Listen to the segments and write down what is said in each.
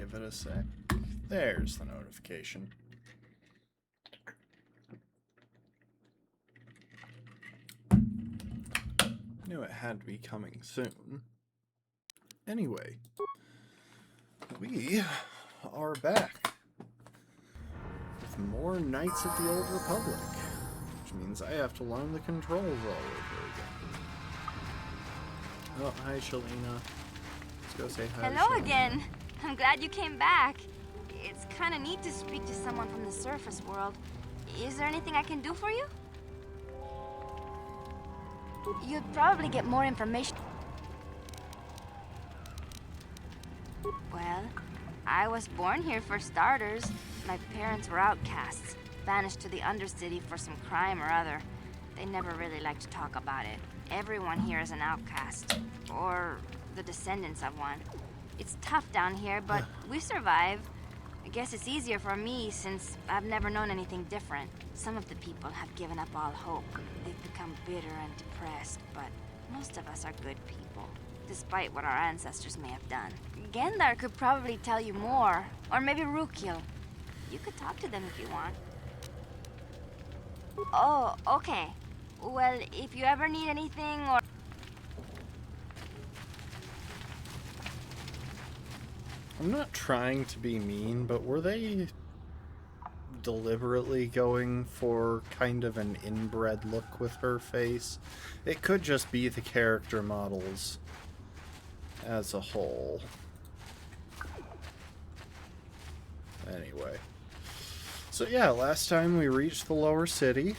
Give it a sec. There's the notification. Knew it had to be coming soon. Anyway, we are back with more Knights of the Old Republic, which means I have to learn the controls all over again. Oh, hi, Shalina. Let's go say hi. Hello to Shalina. again. I'm glad you came back. It's kind of neat to speak to someone from the surface world. Is there anything I can do for you? You'd probably get more information. Well, I was born here for starters. My parents were outcasts, banished to the Undercity for some crime or other. They never really liked to talk about it. Everyone here is an outcast, or the descendants of one. It's tough down here, but we survive. I guess it's easier for me since I've never known anything different. Some of the people have given up all hope. They've become bitter and depressed, but most of us are good people, despite what our ancestors may have done. Gendar could probably tell you more, or maybe Rukil. You could talk to them if you want. Oh, okay. Well, if you ever need anything or... I'm not trying to be mean, but were they deliberately going for kind of an inbred look with her face? It could just be the character models as a whole. Anyway. So yeah, last time we reached the lower city.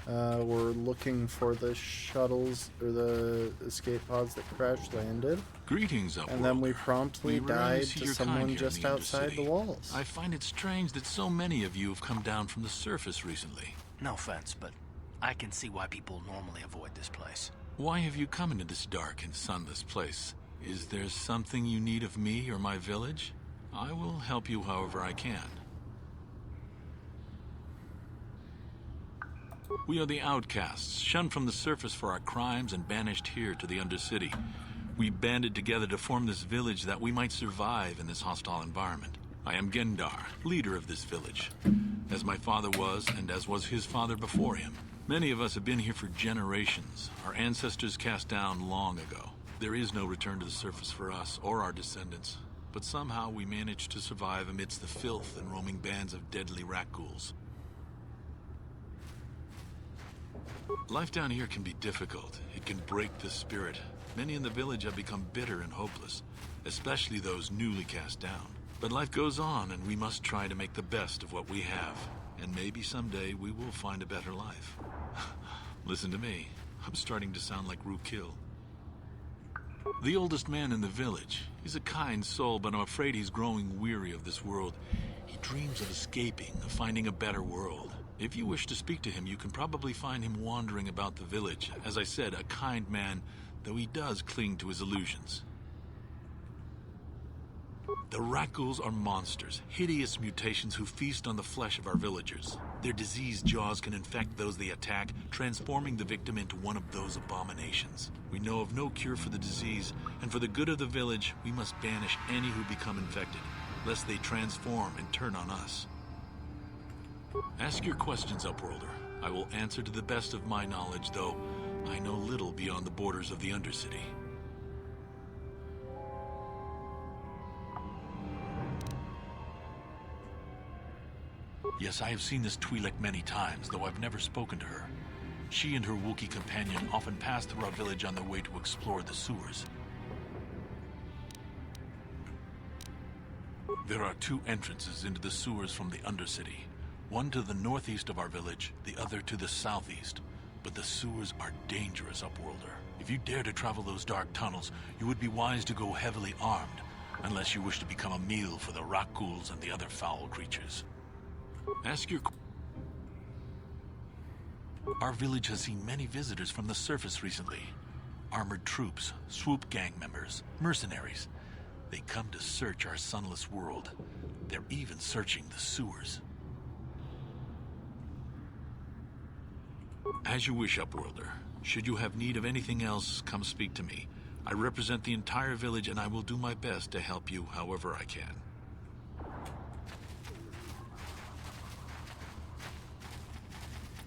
We're looking for the shuttles, or the escape pods that crash landed. Greetings, Upworld. And then we promptly died to someone just outside the walls. I find it strange that so many of you have come down from the surface recently. No offense, but I can see why people normally avoid this place. Why have you come into this dark and sunless place? Is there something you need of me or my village? I will help you however I can. We are the outcasts, shunned from the surface for our crimes and banished here to the Undercity. We banded together to form this village that we might survive in this hostile environment. I am Gendar, leader of this village, as my father was and as was his father before him. Many of us have been here for generations, our ancestors cast down long ago. There is no return to the surface for us or our descendants, but somehow we managed to survive amidst the filth and roaming bands of deadly rat-ghouls. Life down here can be difficult. It can break the spirit. Many in the village have become bitter and hopeless, especially those newly cast down. But life goes on, and we must try to make the best of what we have. And maybe someday we will find a better life. Listen to me. I'm starting to sound like Rukil. The oldest man in the village. He's a kind soul, but I'm afraid he's growing weary of this world. He dreams of escaping, of finding a better world. If you wish to speak to him, you can probably find him wandering about the village. As I said, a kind man, though he does cling to his illusions. The rat-ghouls are monsters, hideous mutations who feast on the flesh of our villagers. Their diseased jaws can infect those they attack, transforming the victim into one of those abominations. We know of no cure for the disease, and for the good of the village, we must banish any who become infected, lest they transform and turn on us. Ask your questions, Upworlder. I will answer to the best of my knowledge, though I know little beyond the borders of the Undercity. Yes, I have seen this Twi'lek many times, though I've never spoken to her. She and her Wookiee companion often pass through our village on their way to explore the sewers. There are two entrances into the sewers from the Undercity. One to the northeast of our village, the other to the southeast. But the sewers are dangerous, Upworlder. If you dare to travel those dark tunnels, you would be wise to go heavily armed, unless you wish to become a meal for the rat-ghouls and the other foul creatures. Ask your... Our village has seen many visitors from the surface recently. Armored troops, swoop gang members, mercenaries. They come to search our sunless world. They're even searching the sewers. As you wish, Upworlder. Should you have need of anything else, come speak to me. I represent the entire village, and I will do my best to help you however I can.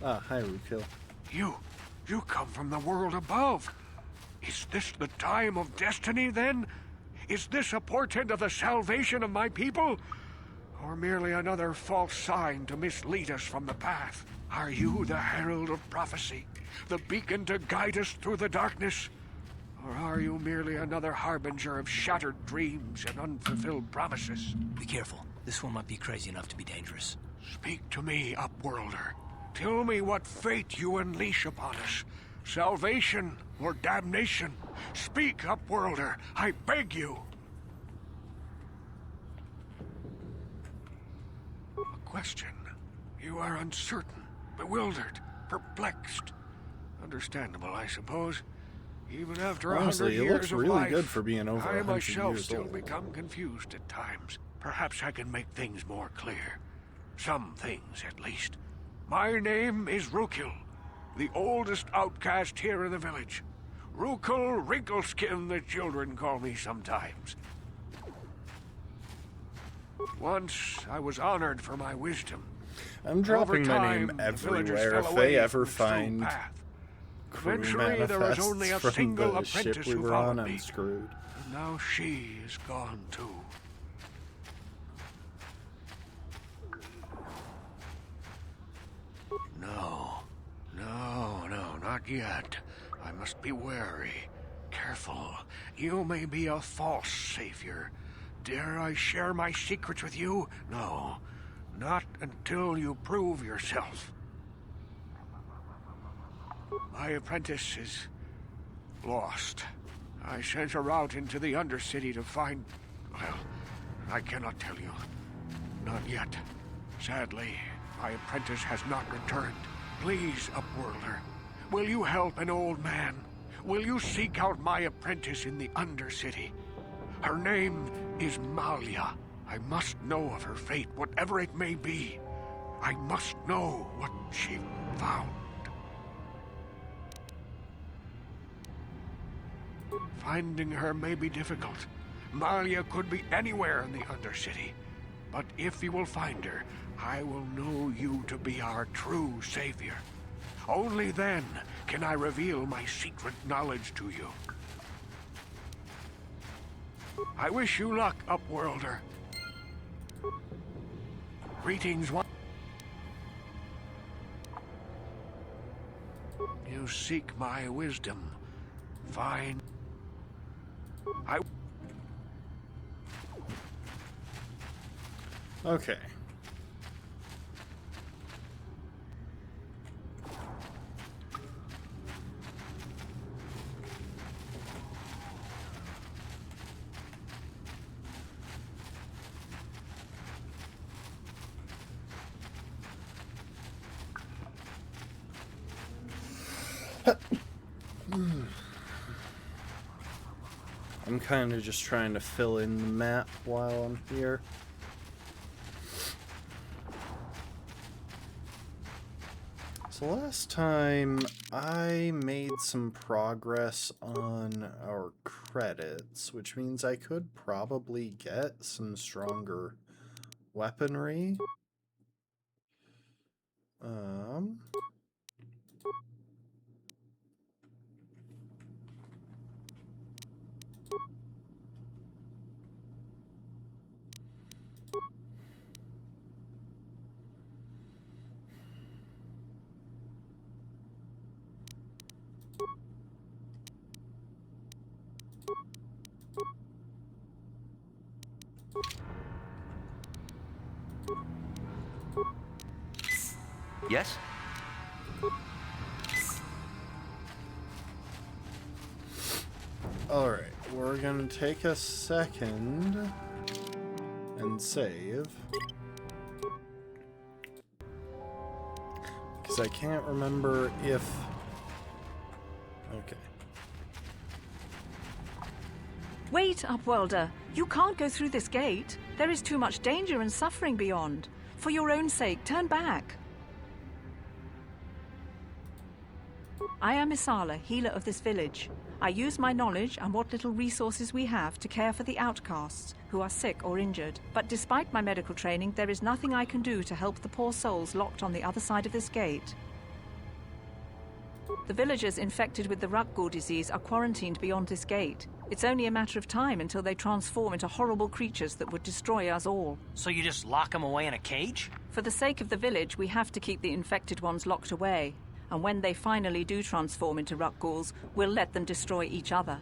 Ah, hi, Rukil. You come from the world above. Is this the time of destiny, then? Is this a portent of the salvation of my people? Or merely another false sign to mislead us from the path? Are you the herald of prophecy? The beacon to guide us through the darkness? Or are you merely another harbinger of shattered dreams and unfulfilled promises? Be careful. This one might be crazy enough to be dangerous. Speak to me, Upworlder. Tell me what fate you unleash upon us. Salvation or damnation? Speak, Upworlder. I beg you. A question. You are uncertain, bewildered, perplexed. Understandable, I suppose. Even after Honestly, 100 it years looks of really life, good for being over I 100 myself years still old. become confused at times. Perhaps I can make things more clear. Some things, at least. My name is Rukil, the oldest outcast here in the village. Rukil Wrinkleskin, the children call me sometimes. Once, I was honored for my wisdom. I'm dropping Over my name time, the villagers everywhere fell if away they ever from its true find path. crew Eventually, there was only a manifests from single the ship apprentice we who were followed on. me. I'm screwed. And now she is gone too. No, not yet. I must be wary. Careful. You may be a false savior. Dare I share my secrets with you? No. Not until you prove yourself. My apprentice is lost. I sent her out into the Undercity to find... Well, I cannot tell you. Not yet. Sadly, my apprentice has not returned. Please, Upworlder, will you help an old man? Will you seek out my apprentice in the Undercity? Her name is Malia. I must know of her fate, whatever it may be. I must know what she found. Finding her may be difficult. Malia could be anywhere in the Undercity. But if you will find her, I will know you to be our true savior. Only then can I reveal my secret knowledge to you. I wish you luck, Upworlder. Greetings, one. You seek my wisdom. Fine. Okay. I'm kind of just trying to fill in the map while I'm here. So last time I made some progress on our credits, which means I could probably get some stronger weaponry. Yes? Alright, we're gonna take a second and save. Because I can't remember if... Okay. Wait, Upworlder. You can't go through this gate. There is too much danger and suffering beyond. For your own sake, turn back. I am Isala, healer of this village. I use my knowledge and what little resources we have to care for the outcasts who are sick or injured. But despite my medical training, there is nothing I can do to help the poor souls locked on the other side of this gate. The villagers infected with the Rakghoul disease are quarantined beyond this gate. It's only a matter of time until they transform into horrible creatures that would destroy us all. So you just lock them away in a cage? For the sake of the village, we have to keep the infected ones locked away. And when they finally do transform into Rakghouls, we'll let them destroy each other.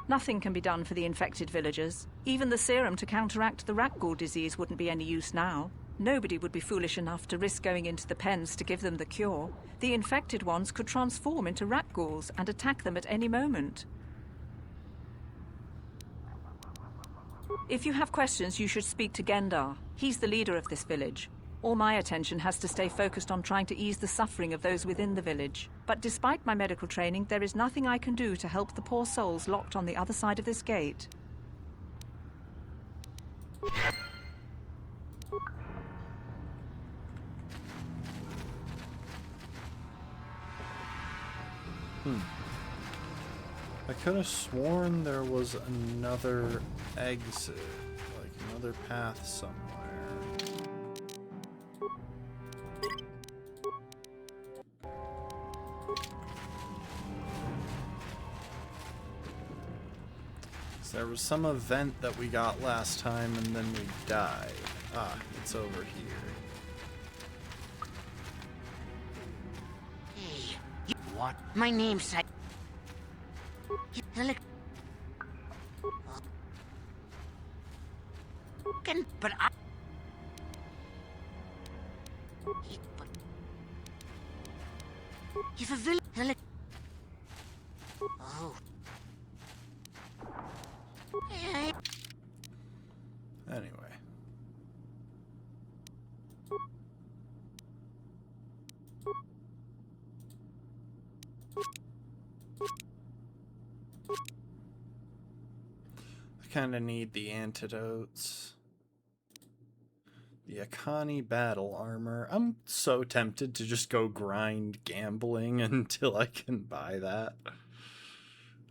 Nothing can be done for the infected villagers. Even the serum to counteract the Rakghoul disease wouldn't be any use now. Nobody would be foolish enough to risk going into the pens to give them the cure. The infected ones could transform into Rakghouls and attack them at any moment. If you have questions, you should speak to Gendar. He's the leader of this village. All my attention has to stay focused on trying to ease the suffering of those within the village. But despite my medical training, there is nothing I can do to help the poor souls locked on the other side of this gate. I could have sworn there was another exit, like another path somewhere. There was some event that we got last time and then we died. Ah, it's over here. Hey, What? my name's but I. If a village. Oh. Anyway. I kind of need the antidotes. The Akani battle armor. I'm so tempted to just go grind gambling until I can buy that.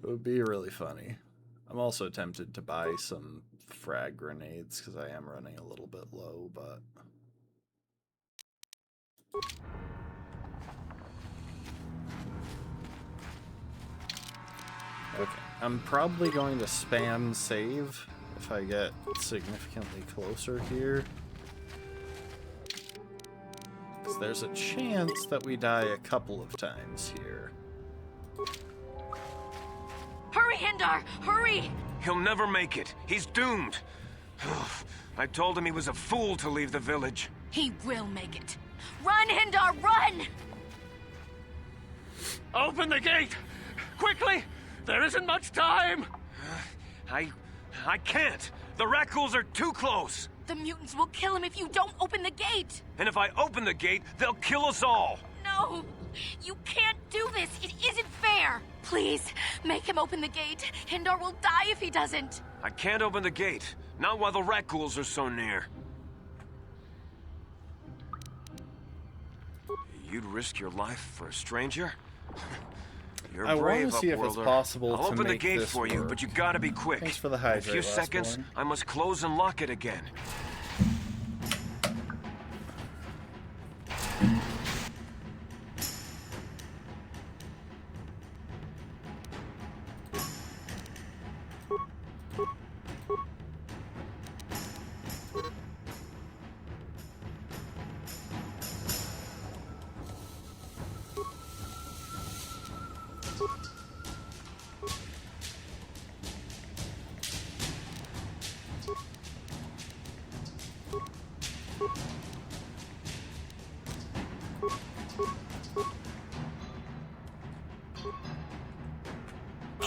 It would be really funny. I'm also tempted to buy some frag grenades because I am running a little bit low, but... Okay, I'm probably going to spam save if I get significantly closer here. Because there's a chance that we die a couple of times here. Hurry, Hindar! Hurry! He'll never make it. He's doomed. I told him he was a fool to leave the village. He will make it. Run, Hindar, run! Open the gate! Quickly! There isn't much time! I can't. The Rakghouls are too close. The mutants will kill him if you don't open the gate! And if I open the gate, they'll kill us all. No! You can't do this! It isn't fair! Please, make him open the gate. Hindar will die if he doesn't. I can't open the gate. Not while the Rakghouls are so near. You'd risk your life for a stranger? You're I brave, want to see if it's Upworlder. possible I'll to open the make gate this for you, work. but you gotta be quick. Thanks for the In a hydrate, few seconds, Lastborn. I must close and lock it again.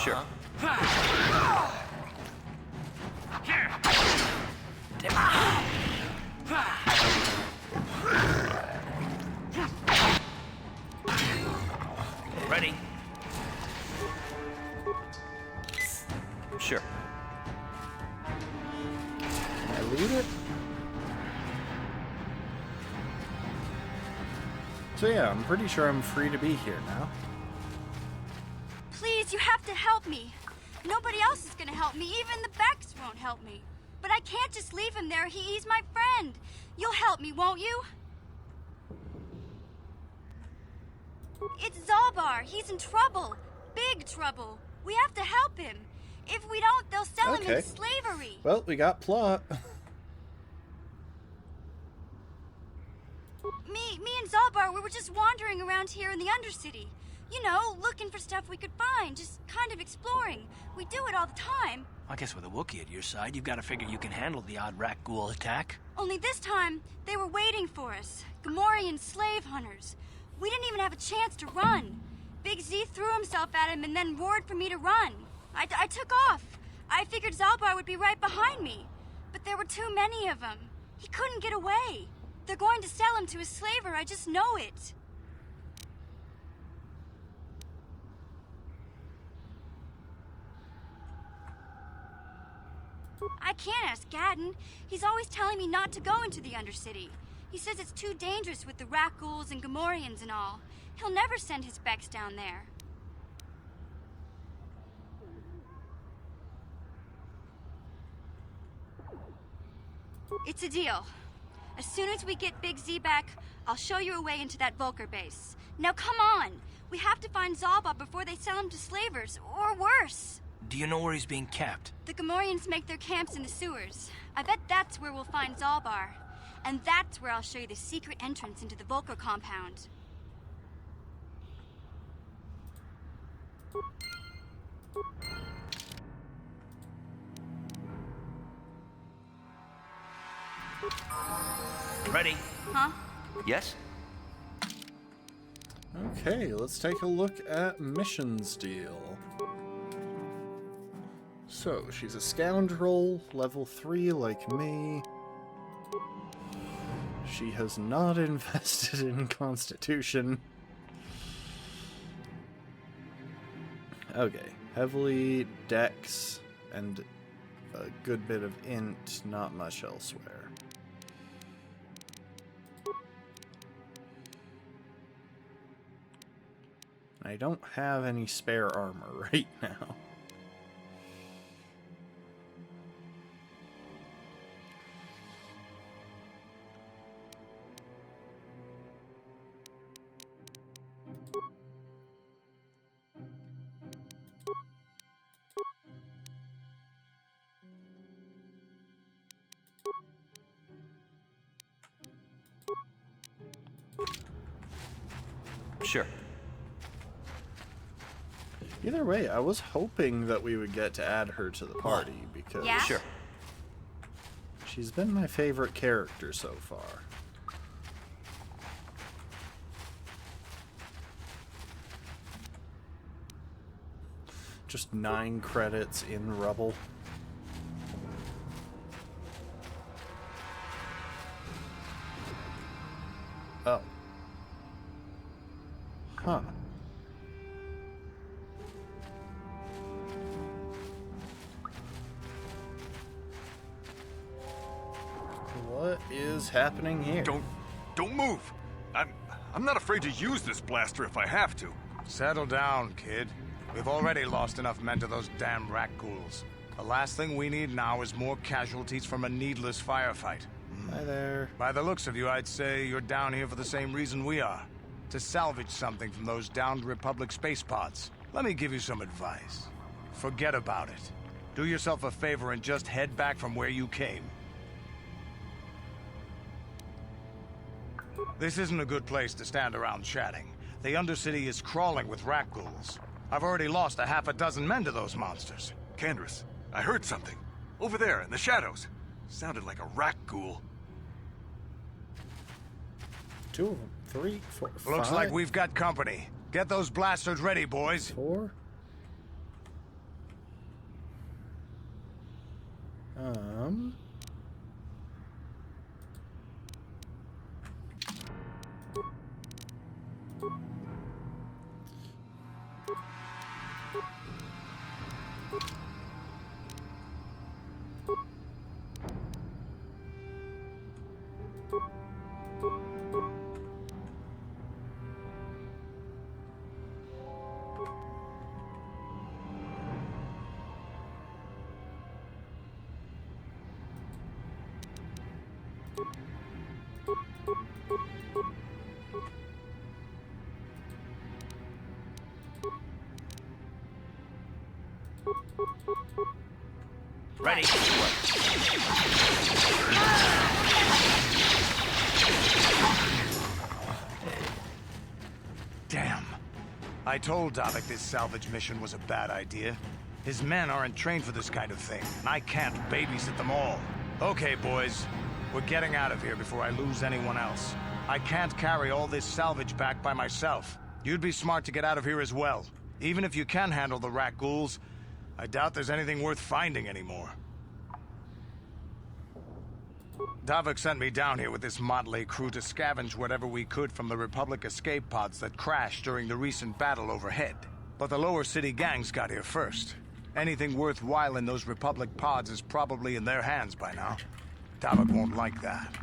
Sure. Ready? Sure. Can I loot it? So yeah, I'm pretty sure I'm free to be here now. Please, you have to help me. Nobody else is gonna help me. Even the Becks won't help me. But I can't just leave him there. He's my friend. You'll help me, won't you? It's Zalbar. He's in trouble. Big trouble. We have to help him. If we don't, they'll sell him Okay. into slavery. Well, we got plot. Me and Zalbar, we were just wandering around here in the Undercity. You know, looking for stuff we could find, just kind of exploring. We do it all the time. I guess with a Wookiee at your side, you've got to figure you can handle the odd rat ghoul attack. Only this time, they were waiting for us. Gamorrean slave hunters. We didn't even have a chance to run. Big Z threw himself at him and then roared for me to run. I took off. I figured Zalbar would be right behind me. But there were too many of them. He couldn't get away. They're going to sell him to a slaver, I just know it. I can't ask Gadden. He's always telling me not to go into the Undercity. He says it's too dangerous with the rat ghouls and Gamorreans and all. He'll never send his Becks down there. It's a deal. As soon as we get Big Z back, I'll show you a way into that Vulcar base. Now come on! We have to find Zalbar before they sell him to slavers, or worse. Do you know where he's being kept? The Gamorreans make their camps in the sewers. I bet that's where we'll find Zalbar. And that's where I'll show you the secret entrance into the Vulcar compound. Ready? Huh? Yes? Okay, let's take a look at missions deal. So, she's a scoundrel, level 3 like me. She has not invested in Constitution. Okay, heavily Dex and a good bit of Int, not much elsewhere. I don't have any spare armor right now. Sure. Either way, I was hoping that we would get to add her to the party because Yeah? Sure. she's been my favorite character so far. Just 9 credits in Rubble. Oh. Huh. What is happening here? Don't move. I'm not afraid to use this blaster if I have to. Settle down, kid. We've already lost enough men to those damn rat ghouls. The last thing we need now is more casualties from a needless firefight. Hi there. By the looks of you, I'd say you're down here for the same reason we are. To salvage something from those downed Republic space pods. Let me give you some advice. Forget about it. Do yourself a favor and just head back from where you came. This isn't a good place to stand around chatting. The Undercity is crawling with rat ghouls. I've already lost a half a dozen men to those monsters. Candrass, I heard something. Over there, in the shadows. Sounded like a rat ghoul. 2 of them. 3, 4, 5. Looks like we've got company. Get those blasters ready, boys. 4. Ready? Damn. I told Davik this salvage mission was a bad idea. His men aren't trained for this kind of thing, and I can't babysit them all. Okay, boys. We're getting out of here before I lose anyone else. I can't carry all this salvage back by myself. You'd be smart to get out of here as well. Even if you can handle the rat ghouls, I doubt there's anything worth finding anymore. Davik sent me down here with this motley crew to scavenge whatever we could from the Republic escape pods that crashed during the recent battle overhead. But the lower city gangs got here first. Anything worthwhile in those Republic pods is probably in their hands by now. Davik won't like that.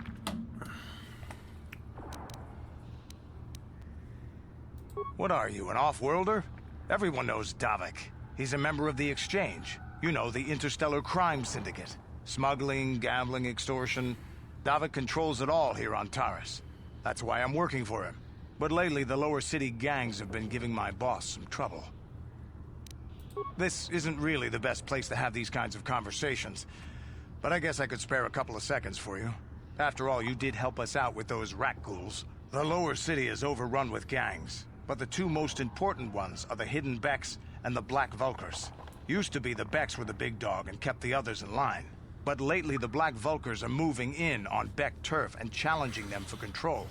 What are you, an off-worlder? Everyone knows Davik. He's a member of the Exchange. You know, the Interstellar Crime Syndicate. Smuggling, gambling, extortion. Davik controls it all here on Taris. That's why I'm working for him. But lately, the lower city gangs have been giving my boss some trouble. This isn't really the best place to have these kinds of conversations, but I guess I could spare a couple of seconds for you. After all, you did help us out with those rat ghouls. The lower city is overrun with gangs, but the two most important ones are the Hidden Becks and the Black Vulkars. Used to be the Becks were the big dog and kept the others in line. But lately the Black Vulkars are moving in on Beck turf and challenging them for control.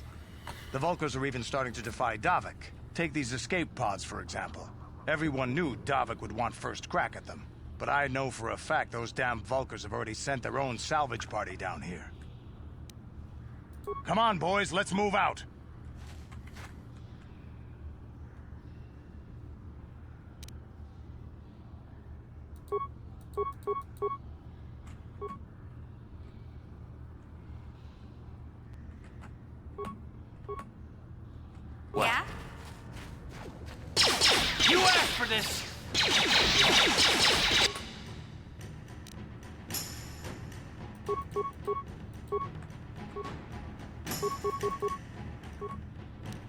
The Vulkars are even starting to defy Davik. Take these escape pods, for example. Everyone knew Davik would want first crack at them. But I know for a fact those damn Vulkars have already sent their own salvage party down here. Come on, boys, let's move out! What? Yeah? You asked for this!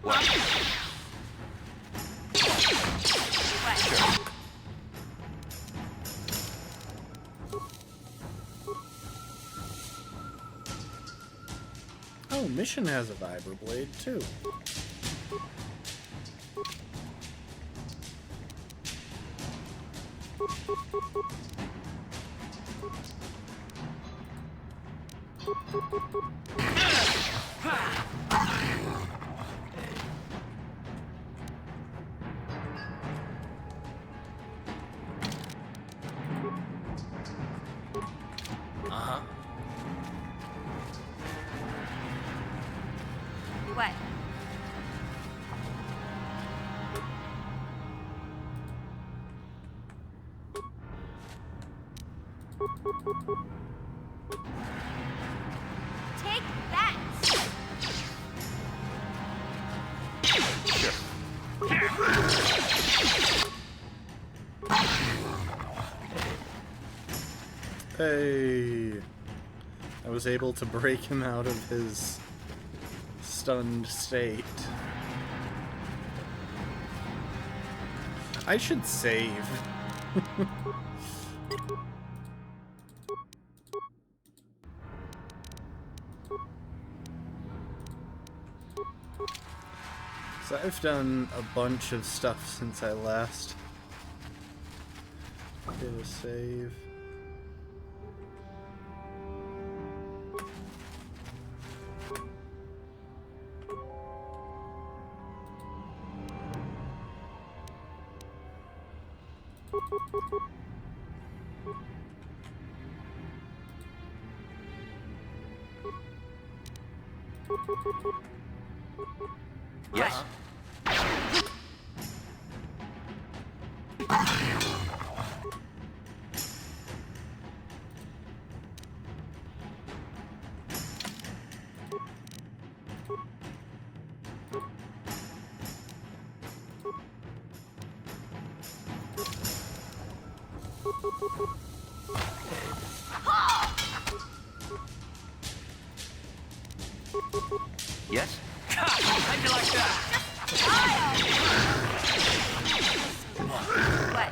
What? Oh, Mission has a vibroblade too. What? Take that! Hey, I was able to break him out of his stunned state. I should save. So I've done a bunch of stuff since I last did a save. Yes. Yes? How'd you like that? What?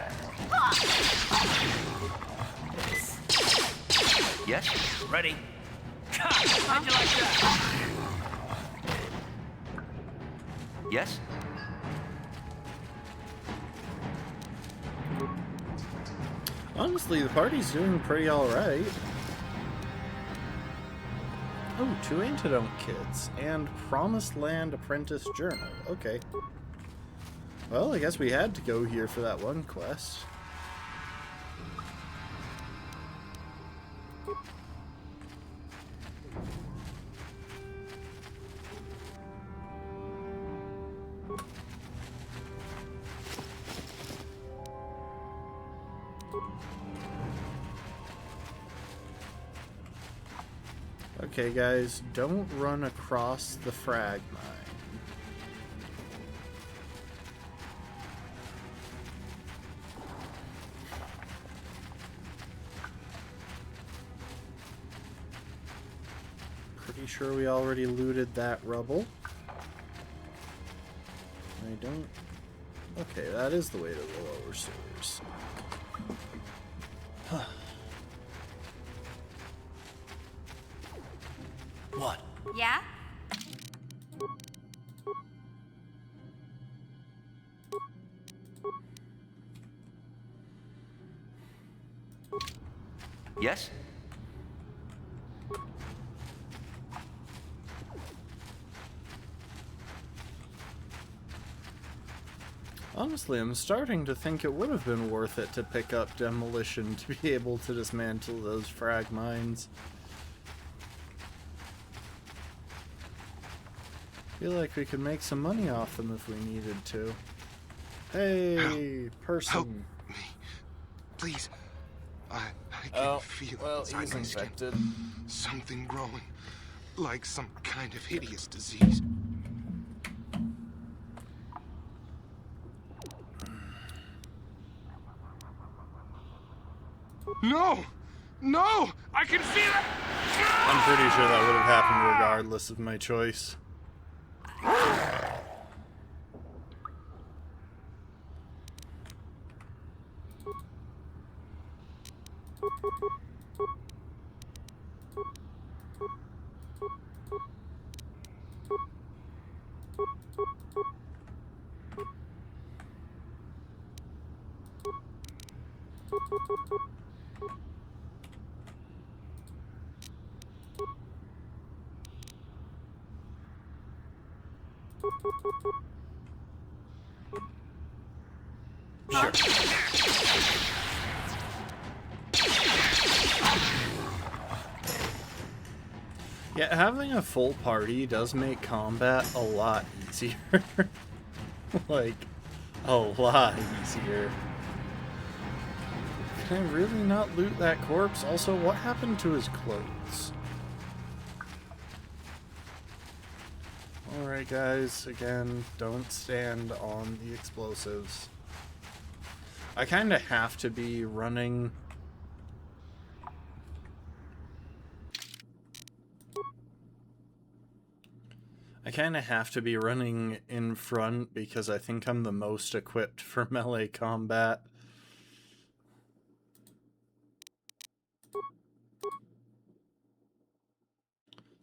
Yes? Ready? How'd you like that? Yes? Honestly, the party's doing pretty alright. Oh, 2 antidote kits and Promised Land Apprentice Journal. Okay. Well, I guess we had to go here for that one quest. Okay, guys, don't run across the frag mine. Pretty sure we already looted that rubble. I don't... Okay, that is the way to the lower sewers. Huh. What? Yeah? Yes? Honestly, I'm starting to think it would have been worth it to pick up Demolition to be able to dismantle those frag mines. Feel like we could make some money off them if we needed to. Hey, person. Help me. Please. I can feel inside my infected. skin. Something growing. Like some kind of hideous disease. No! No! I can feel it! I'm pretty sure that would have happened regardless of my choice. Sure. Yeah, having a full party does make combat a lot easier. Like, a lot easier. Can I really not loot that corpse? Also, what happened to his clothes? Alright guys, again, don't stand on the explosives. I kind of have to be running... in front because I think I'm the most equipped for melee combat.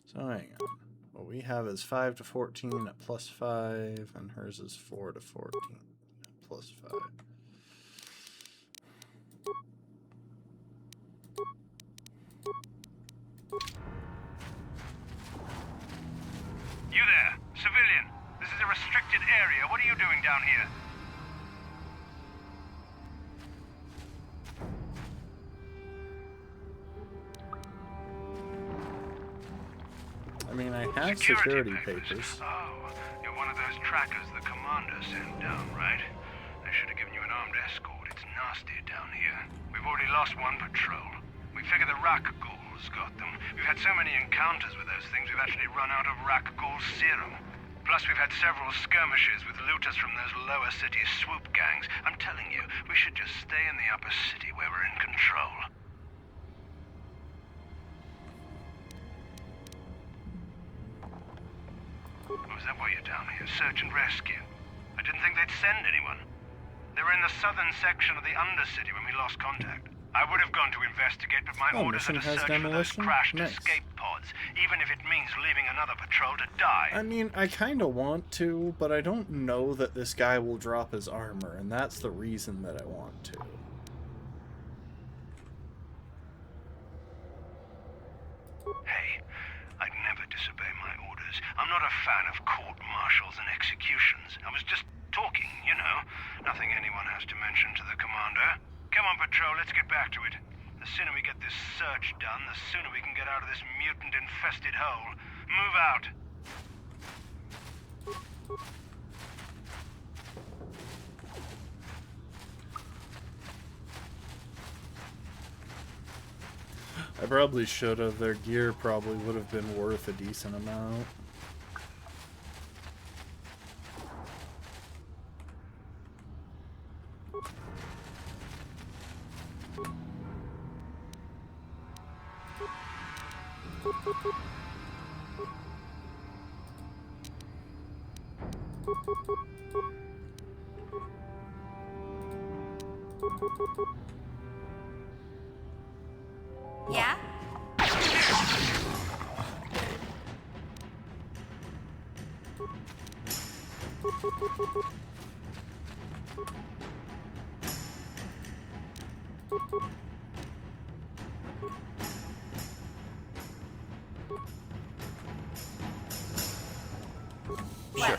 So hang on. What we have is 5 to 14 at plus 5, and hers is 4 to 14 at plus 5. You there, civilian. This is a restricted area. What are you doing down here? I mean, I have security papers. Oh, you're one of those trackers the commander sent down, right? They should have given you an armed escort. It's nasty down here. We've already lost one patrol. We figure the Rakk ghouls got them. We've had so many encounters with those things, we've actually run out of Rakk ghoul serum. Plus, we've had several skirmishes with looters from those lower city swoop gangs. I'm telling you, we should just stay in the upper city where we're in control. Oh, is that why you're down here? Search and rescue? I didn't think they'd send anyone. They were in the southern section of the Undercity when we lost contact. I would have gone to investigate, but my orders are to mission has search for those demolition? crashed Nice. escape pods, even if it means leaving another patrol to die. I mean, I kind of want to, but I don't know that this guy will drop his armor, and that's the reason that I want to. Hey, I'd never disobey my orders. I'm not a fan of court-martials and executions. I was just talking, you know. Nothing anyone has to mention to the commander. Come on, Patrol, let's get back to it. The sooner we get this search done, the sooner we can get out of this mutant-infested hole. Move out. I probably should have. Their gear probably would have been worth a decent amount. Yeah? Sure.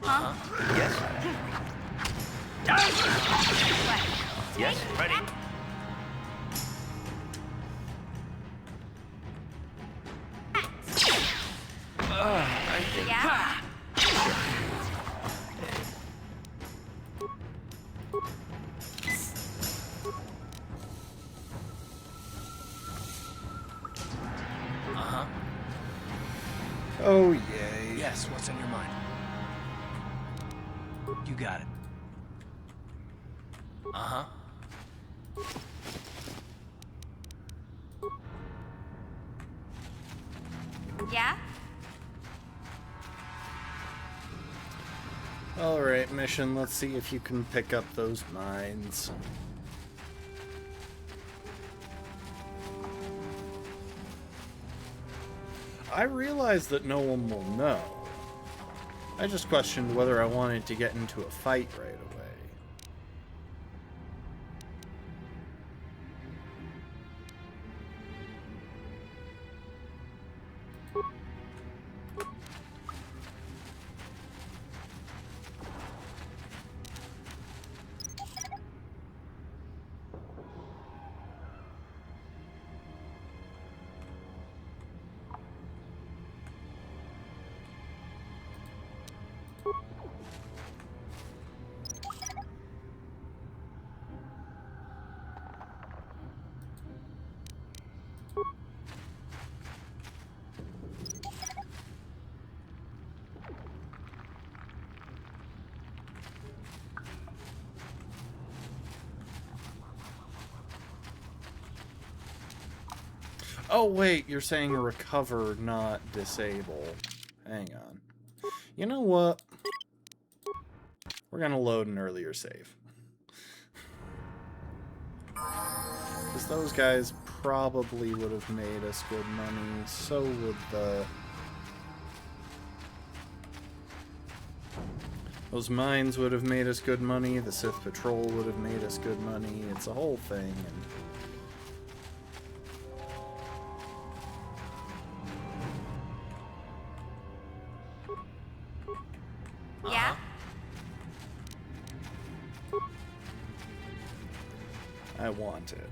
Huh? Yes? Yes? Ready? I think... Yeah? Uh-huh. Oh, yay. Yes, what's on your mind? You got it. Uh-huh. Yeah? Alright, mission, let's see if you can pick up those mines. I realize that no one will know. I just questioned whether I wanted to get into a fight right away. Oh wait, you're saying recover, not disable. Hang on. You know what? We're gonna load an earlier save. Because those guys probably would have made us good money, so would the... Those mines would have made us good money, the Sith Patrol would have made us good money, it's a whole thing, and... Yeah? I want it.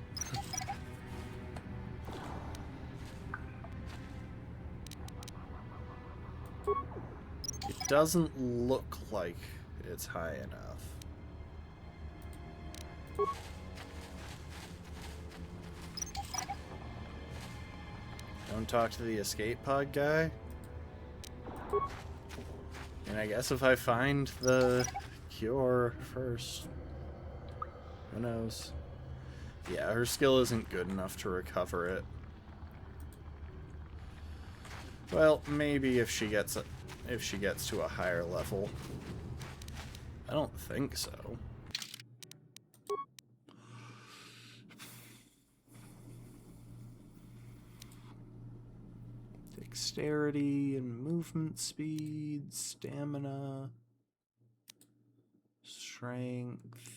It doesn't look like it's high enough. Don't talk to the escape pod guy? And I guess if I find the cure first, who knows? Yeah, her skill isn't good enough to recover it. Well, maybe if she gets to a higher level. I don't think so. Dexterity and movement speed, stamina, strength.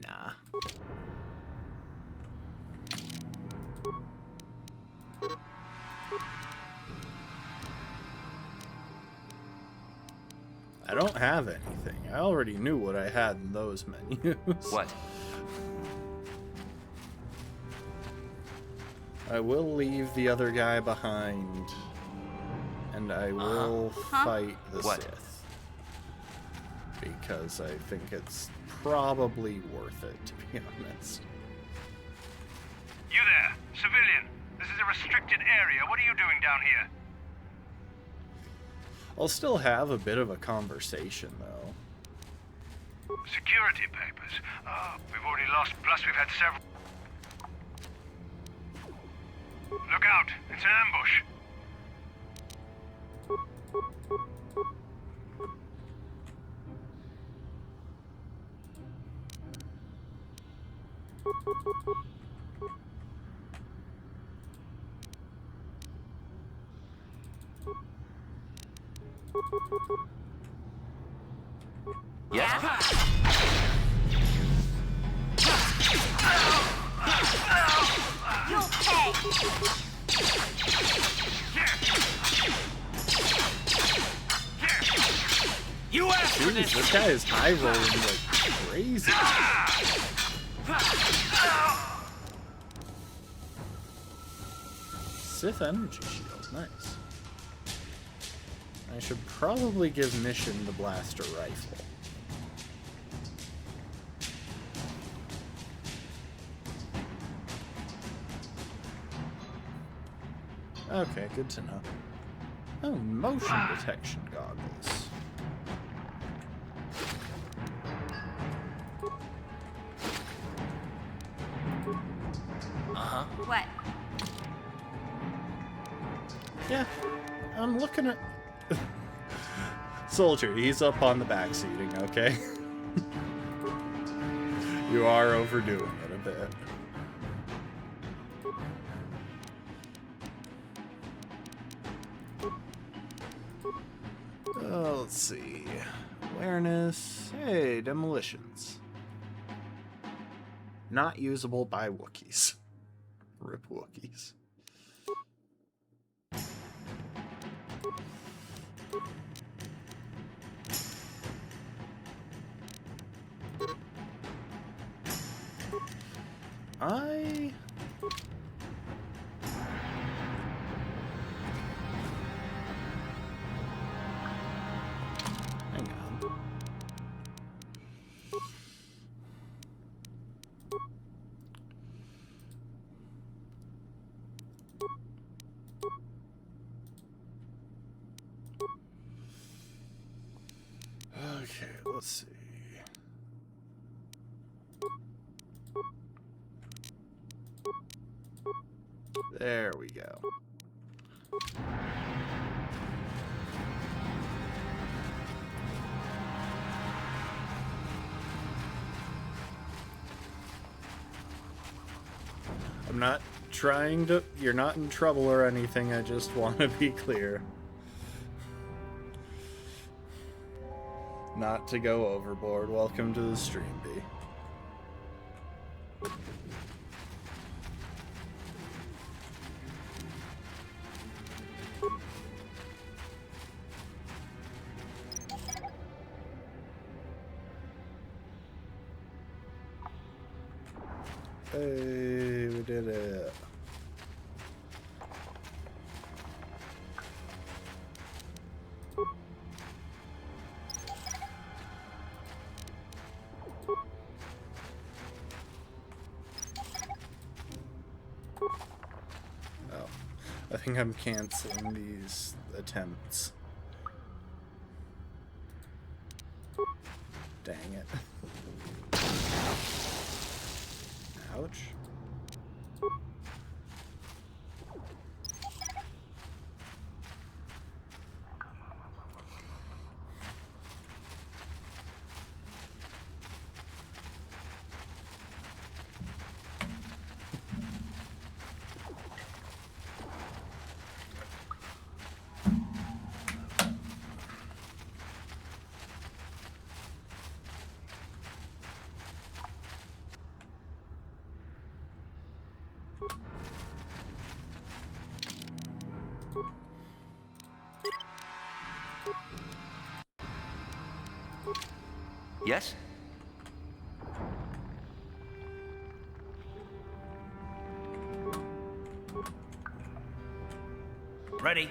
Nah. I don't have anything. I already knew what I had in those menus. What? I will leave the other guy behind, and I will fight the Sith. Because I think it's probably worth it, to be honest. You there, civilian. This is a restricted area. What are you doing down here? I'll still have a bit of a conversation, though. Security papers. We've already lost, plus we've had several... Look out! It's an ambush! Yes? You'll pay! You asked for Jeez, this! this guy is high rolling like crazy. Sith energy shield, nice. I should probably give Mission the blaster rifle. Okay, good to know. Oh, motion detection goggles. What? Yeah, I'm looking at... Soldier, he's up on the back seating, okay? You are overdoing it a bit. Oh, let's see. Awareness. Hey, demolitions. Not usable by Wookiees. Rip Wookiees. Hang on. Okay, let's see. There we go. I'm not trying to... You're not in trouble or anything, I just want to be clear. Not to go overboard. Welcome to the stream, B. Hey, we did it. think I'm canceling these attempts. Dang it. Ouch. Yes? Ready.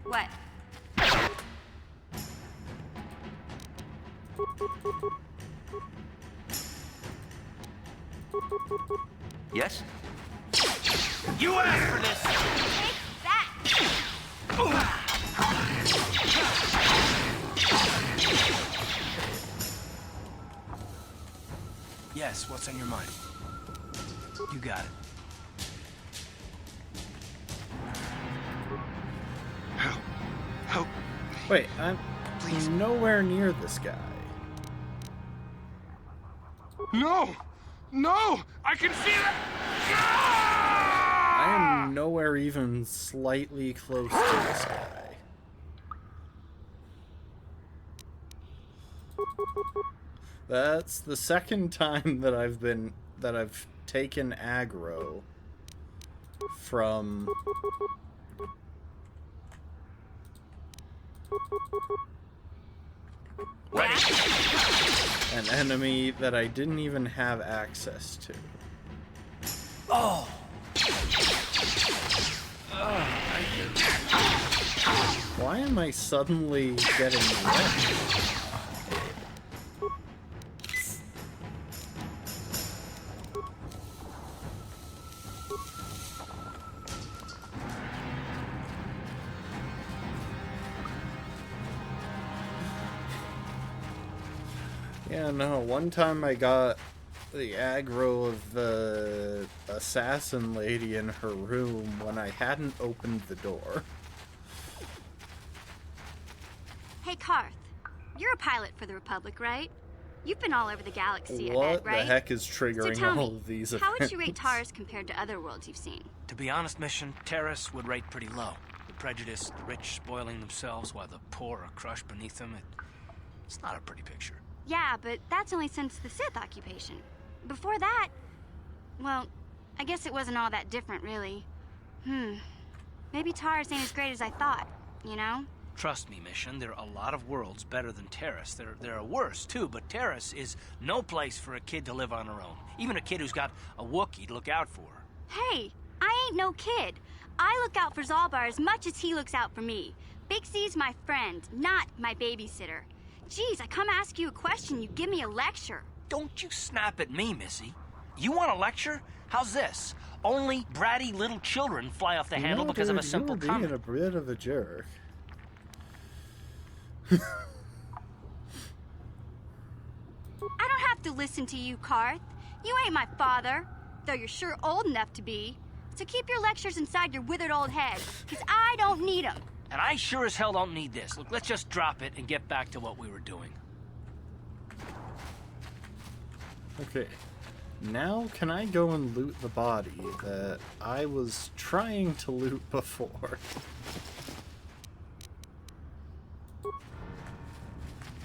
What? Yes? You asked for this! Take that! Yes, what's on your mind? You got it. Help. Wait, I'm nowhere near this guy. No! No! I can see that! I am nowhere even slightly close to this guy. That's the second time that I've taken aggro from an enemy that I didn't even have access to. Oh! Why am I suddenly getting wrecked? Yeah, no, one time I got the aggro of the assassin lady in her room when I hadn't opened the door. Hey, Karth. You're a pilot for the Republic, right? You've been all over the galaxy, I What bet, right? the heck is triggering so tell all me, of these how would you events? rate Taurus compared to other worlds you've seen? To be honest, Mission, Terrace would rate pretty low. The prejudice, the rich spoiling themselves while the poor are crushed beneath them, it's not a pretty picture. Yeah, but that's only since the Sith occupation. Before that, well, I guess it wasn't all that different, really. Maybe Taurus ain't as great as I thought, you know? Trust me, Mission, there are a lot of worlds better than Terrace. There are worse, too, but Terrace is no place for a kid to live on her own. Even a kid who's got a Wookiee to look out for. Hey, I ain't no kid. I look out for Zalbar as much as he looks out for me. Big C's my friend, not my babysitter. Geez, I come ask you a question, you give me a lecture. Don't you snap at me, Missy. You want a lecture? How's this? Only bratty little children fly off the handle because of a simple you were being comment. a bit of a jerk. I don't have to listen to you, Karth. You ain't my father, though you're sure old enough to be. So keep your lectures inside your withered old head, because I don't need them. And I sure as hell don't need this. Look, let's just drop it and get back to what we were doing. Okay. Now can I go and loot the body that I was trying to loot before?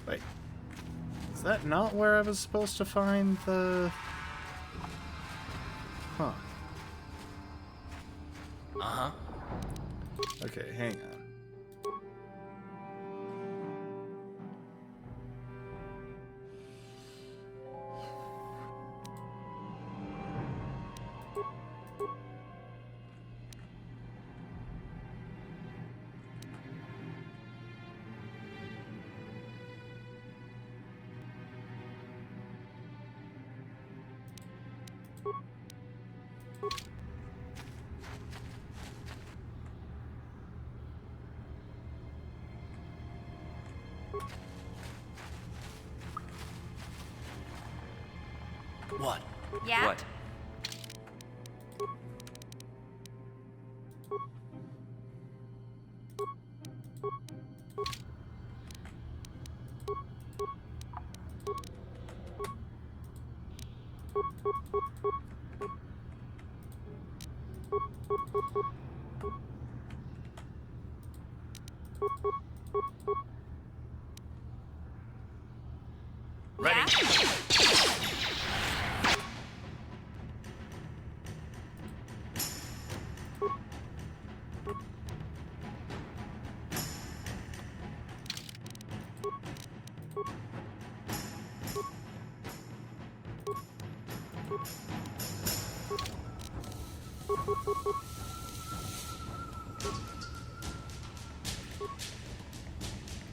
Wait. Is that not where I was supposed to find the... Huh. Uh-huh. Okay, hang on. What? Yeah? What? Ready?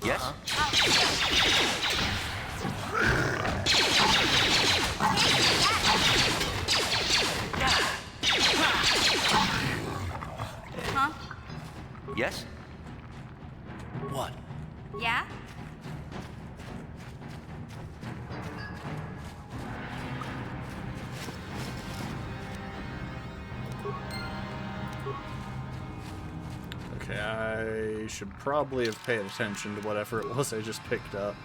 Yes? Huh? Yes? What? Yeah? Okay, I should probably have paid attention to whatever it was I just picked up.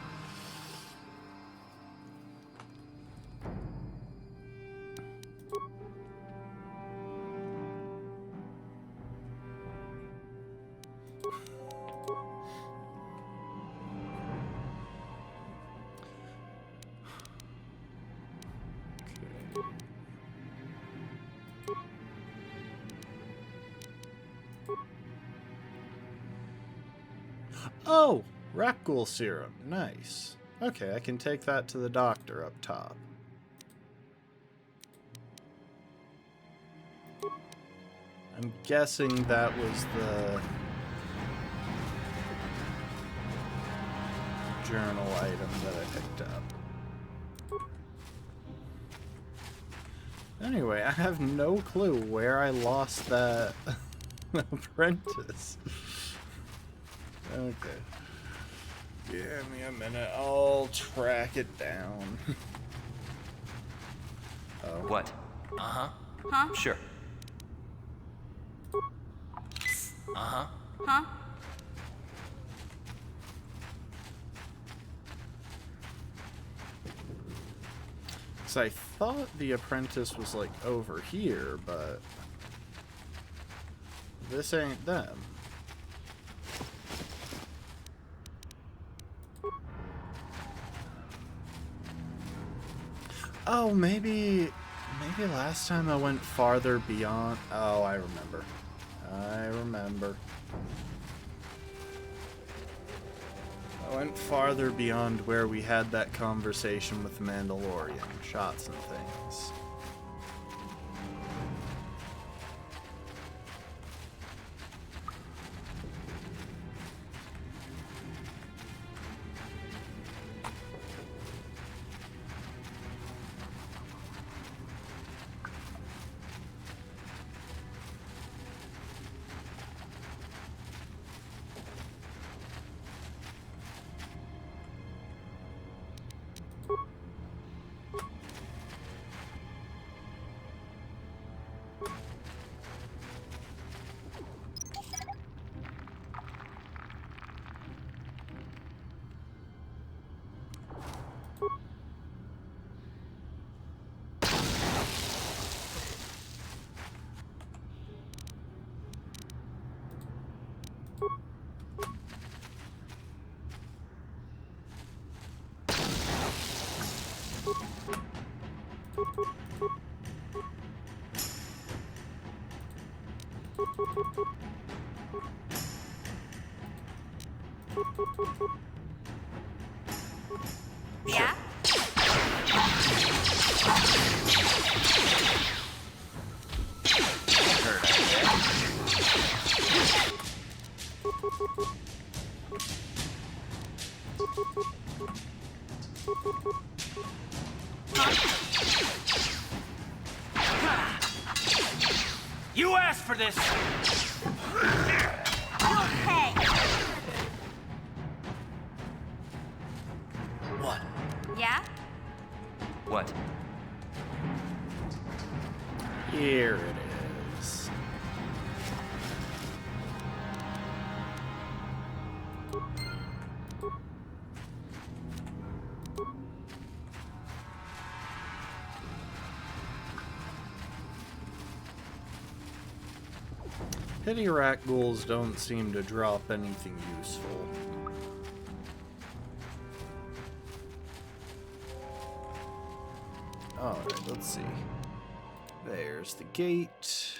Oh! Rakghoul serum. Nice. Okay, I can take that to the doctor up top. I'm guessing that was the journal item that I picked up. Anyway, I have no clue where I lost that apprentice. Okay. Give me a minute. I'll track it down. Oh. What? Uh-huh. Huh? Sure. Uh-huh. Huh? So I thought the apprentice was like over here, but this ain't them. Oh, maybe last time I went farther beyond. Oh, I remember. I went farther beyond where we had that conversation with the Mandalorian. Shots and things. Yeah? You asked for this! You'll pay! Pity rat ghouls don't seem to drop anything useful. Alright, let's see. There's the gate.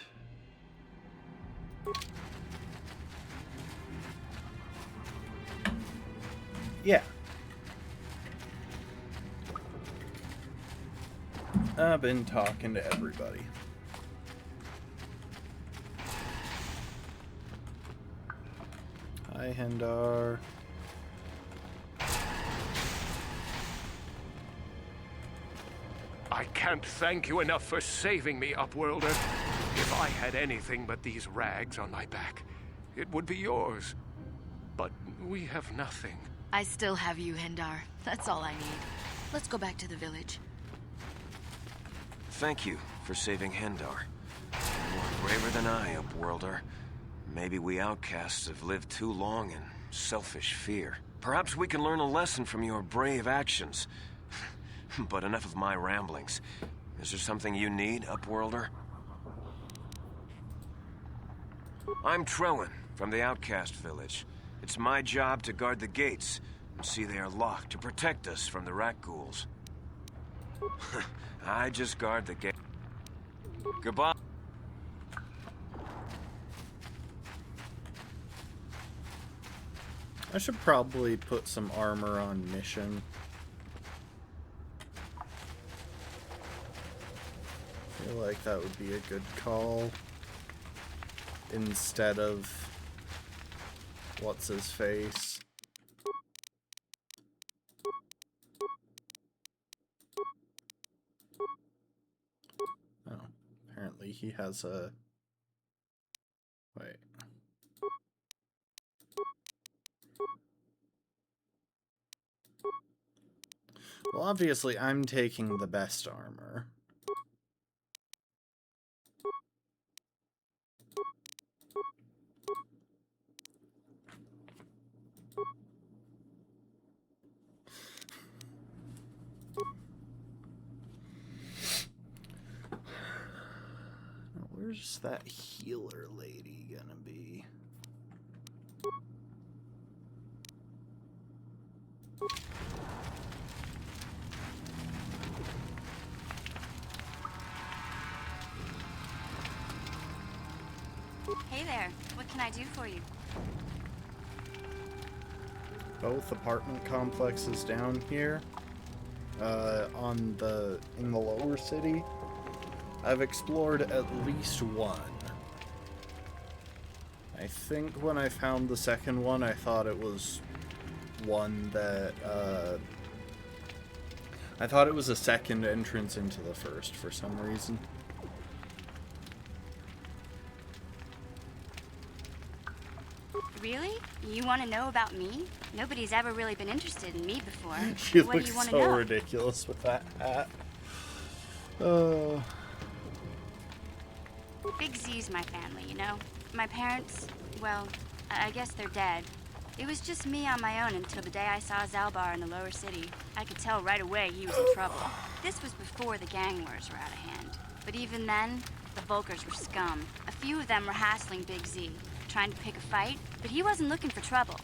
Yeah. I've been talking to everybody. Hi, Hendar. I can't thank you enough for saving me, Upworlder. If I had anything but these rags on my back, it would be yours. But we have nothing. I still have you, Hendar. That's all I need. Let's go back to the village. Thank you for saving Hendar. You are braver than I, Upworlder. Maybe we outcasts have lived too long in selfish fear. Perhaps we can learn a lesson from your brave actions. But enough of my ramblings. Is there something you need, Upworlder? I'm Trellin, from the Outcast Village. It's my job to guard the gates and see they are locked to protect us from the rat ghouls. I just guard the gate. Goodbye. I should probably put some armor on Mission. I feel like that would be a good call. Instead of what's his face. Oh, apparently he has a... Wait. Well, obviously I'm taking the best armor. Now, where's that healer lady gonna be? Hey there, what can I do for you? Both apartment complexes down here, in the lower city. I've explored at least one. I think when I found the second one, I thought it was one that, I thought it was a second entrance into the first for some reason. Really? You want to know about me? Nobody's ever really been interested in me before. She What do looks you want to so know? ridiculous with that hat. Big Z's my family, you know? My parents, well, I guess they're dead. It was just me on my own until the day I saw Zalbar in the lower city. I could tell right away he was in trouble. This was before the gang wars were out of hand. But even then, the Volkers were scum. A few of them were hassling Big Z, trying to pick a fight, but he wasn't looking for trouble.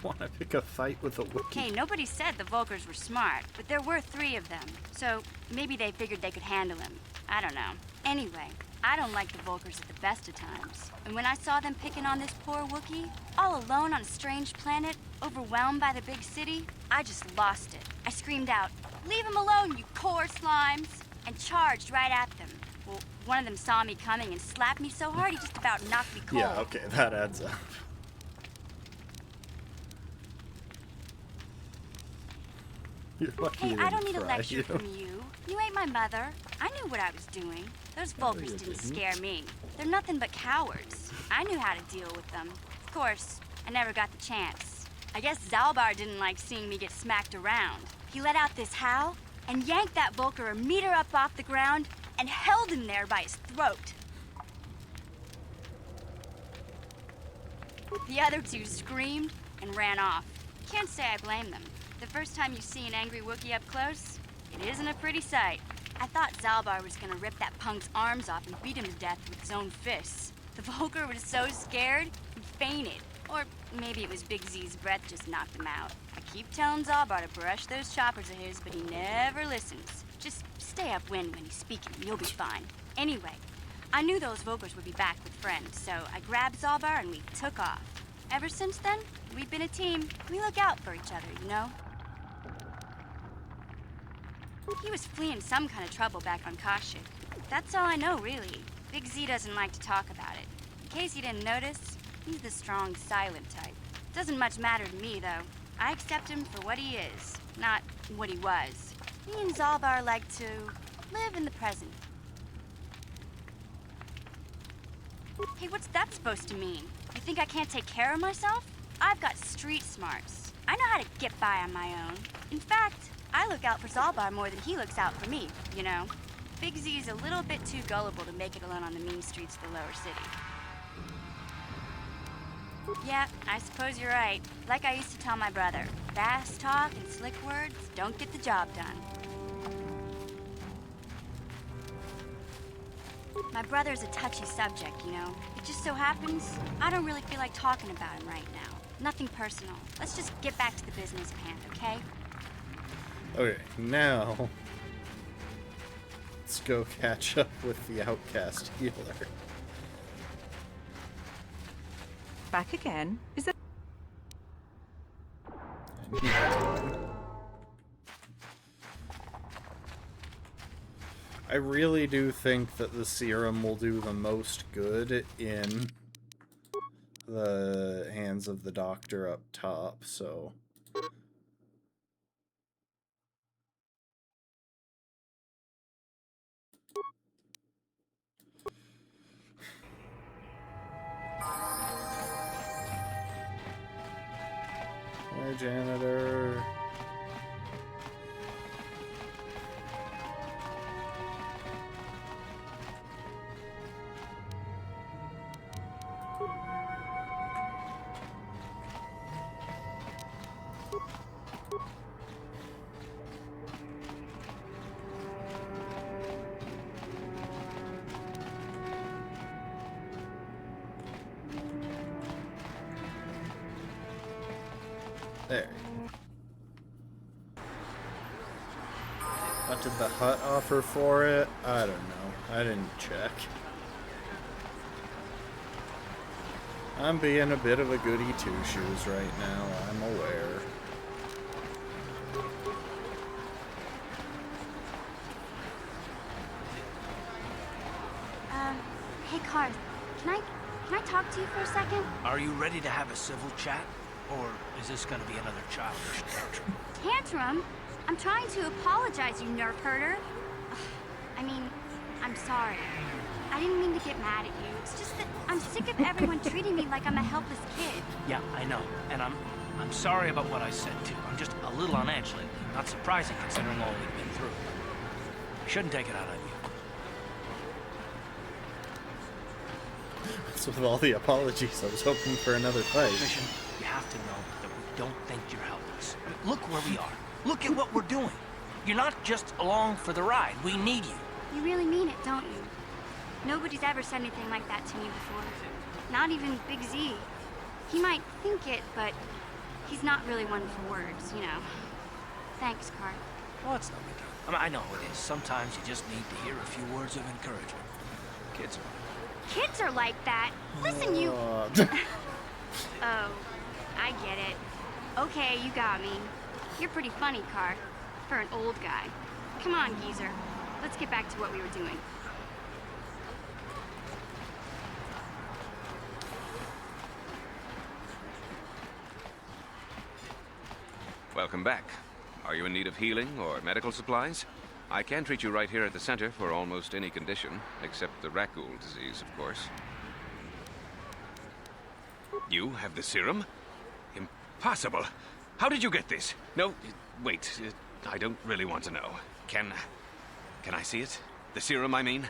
Want to pick a fight with a wiki? Hey, nobody said the Volkers were smart, but there were 3 of them. So maybe they figured they could handle him. I don't know. Anyway, I don't like the Volkers at the best of times. And when I saw them picking on this poor Wookiee, all alone on a strange planet, overwhelmed by the big city, I just lost it. I screamed out, "Leave him alone, you poor slimes!" and charged right at them. Well, one of them saw me coming and slapped me so hard he just about knocked me cold. Yeah, okay, that adds up. You're lucky Hey, he I don't didn't need a fry lecture you. from you. You ain't my mother. I knew what I was doing. Those Volkers you didn't didn't. scare me. They're nothing but cowards. I knew how to deal with them. Of course, I never got the chance. I guess Zalbar didn't like seeing me get smacked around. He let out this howl and yanked that Volker a meter up off the ground and held him there by his throat. The other 2 screamed and ran off. Can't say I blame them. The first time you see an angry Wookiee up close, it isn't a pretty sight. I thought Zalbar was gonna rip that punk's arms off and beat him to death with his own fists. The Volker was so scared, he fainted. Or maybe it was Big Z's breath just knocked him out. I keep telling Zalbar to brush those choppers of his, but he never listens. Just stay upwind when he's speaking, and you'll be fine. Anyway, I knew those Volkers would be back with friends, so I grabbed Zalbar and we took off. Ever since then, we've been a team. We look out for each other, you know? He was fleeing some kind of trouble back on Kashyyyk. That's all I know, really. Big Z doesn't like to talk about it. In case you didn't notice, he's the strong, silent type. Doesn't much matter to me, though. I accept him for what he is, not what he was. Me and Zalbar like to live in the present. Hey, what's that supposed to mean? You think I can't take care of myself? I've got street smarts. I know how to get by on my own. In fact, I look out for Zalbar more than he looks out for me, you know? Big Z's a little bit too gullible to make it alone on the mean streets of the lower city. Yeah, I suppose you're right. Like I used to tell my brother, fast talk and slick words don't get the job done. My brother's a touchy subject, you know. It just so happens, I don't really feel like talking about him right now. Nothing personal. Let's just get back to the business at hand, okay? Okay, now let's go catch up with the outcast healer. Back again? Is it? I really do think that the serum will do the most good in the hands of the doctor up top, so... Hi, janitor. There. What did the hut offer for it? I don't know. I didn't check. I'm being a bit of a goody two-shoes right now, I'm aware. Hey, Carth, can I talk to you for a second? Are you ready to have a civil chat? Or is this gonna be another childish tantrum? Tantrum? I'm trying to apologize, you nerf herder. I mean, I'm sorry. I didn't mean to get mad at you. It's just that I'm sick of everyone treating me like I'm a helpless kid. Yeah, I know. And I'm sorry about what I said, too. I'm just a little on edge lately. Not surprising, considering all we've been through. I shouldn't take it out on you. So with all the apologies, I was hoping for another fight. Mission, you have to know that we don't think you're helpless. Look where we are. Look at what we're doing. You're not just along for the ride. We need you. You really mean it, don't you? Nobody's ever said anything like that to me before. Not even Big Z. He might think it, but he's not really one for words, you know. Thanks, Carth. Well, it's no big deal. I mean, I know it is. Sometimes you just need to hear a few words of encouragement. Kids are... Kids are like that. Listen, you... Oh, I get it. Okay, you got me. You're pretty funny, Carth, for an old guy. Come on, geezer. Let's get back to what we were doing. Welcome back. Are you in need of healing or medical supplies? I can treat you right here at the center for almost any condition, except the Rakul disease, of course. You have the serum? Impossible. How did you get this? No, wait. I don't really want to know. Can I see it? The serum, I mean?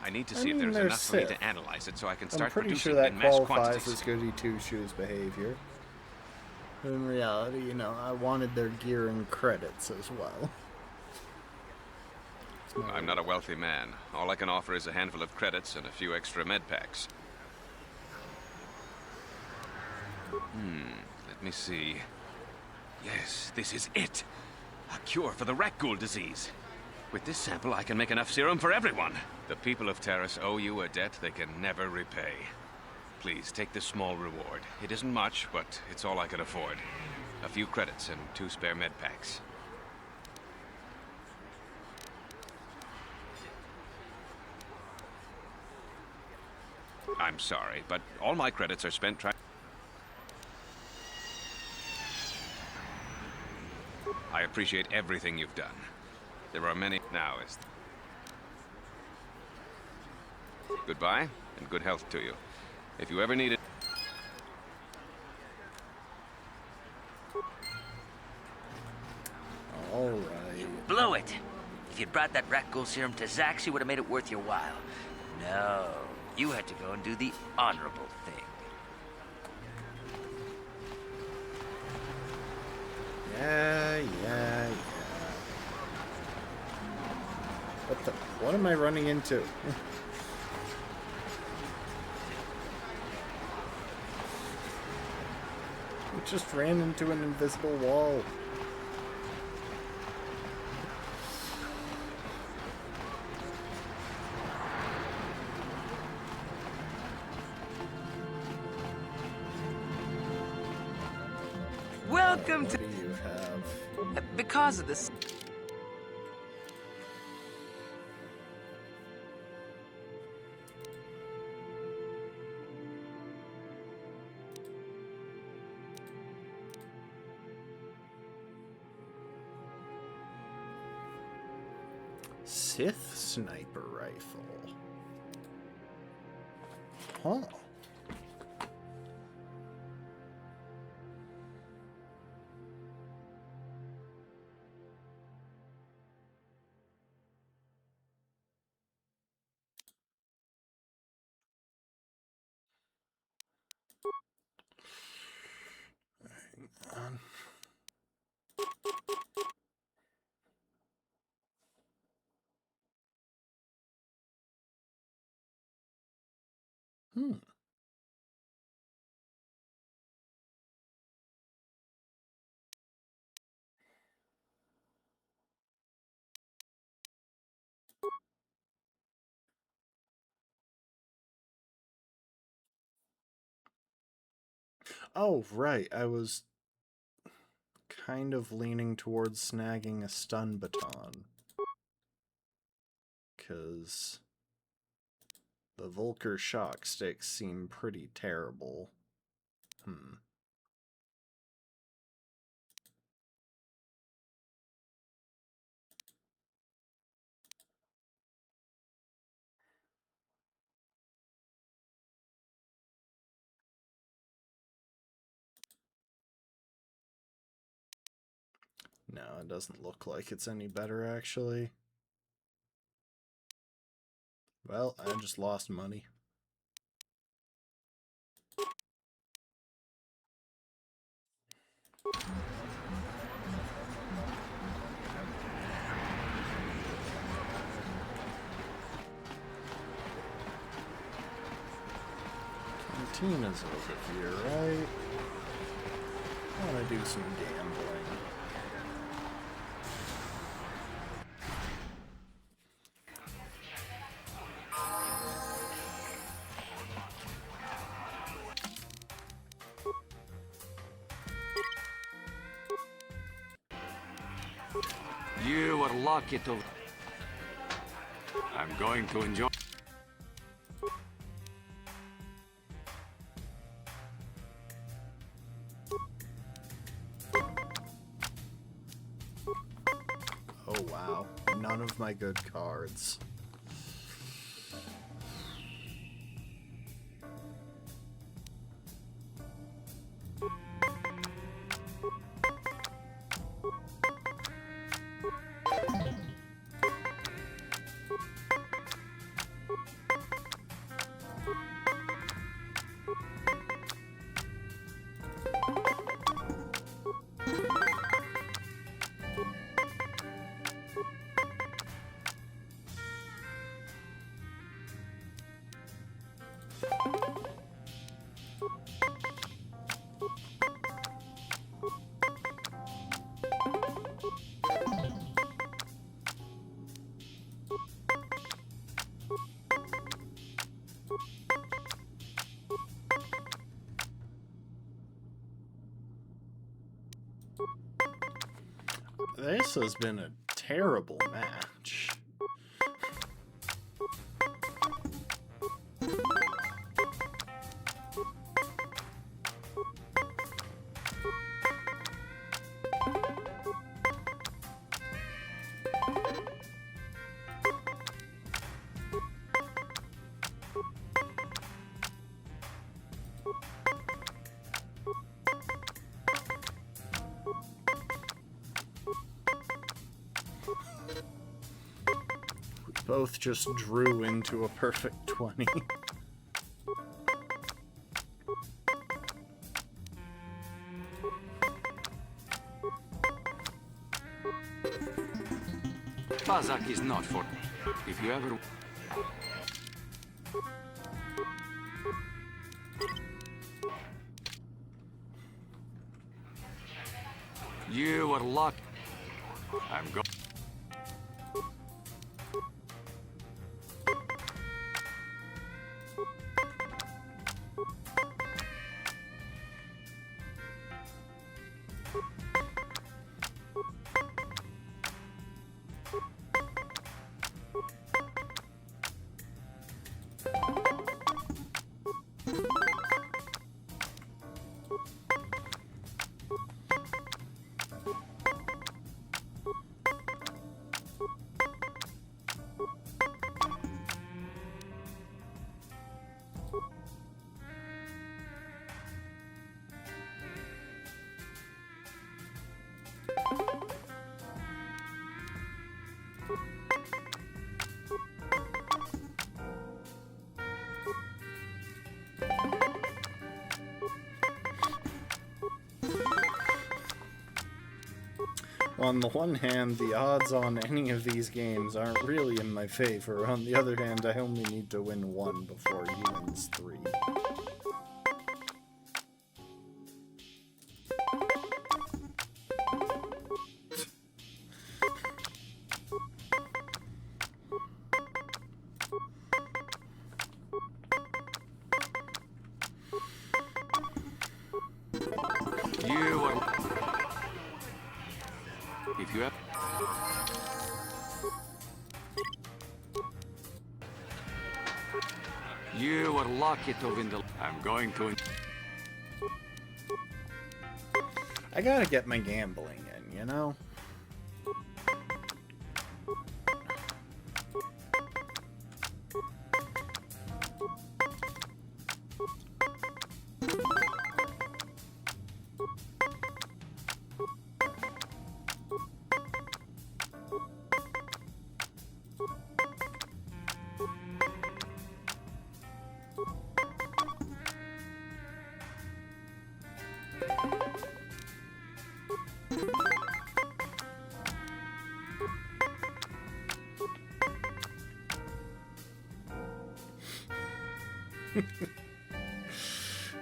I need to see if there's enough for me to analyze it so I can start producing it in mass quantities. I'm pretty sure that qualifies as goody two-shoes behavior. In reality, you know, I wanted their gear and credits as well. I'm not a wealthy man. All I can offer is a handful of credits and a few extra med packs. Let me see. Yes, this is it. A cure for the rat ghoul disease. With this sample, I can make enough serum for everyone. The people of Terrace owe you a debt they can never repay. Please, take this small reward. It isn't much, but it's all I can afford. A few credits and 2 spare med packs. I'm sorry, but all my credits are spent trying... I appreciate everything you've done. There are many... Now is... Goodbye, and good health to you. If you ever need it... All right. You blew it. If you'd brought that rat ghoul serum to Zax, you would have made it worth your while. No, you had to go and do the honorable thing. Yeah. What am I running into? We just ran into an invisible wall. Welcome What to... do you have? Because of this... Sith sniper rifle. Huh. Hang on. Oh, right. I was kind of leaning towards snagging a stun baton. Because the Volker shock sticks seem pretty terrible. No, it doesn't look like it's any better, actually. Well, I just lost money. Tina's over here, right? I want to do some gambling. You were lucky to... I'm going to enjoy... Oh wow, none of my good cards. This has been a terrible match. Both just drew into a perfect 20. Bazak is not for... If you ever... You are lucky. I'm going... On the one hand, the odds on any of these games aren't really in my favor. On the other hand, I only need to win one before he wins 3. You are... If you have... You are lucky to win the... I'm going to... I gotta get my gambling in, you know?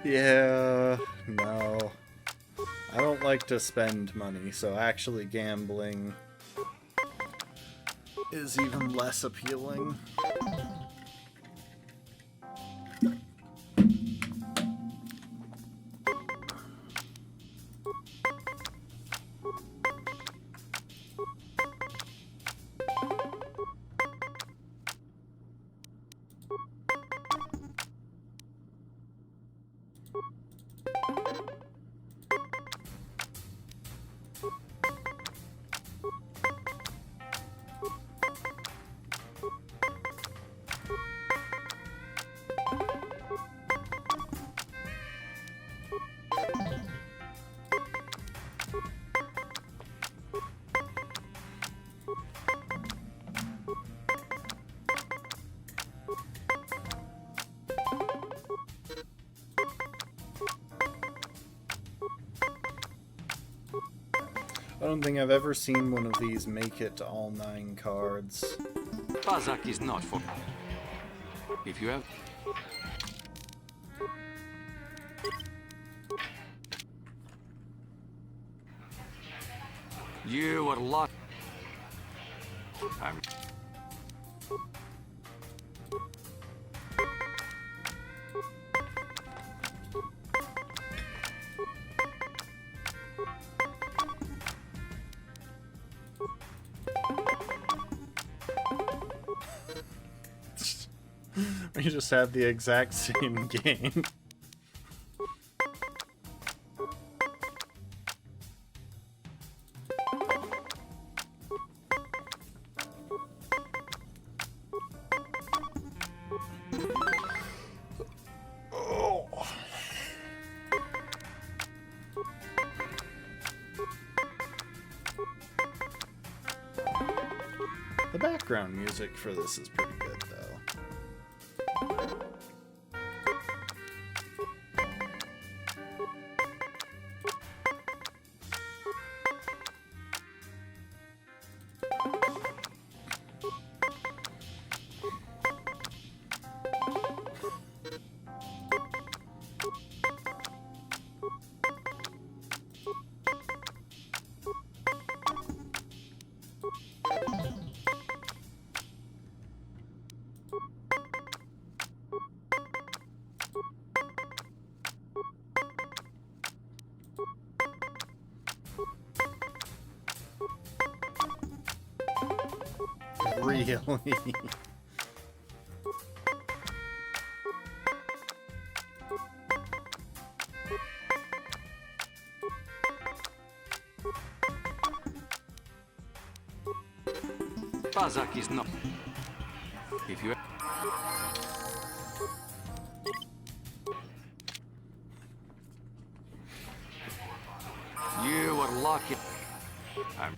Yeah, no. I don't like to spend money, so actually gambling is even less appealing. I don't think I've ever seen one of these make it to all 9 cards. Bazak is not for... If you have... You are lucky. I'm... We just have the exact same game. The background music for this is pretty good, though. Really? Bazak is not. If you. You are lucky. I'm.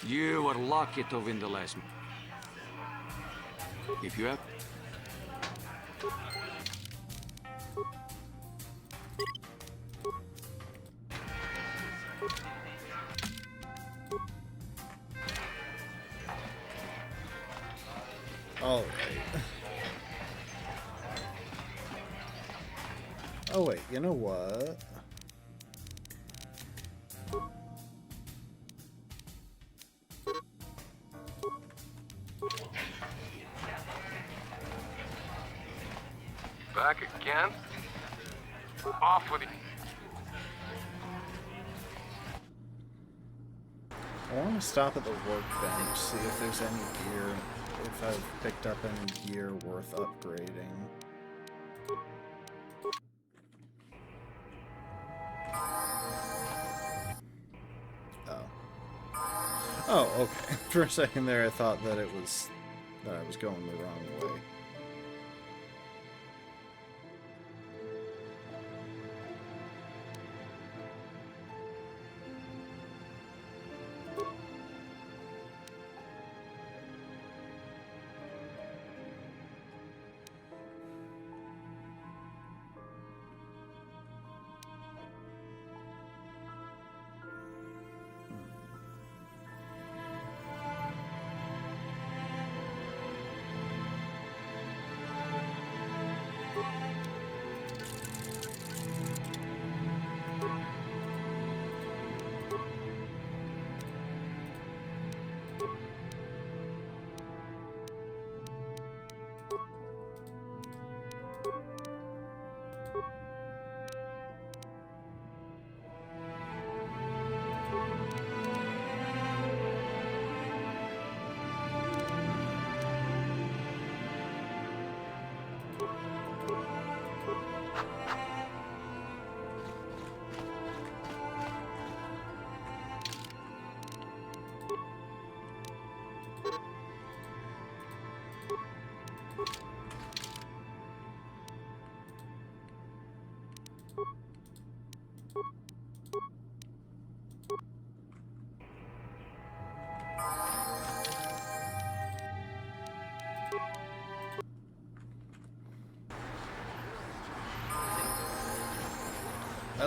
You are lucky to win the last. If you have. All right. Oh wait, you know what? Back again? Off with it. I want to stop at the workbench, see if there's any gear, if I've picked up any gear worth upgrading. Oh, okay. For a second there, I thought that I was going the wrong way.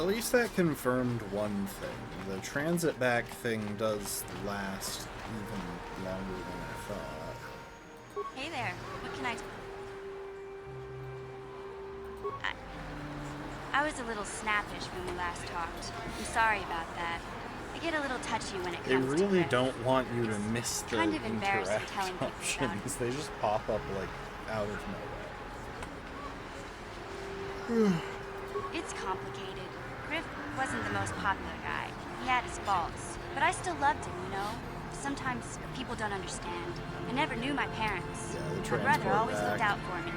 at least that confirmed one thing. The transit back thing does last even longer than I thought. Hey there. What can I... I was a little snappish when we last talked. I'm sorry about that. I get a little touchy when it They comes to really Griff. don't want you to miss the kind of embarrassing interact telling people about options. They just pop up, like, out of nowhere. It's complicated. Griff wasn't the most popular guy. He had his faults. But I still loved him, you know? Sometimes people don't understand. I never knew my parents. Yeah, My brother transport always back. looked out for me.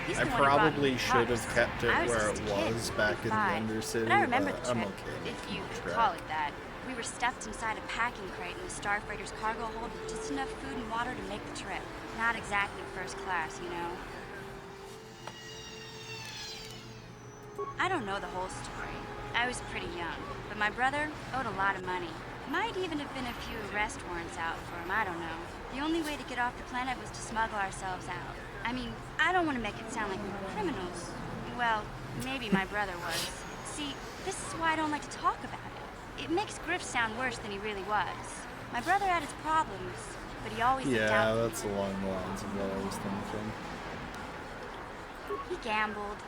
He's I the one who brought me probably to should Paris. have kept it I was where just it a kid, was back in the 5, Undercity, but I remember the I'm trip, okay if you with could that. call it that. We were stuffed inside a packing crate in the Starfreighter's cargo hold with just enough food and water to make the trip. Not exactly first class, you know. I don't know the whole story. I was pretty young, but my brother owed a lot of money. Might even have been a few arrest warrants out for him, I don't know. The only way to get off the planet was to smuggle ourselves out. I mean, I don't want to make it sound like we were criminals. Well, maybe my brother was. See, this is why I don't like to talk about it. It makes Griff sound worse than he really was. My brother had his problems, but he always looked Yeah, out for that's along the lines of what I was thinking. He gambled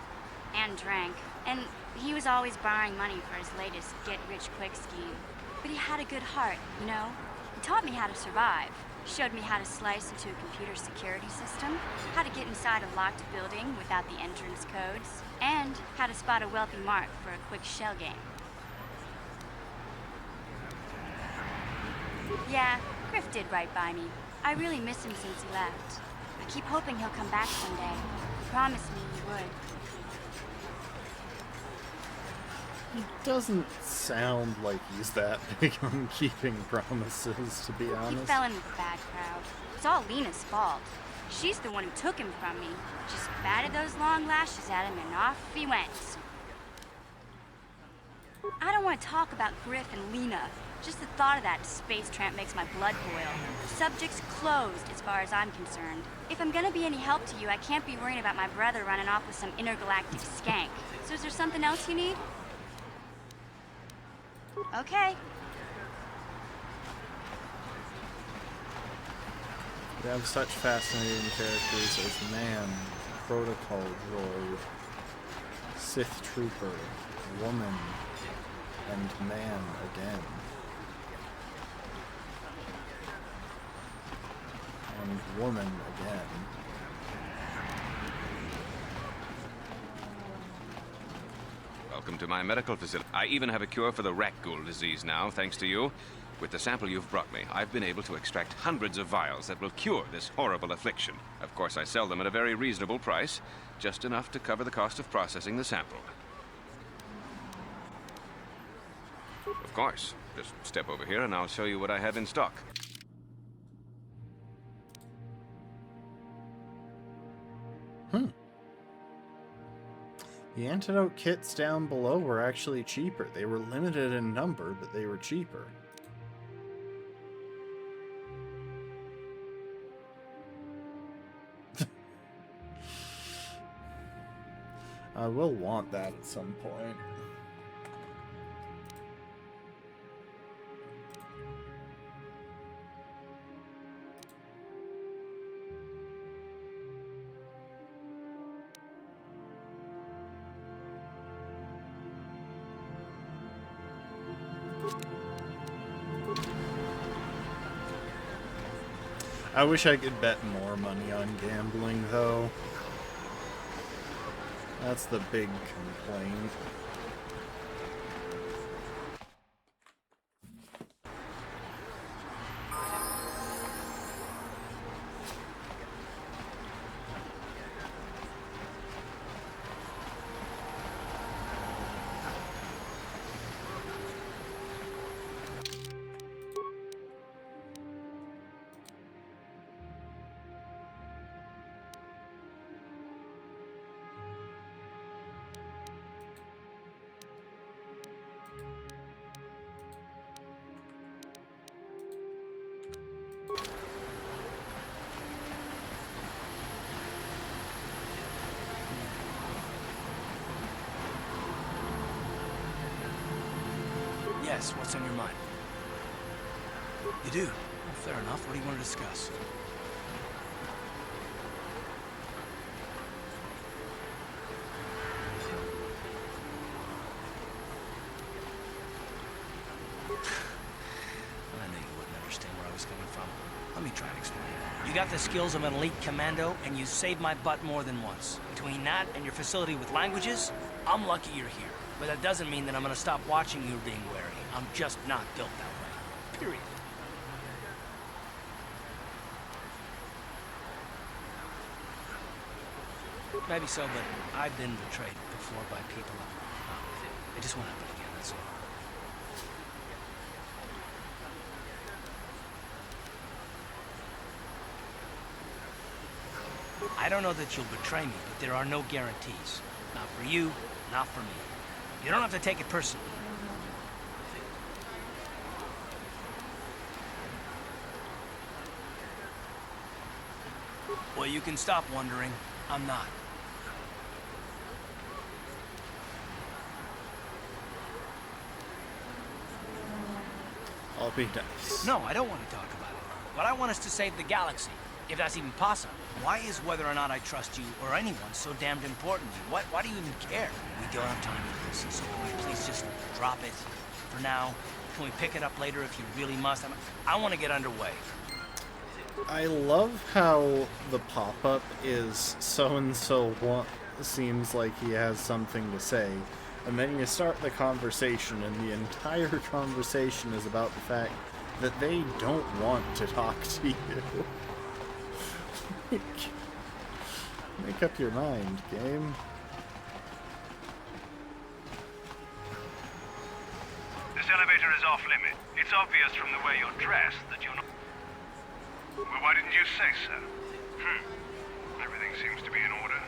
and drank, and he was always borrowing money for his latest get-rich-quick scheme. But he had a good heart, you know? He taught me how to survive. Showed me how to slice into a computer security system, how to get inside a locked building without the entrance codes, and how to spot a wealthy mark for a quick shell game. Yeah, Griff did right by me. I really miss him since he left. I keep hoping he'll come back someday. He promised me he would. He doesn't sound like he's that big on keeping promises, to be He honest. fell in with a bad crowd. It's all Lena's fault. She's the one who took him from me. Just batted those long lashes at him and off he went. I don't want to talk about Griff and Lena. Just the thought of that space tramp makes my blood boil. Subject's closed as far as I'm concerned. If I'm gonna be any help to you, I can't be worrying about my brother running off with some intergalactic skank. So is there something else you need? Okay. We have such fascinating characters as Man, Protocol Droid, Sith Trooper, Woman, and Man again. And Woman again. Welcome to my medical facility. I even have a cure for the rat ghoul disease now, thanks to you. With the sample you've brought me, I've been able to extract hundreds of vials that will cure this horrible affliction. Of course, I sell them at a very reasonable price, just enough to cover the cost of processing the sample. Of course. Just step over here and I'll show you what I have in stock. The antidote kits down below were actually cheaper. They were limited in number, but they were cheaper. I will want that at some point. I wish I could bet more money on gambling, though. That's the big complaint. Yes, what's on your mind? You do? Well, fair enough. What do you want to discuss? I knew you wouldn't understand where I was coming from. Let me try and explain. You got the skills of an elite commando, and you saved my butt more than once. Between that and your facility with languages, I'm lucky you're here. But that doesn't mean that I'm gonna stop watching you being wary. I'm just not built that way. Period. Maybe so, but I've been betrayed before by people. It just won't happen again, that's all. I don't know that you'll betray me, but there are no guarantees. Not for you, not for me. You don't have to take it personally. Well, you can stop wondering. I'm not. I'll be nice. No, I don't want to talk about it. What I want is to save the galaxy, if that's even possible. Why is whether or not I trust you or anyone so damned important to you? Why do you even care? We don't have time for this, so can we please just drop it for now? Can we pick it up later if you really must? I want to get underway. I love how the pop-up is so-and-so seems like he has something to say, and then you start the conversation, and the entire conversation is about the fact that they don't want to talk to you. Make up your mind, game. This elevator is off limit. It's obvious from the way you're dressed that you're not... Well, why didn't you say so? Everything seems to be in order.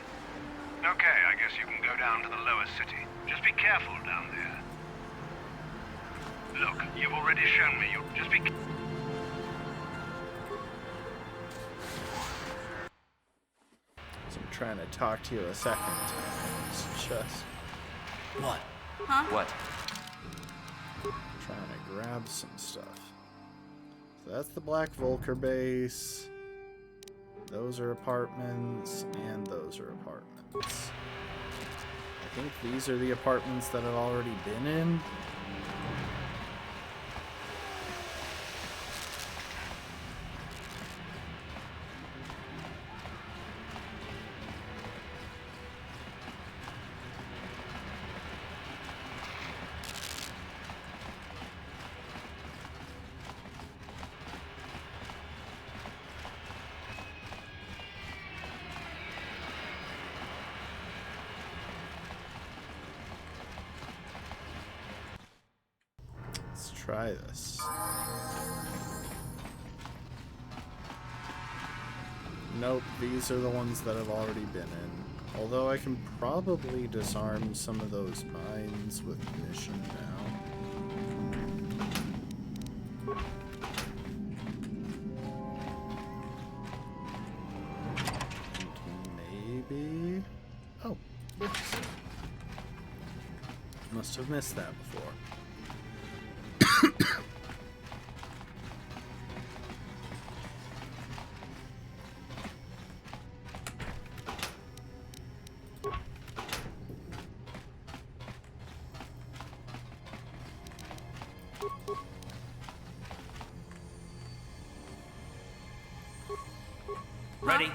Okay, I guess you can go down to the lower city. Just be careful down there. Look, you've already shown me you... Just be... So I'm trying to talk to you a second time. It's just... What? Huh? What? Trying to grab some stuff. So that's the Black Volker base. Those are apartments, and those are apartments. I think these are the apartments that I've already been in. Try this. Nope, these are the ones that I've already been in. Although I can probably disarm some of those mines with mission now. Maybe... Oh, oops. Must have missed that before. Ready?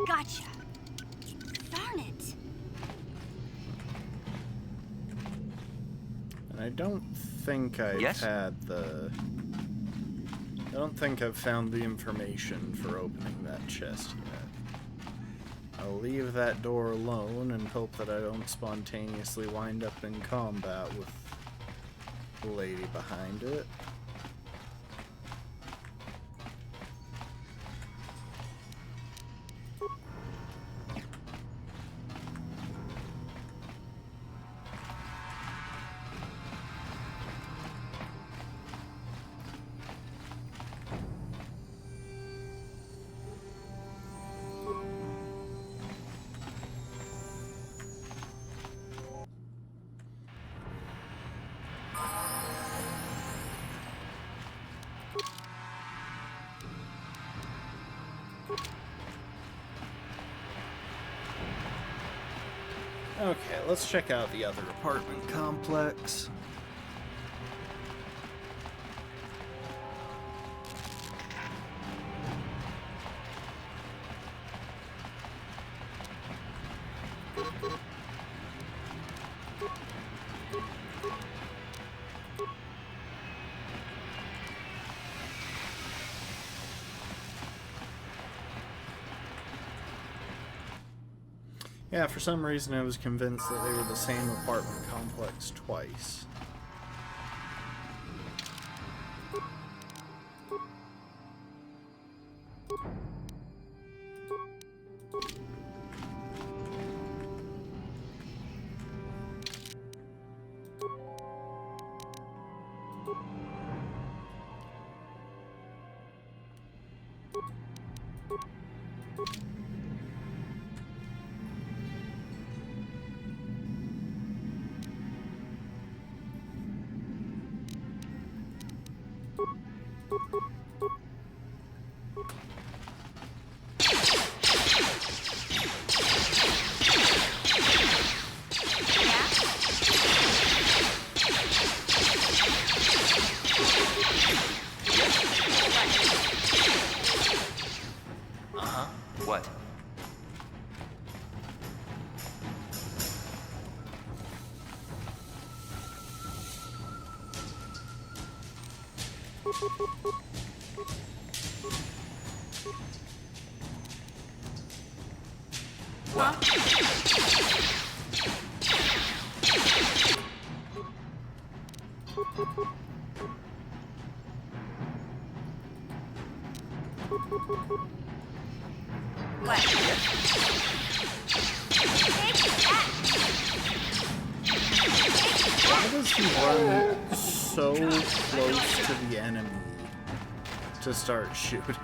Gotcha. Darn it. And I don't think I've had the... I don't think I've found the information for opening that chest yet. I'll leave that door alone and hope that I don't spontaneously wind up in combat with the lady behind it. Okay, let's check out the other apartment complex. Yeah, for some reason I was convinced that they were the same apartment complex twice. What? Why does he run so close to the enemy to start shooting?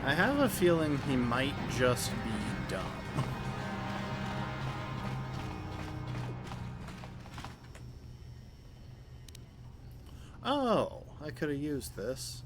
I have a feeling he might just be dumb. Oh, I could have used this.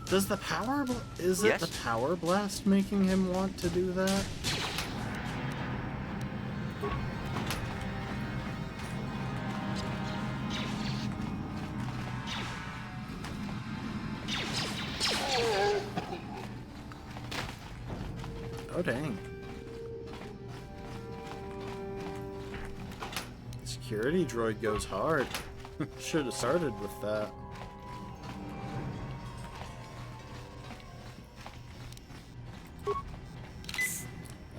Does the power is it the power blast making him want to do that? Oh dang. Security droid goes hard. Should have started with that.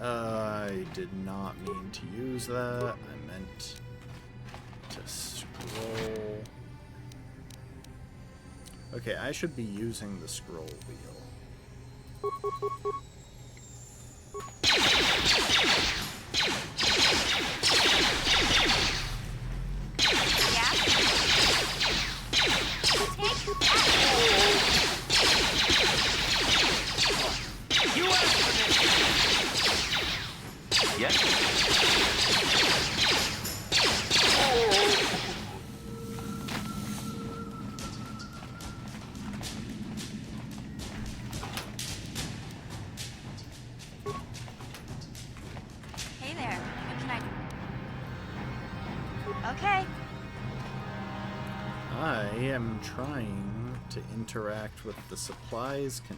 I did not mean to use that. I meant to scroll. Okay, I should be using the scroll wheel. am trying to interact with the supplies container.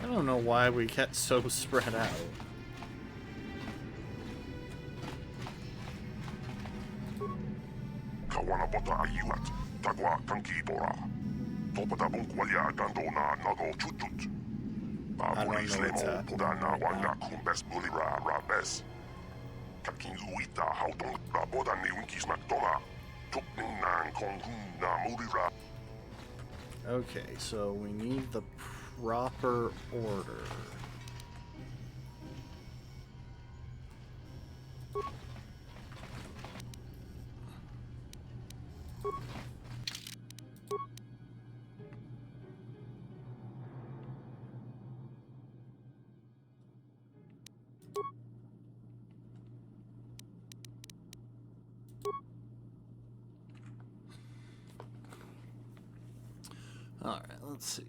I don't know why we get so spread out. Kawanapota ayuat, tagwa kankibora. Topada bunkwalia gandona nago chutut. Baburi slemo podana wanga kumbes bulira rabes. Kakin uita haudon raboda ni unkis makdoma. Tukning nan kongun na murira. Okay, so we need the proper order. All right, let's see.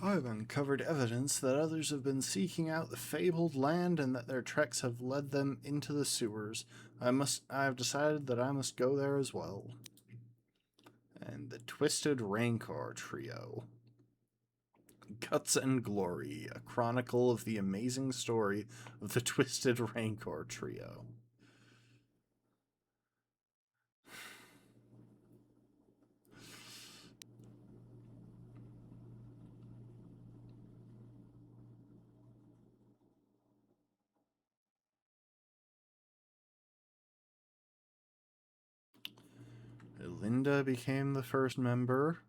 I've uncovered evidence that others have been seeking out the fabled land and that their treks have led them into the sewers. I have decided that I must go there as well. And the Twisted Rancor Trio. Guts and Glory, a chronicle of the amazing story of the Twisted Rancor Trio. Linda became the first member.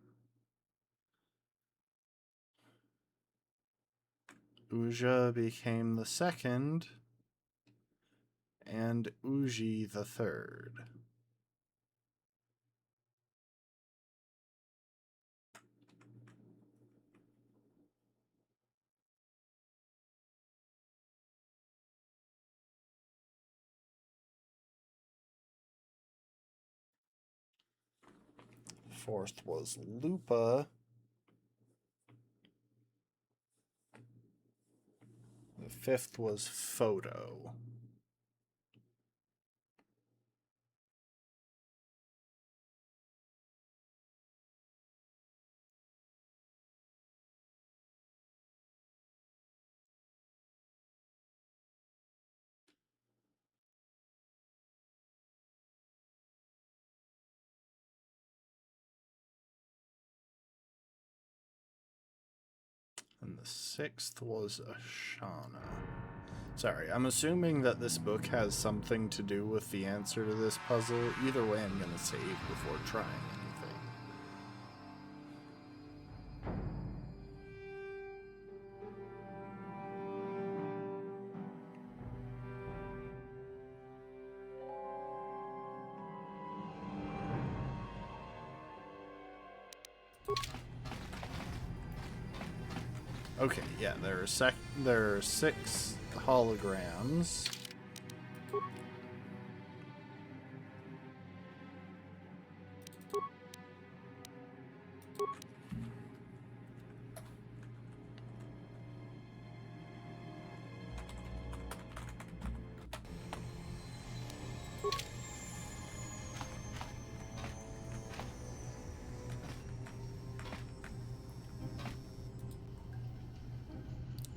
Uja became the second. And Uji the third. Fourth was Lupa. The fifth was Photo. And the sixth was Ashana. Sorry, I'm assuming that this book has something to do with the answer to this puzzle. Either way, I'm going to save before trying anything. Okay, yeah, there are 6 holograms.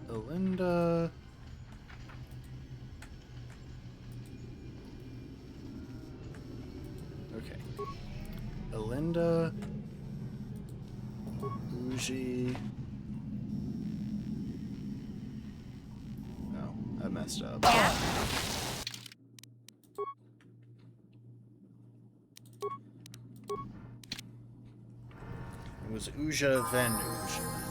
Linda. Okay. Elinda. Uji. No, I messed up. It was Uja, then Uja.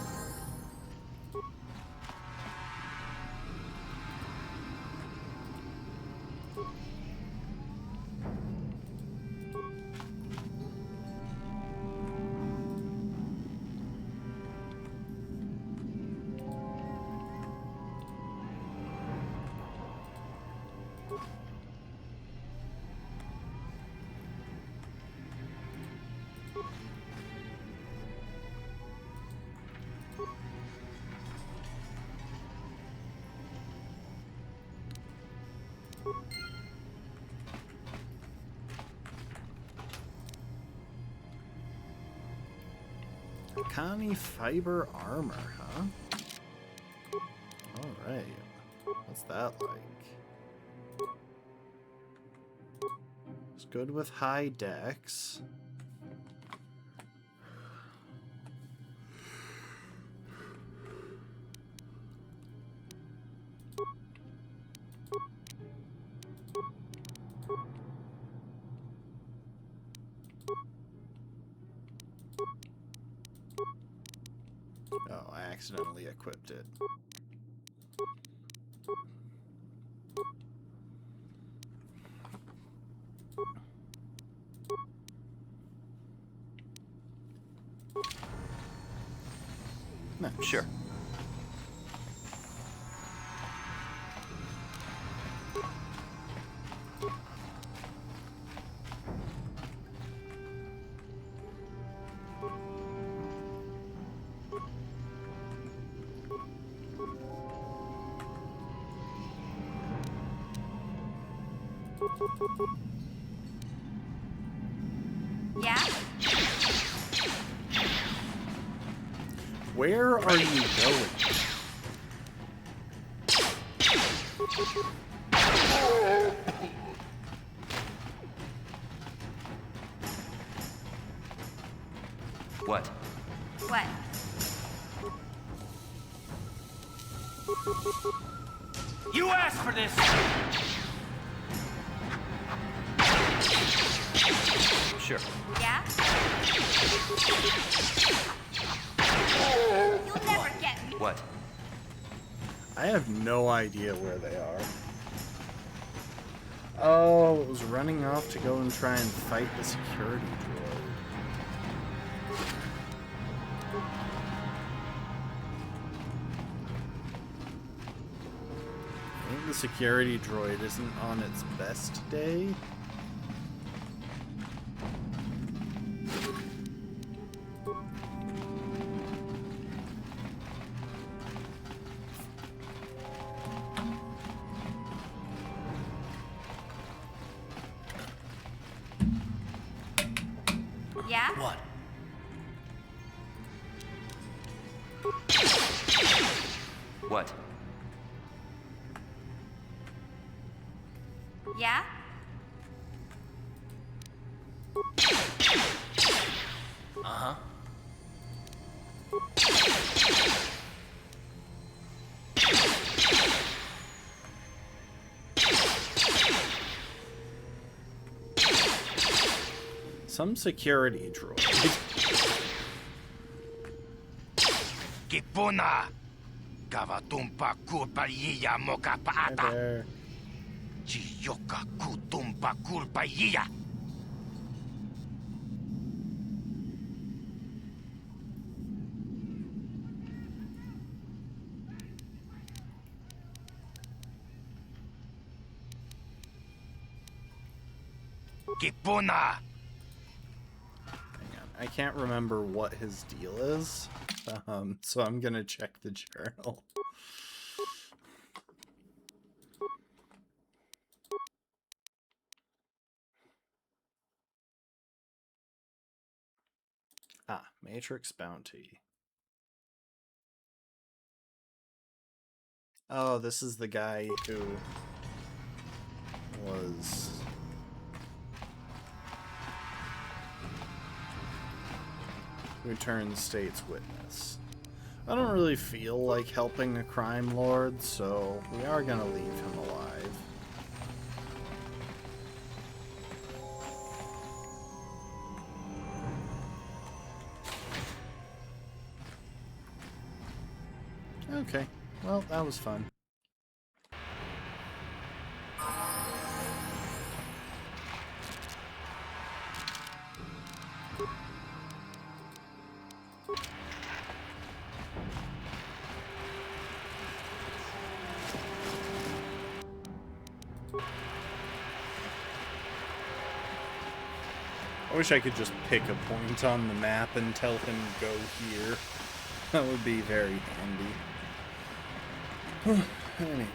Connie fiber armor, huh? Alright. What's that like? It's good with high dex. Oh, I accidentally equipped it. Nice. Sure. Yeah? Where are you going? What? What? You asked for this! Sure. Yeah? You'll never get me. What? I have no idea where they are. Oh, it was running off to go and try and fight the security droid. I think the security droid isn't on its best day. Yeah? What? What? Yeah? Uh-huh. Some security droid. Kipuna! Kavatumpa kulpa yiya moka paata! There. Chiyoka kutumpa kulpa yiya! Kipuna! I can't remember what his deal is, so I'm gonna check the journal. Ah, Matrix Bounty. Oh, this is the guy who was... who turned state's witness. I don't really feel like helping a crime lord, so we are gonna leave him alive. Okay, well, that was fun. I wish I could just pick a point on the map and tell him go here. That would be very handy. Anyway.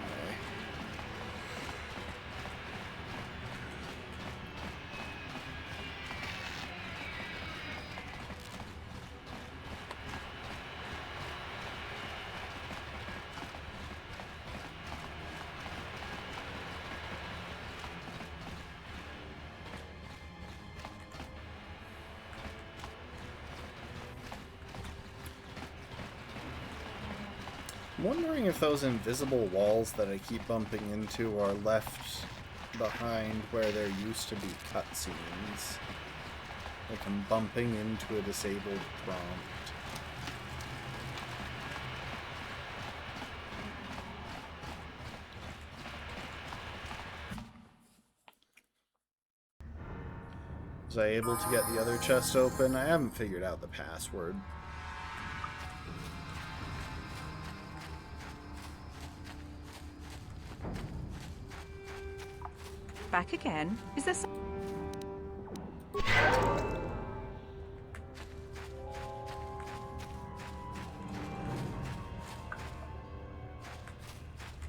I'm wondering if those invisible walls that I keep bumping into are left behind where there used to be cutscenes. Like I'm bumping into a disabled prompt. Was I able to get the other chest open? I haven't figured out the password. Back again? Is there some...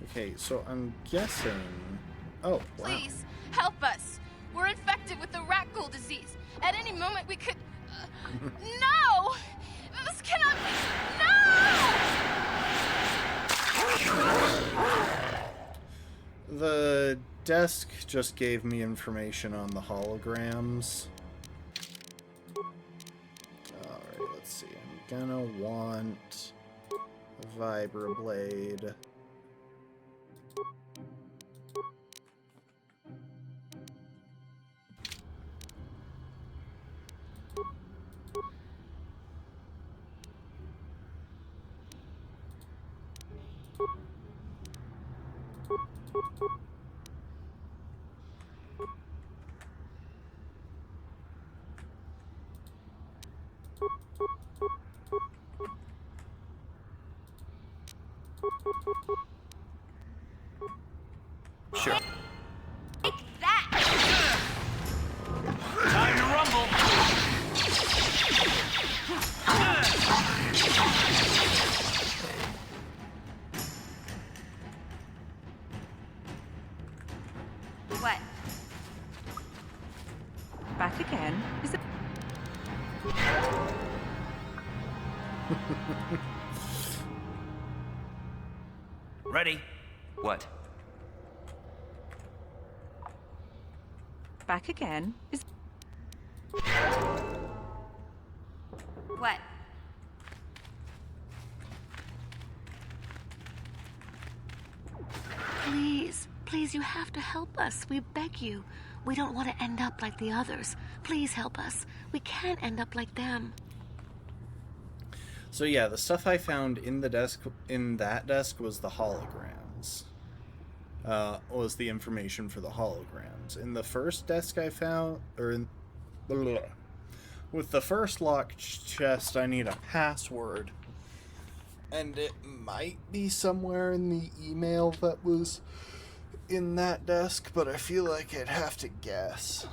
Okay, so I'm guessing... Oh, wow. Please, help us. We're infected with the rat ghoul disease. At any moment we could... No! This cannot be... No! The desk just gave me information on the holograms. Alright, let's see. I'm gonna want a vibroblade. Sure. Take that! Time to rumble! What? Back again? Is it... Ready? What? Back again? Is... What? Please, please, you have to help us. We beg you. We don't want to end up like the others. Please help us. We can't end up like them. So yeah, the stuff I found in the desk, in that desk, was the holograms. Was the information for the holograms. In the first desk I found, or in... With the first locked chest, I need a password. And it might be somewhere in the email that was in that desk, but I feel like I'd have to guess.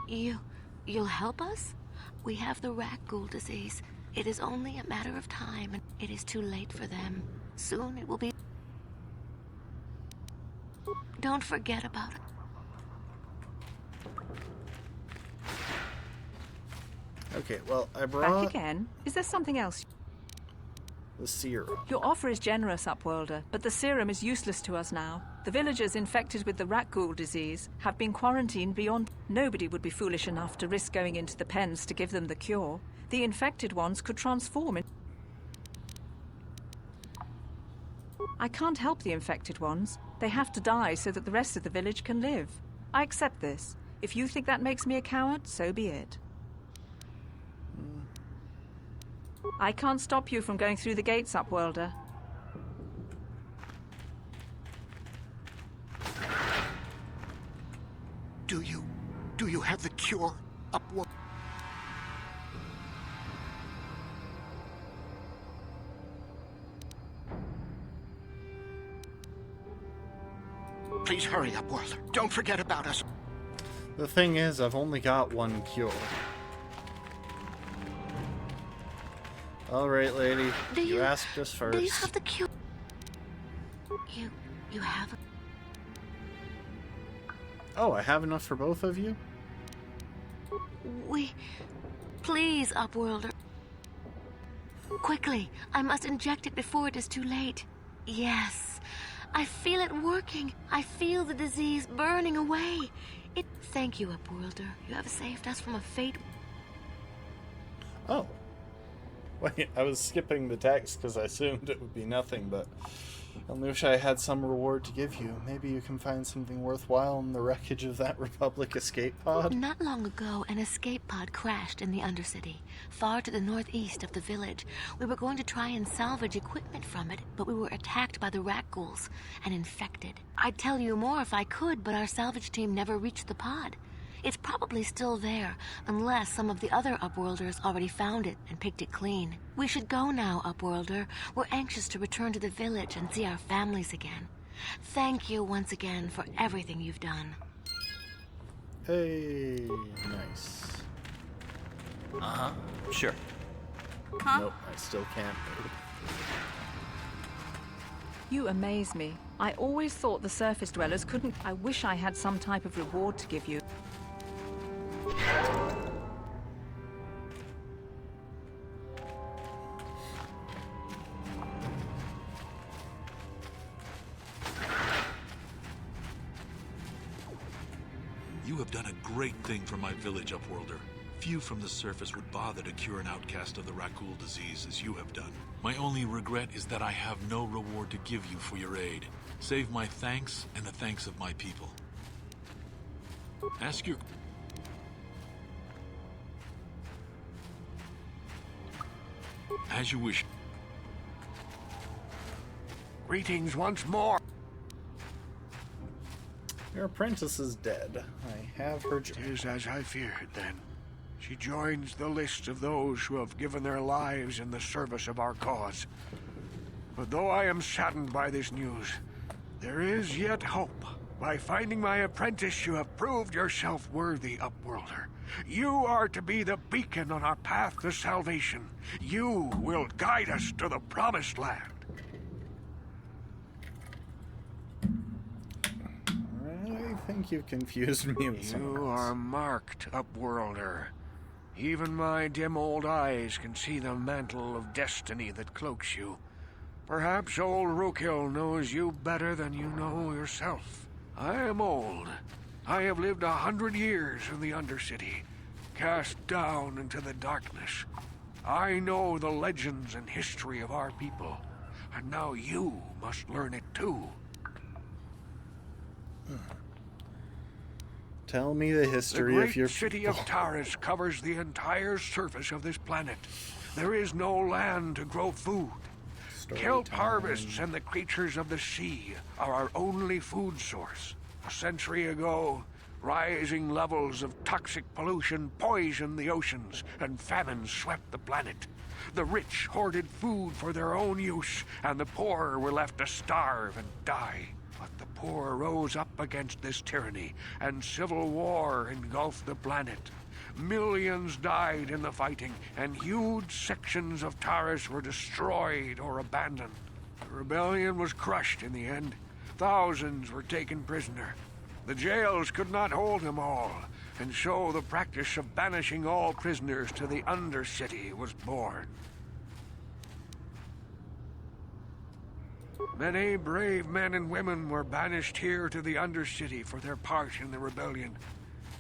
You'll help us? We have the rat ghoul disease. It is only a matter of time, and it is too late for them. Soon it will be... Don't forget about it. Okay, well, I brought... Back again? Is there something else? The serum. Your offer is generous, Upworlder, but the serum is useless to us now. The villagers infected with the rat ghoul disease have been quarantined beyond... Nobody would be foolish enough to risk going into the pens to give them the cure. The infected ones could transform in... I can't help the infected ones. They have to die so that the rest of the village can live. I accept this. If you think that makes me a coward, so be it. I can't stop you from going through the gates, Upworlder. Do you have the cure, Upworld? Please hurry, Upworlder. Don't forget about us. The thing is, I've only got one cure. Alright, lady. You asked us first. Do you have the cure? You have a... Oh, I have enough for both of you? Please, Upworlder. Quickly, I must inject it before it is too late. Yes, I feel it working. I feel the disease burning away. Thank you, Upworlder. You have saved us from a fate... Oh. Wait, I was skipping the text because I assumed it would be nothing, but I only wish I had some reward to give you. Maybe you can find something worthwhile in the wreckage of that Republic escape pod? Not long ago, an escape pod crashed in the Undercity, far to the northeast of the village. We were going to try and salvage equipment from it, but we were attacked by the rat ghouls and infected. I'd tell you more if I could, but our salvage team never reached the pod. It's probably still there, unless some of the other Upworlders already found it and picked it clean. We should go now, Upworlder. We're anxious to return to the village and see our families again. Thank you once again for everything you've done. Hey, nice. Uh-huh. Sure. Huh? Nope, I still can't. You amaze me. I always thought the surface dwellers couldn't... I wish I had some type of reward to give you. You have done a great thing for my village, Upworlder. Few from the surface would bother to cure an outcast of the rat ghoul disease as you have done. My only regret is that I have no reward to give you for your aid. Save my thanks and the thanks of my people. Ask your... As you wish. Greetings once more. Your apprentice is dead. I have her job. It is as I feared, then. She joins the list of those who have given their lives in the service of our cause. But though I am saddened by this news, there is yet hope. By finding my apprentice, you have proved yourself worthy, Upworlder. You are to be the beacon on our path to salvation. You will guide us to the Promised Land. I think you've confused me with someone You else. are marked, Upworlder. Even my dim old eyes can see the mantle of destiny that cloaks you. Perhaps old Rookhill knows you better than you know yourself. I am old. I have lived 100 years in the Undercity, cast down into the darkness. I know the legends and history of our people, and now you must learn it too. Tell me the history of your The great city of Taris covers the entire surface of this planet. There is no land to grow food. Kelp harvests and the creatures of the sea are our only food source. A century ago, rising levels of toxic pollution poisoned the oceans, and famine swept the planet. The rich hoarded food for their own use, and the poor were left to starve and die. But the poor rose up against this tyranny, and civil war engulfed the planet. Millions died in the fighting, and huge sections of Taris were destroyed or abandoned. The rebellion was crushed in the end. Thousands were taken prisoner. The jails could not hold them all, and so the practice of banishing all prisoners to the Undercity was born. Many brave men and women were banished here to the Undercity for their part in the rebellion.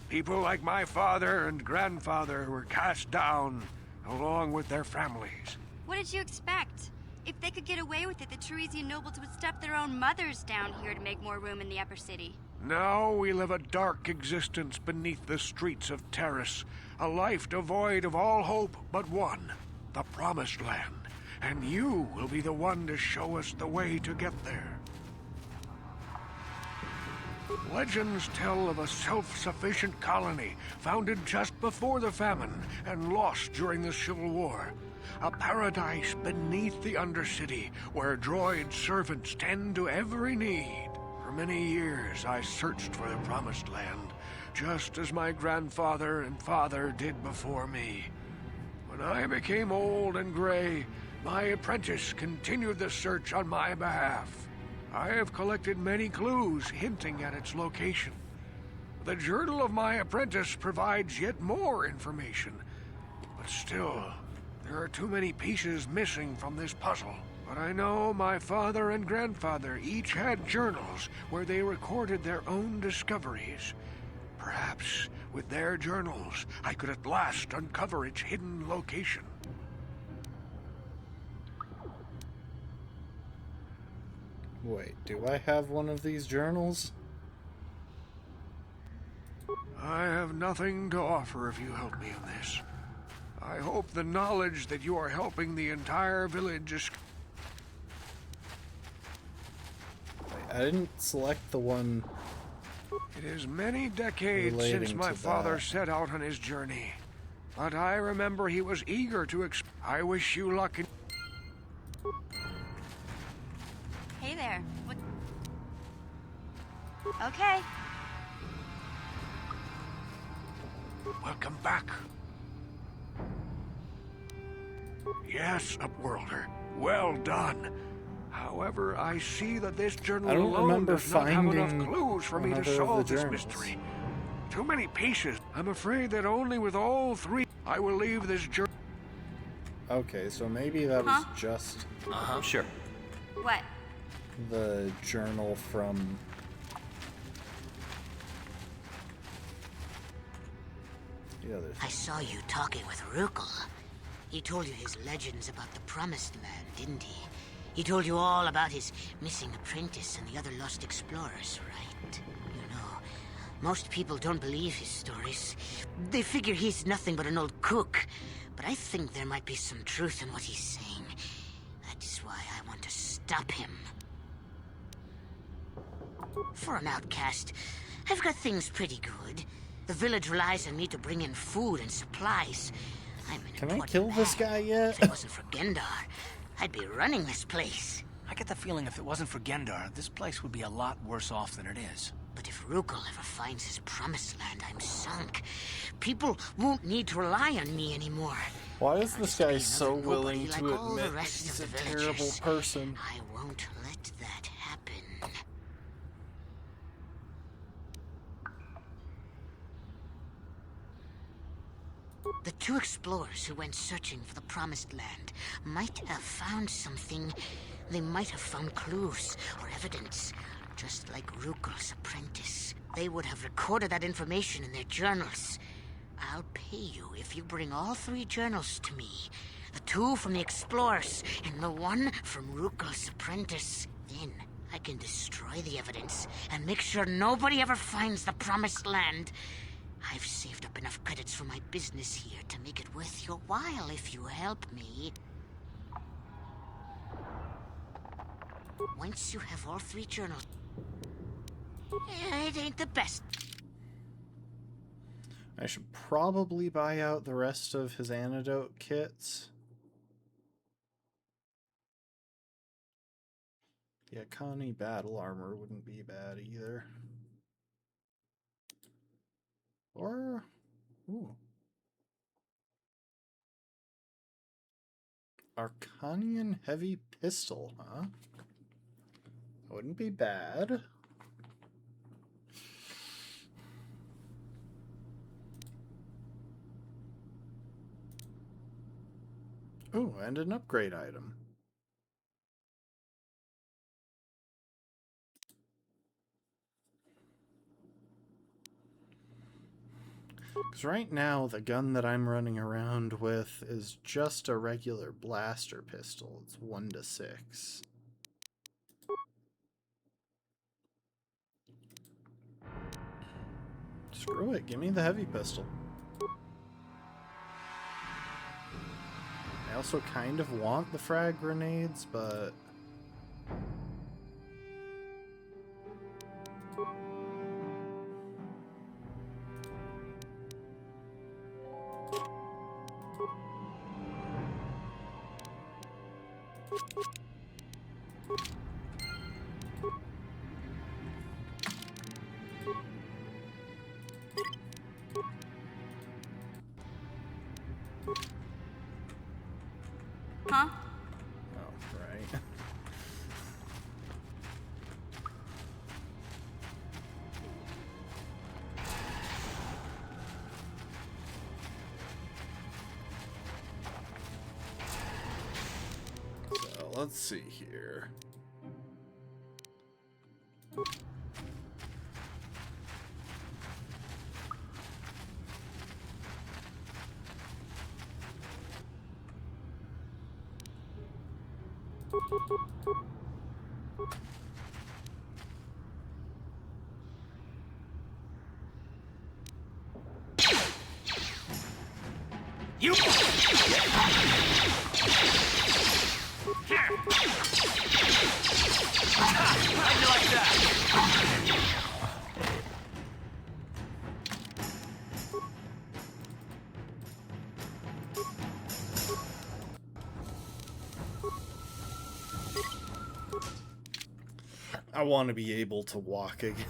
People like my father and grandfather were cast down, along with their families. What did you expect? If they could get away with it, the Teresian nobles would stuff their own mothers down here to make more room in the upper city. Now we live a dark existence beneath the streets of Taris, a life devoid of all hope but one, the Promised Land. And you will be the one to show us the way to get there. Legends tell of a self-sufficient colony founded just before the famine and lost during the Civil War. A paradise beneath the Undercity where droid servants tend to every need. For many years I searched for the Promised Land, just as my grandfather and father did before me. When I became old and gray, my apprentice continued the search on my behalf. I have collected many clues hinting at its location. The journal of my apprentice provides yet more information, but still, there are too many pieces missing from this puzzle. But I know my father and grandfather each had journals where they recorded their own discoveries. Perhaps with their journals, I could at last uncover its hidden location. Wait, do I have one of these journals? I have nothing to offer if you help me in this. I hope the knowledge that you are helping the entire village is... I didn't select the one. It is many decades relating since my to father that. set out on his journey. But I remember he was eager to I wish you luck in... Hey there. What? Okay. Welcome back. Yes, Upworlder. Well done. However, I see that this journal I don't alone remember does not have enough finding clues for me to another of solve the this journals. mystery. Too many pieces. I'm afraid that only with all three I will leave this journal. Okay, so maybe that was just Sure. What? the journal from... the other I saw you talking with Rukel. He told you his legends about the Promised Land, didn't he? He told you all about his missing apprentice and the other lost explorers, right? You know, most people don't believe his stories. They figure he's nothing but an old cook. But I think there might be some truth in what he's saying. That is why I want to stop him. For an outcast, I've got things pretty good. The village relies on me to bring in food and supplies. I'm an Can I important kill this man. guy yet? If it wasn't for Gendar, I'd be running this place. I get the feeling if it wasn't for Gendar, this place would be a lot worse off than it is. But if Rukel ever finds his Promised Land, I'm sunk. People won't need to rely on me anymore. Why is this guy so Nobody willing like to all the admit that rest he's of a the terrible villagers. person? I won't let that happen. The two explorers who went searching for the Promised Land might have found something. They might have found clues or evidence, just like Rukel's apprentice. They would have recorded that information in their journals. I'll pay you if you bring all three journals to me. The two from the explorers and the one from Rukel's apprentice. Then I can destroy the evidence and make sure nobody ever finds the Promised Land. I've saved up enough credits for my business here to make it worth your while if you help me. Once you have all three journals... It ain't the best. I should probably buy out the rest of his antidote kits. Yeah, Connie battle armor wouldn't be bad either. Or... ooh. Arcanian heavy pistol, huh? Wouldn't be bad. Ooh, and an upgrade item. Because right now, the gun that I'm running around with is just a regular blaster pistol. It's 1-6. Screw it, give me the heavy pistol. I also kind of want the frag grenades, but... Huh? Oh, right. So, let's see here. You! How'd you like that? I want to be able to walk again.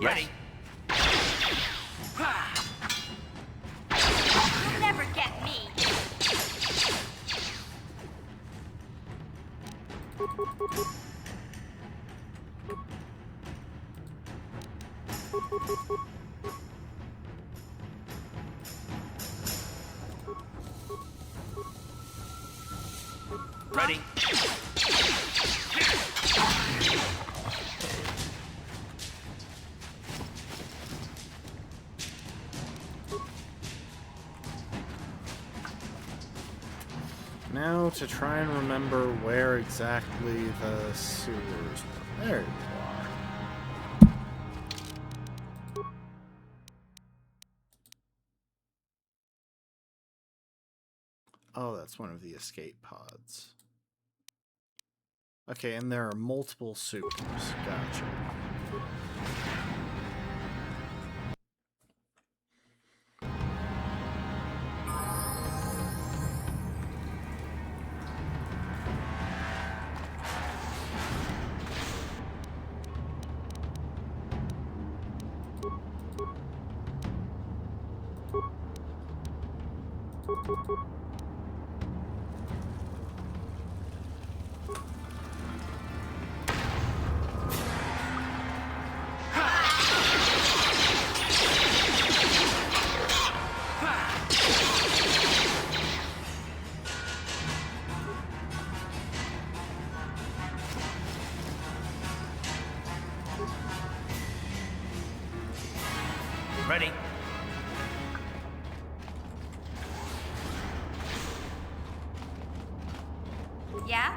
Ready? You'll never get me. Ready? Now to try and remember where exactly the sewers were. There you are. Oh, that's one of the escape pods. Okay, and there are multiple sewers. Gotcha. Ready? Yeah?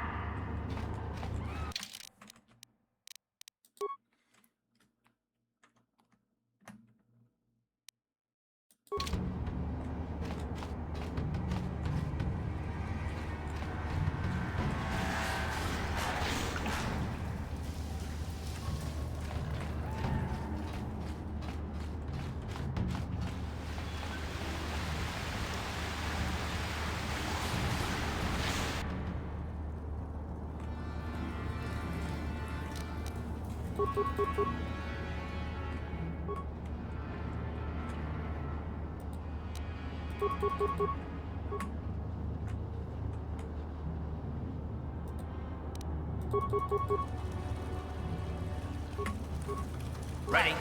Ready?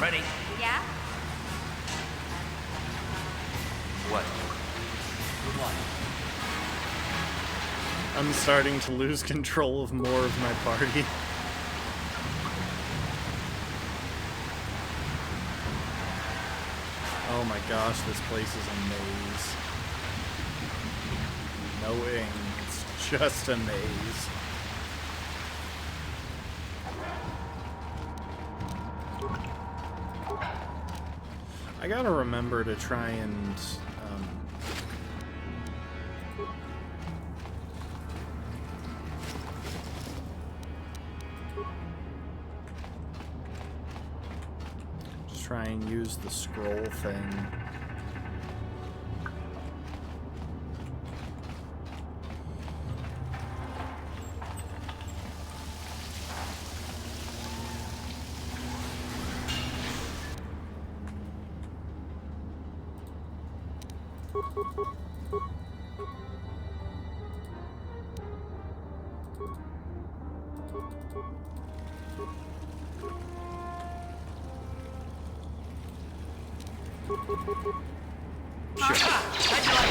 Ready? Yeah? What? I'm starting to lose control of more of my party. Oh my gosh, this place is a maze. No ing, it's just a maze. I gotta remember to try and just try and use the scroll thing. How'd you like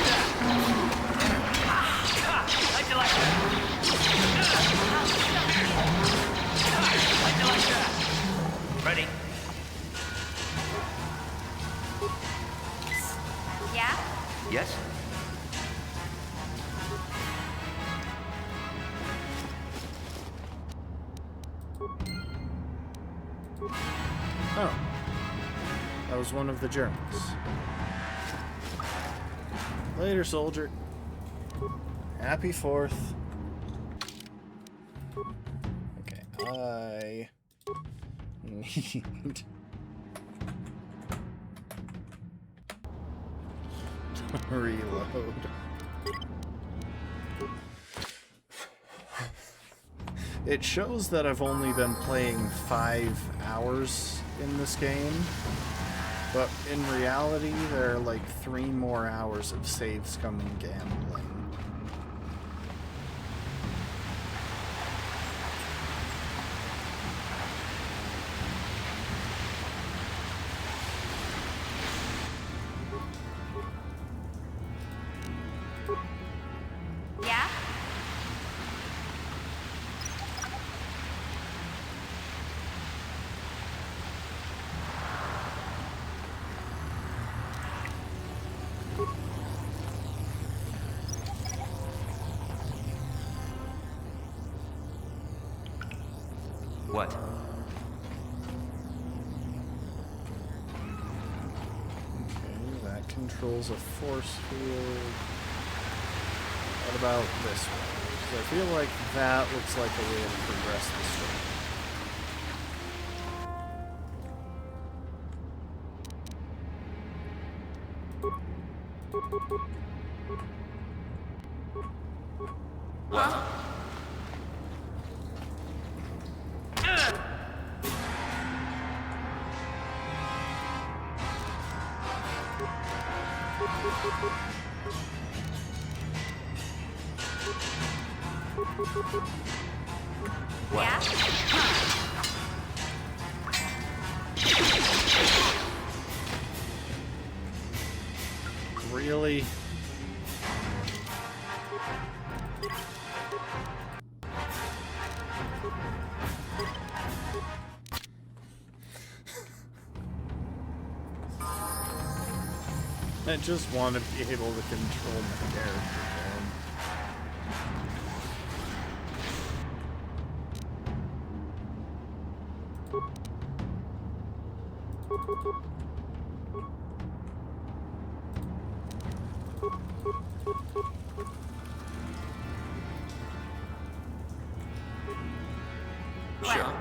that? How'd you like that? How'd you like that? Ready? Yeah? Yes? Oh. That was one of the Germans. Later, soldier. Happy 4th. Okay, I need to reload. It shows that I've only been playing 5 hours in this game, but in reality, there are like 3 more hours of save scumming gambling. Yeah? What? Okay, that controls a force field. What about this one? 'Cause I feel like that looks like a way to progress the story. Yeah? Really? I just want to be able to control my character, man. Sure.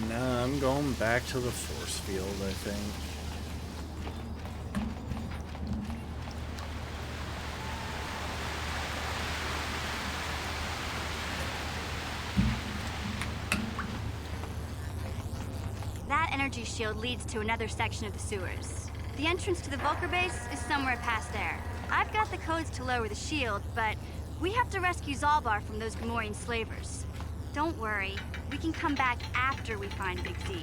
Nah, I'm going back to the force field, I think. That energy shield leads to another section of the sewers. The entrance to the Volker base is somewhere past there. I've got the codes to lower the shield, but we have to rescue Zalbar from those Gamorrean slavers. Don't worry, we can come back after we find Big Z.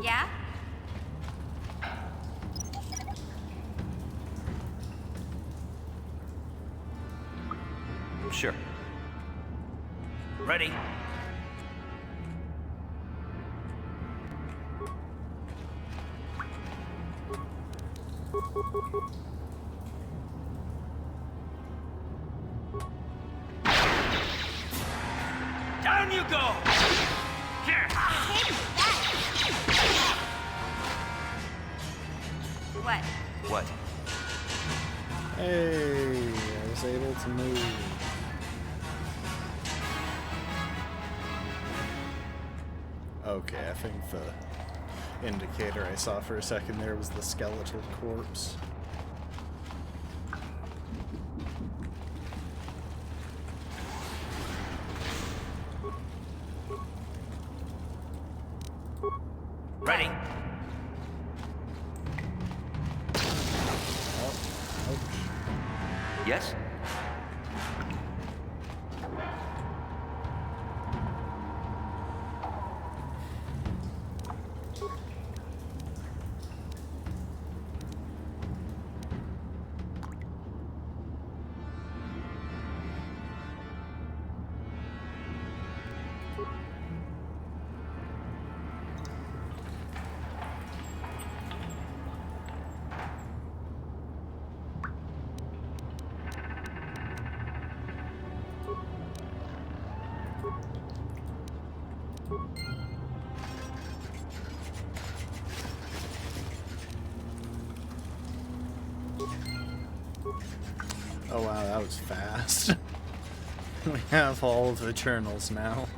Yeah? Sure. Ready? Down you go! Here! What? What? Hey, I was able to move. Okay, I think the indicator I saw for a second there was the skeletal corpse. Ready? Yes? Oh wow, that was fast. We have all of the journals now.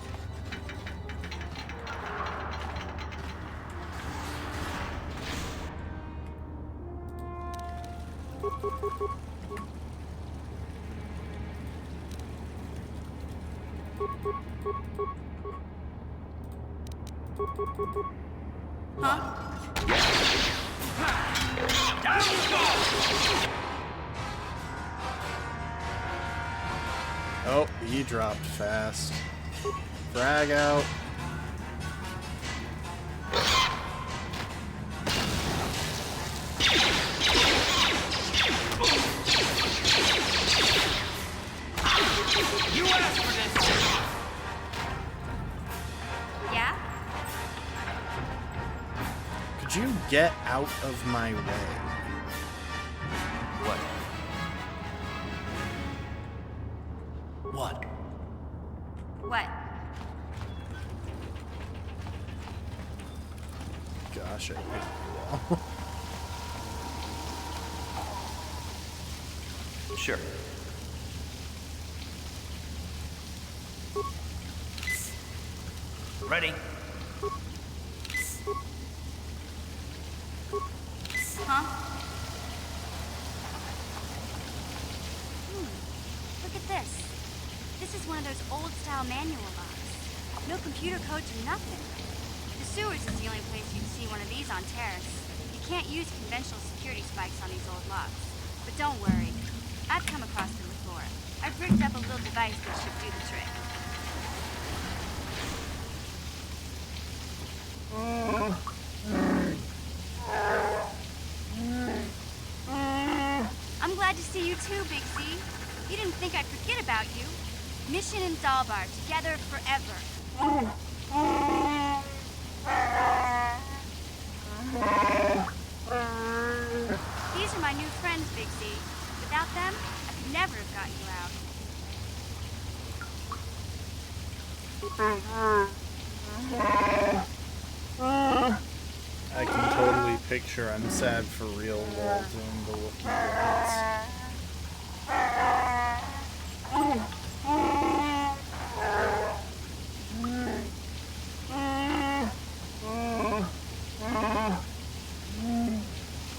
Oh, he dropped fast. Frag out. You asked for this! Yeah? Could you get out of my way? What? What? What? Gosh, I hate you all. Sure. Ready? Huh? Look at this. This is one of those old-style manual locks. No computer codes or nothing. The sewers is the only place you'd see one of these on Terrace. You can't use conventional security spikes on these old locks. But don't worry. I've come across them before. I've rigged up a little device that should do the trick. I'm glad to see you too, Big Z. You didn't think I'd forget about you. Mission and Zalbar, together forever. These are my new friends, Big Z. Without them, I could never have gotten you out. I can totally picture I'm sad for real while doing the looky dance.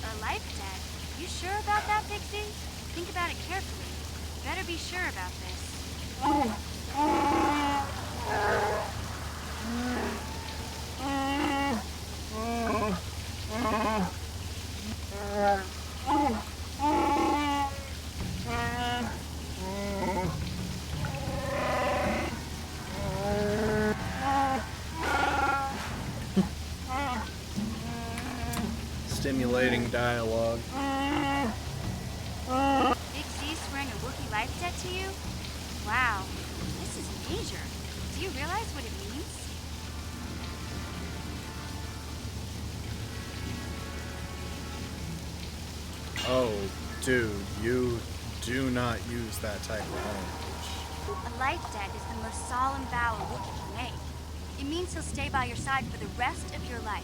A life debt? You sure about that, Big Z? Think about it carefully. Better be sure about this. stimulating dialogue. Big Z swearing a Wookiee life debt to you? Wow, this is major. Do you realize what it means? Oh, dude, you do not use that type of language. A life debt is the most solemn vow a Wookiee can make. It means he'll stay by your side for the rest of your life.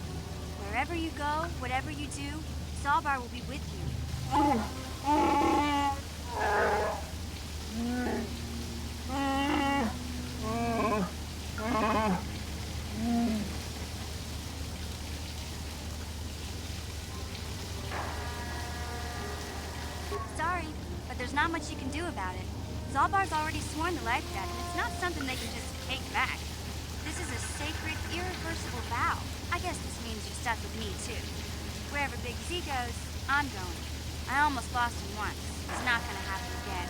Wherever you go, whatever you do, Zaalbar will be with you. Sorry, but there's not much you can do about it. Zaalbar's already sworn the life debt, and it's not something they can just take back. This is a sacred, irreversible vow. I guess this means you're stuck with me, too. Wherever Big Z goes, I'm going. I almost lost him once. It's not gonna happen again.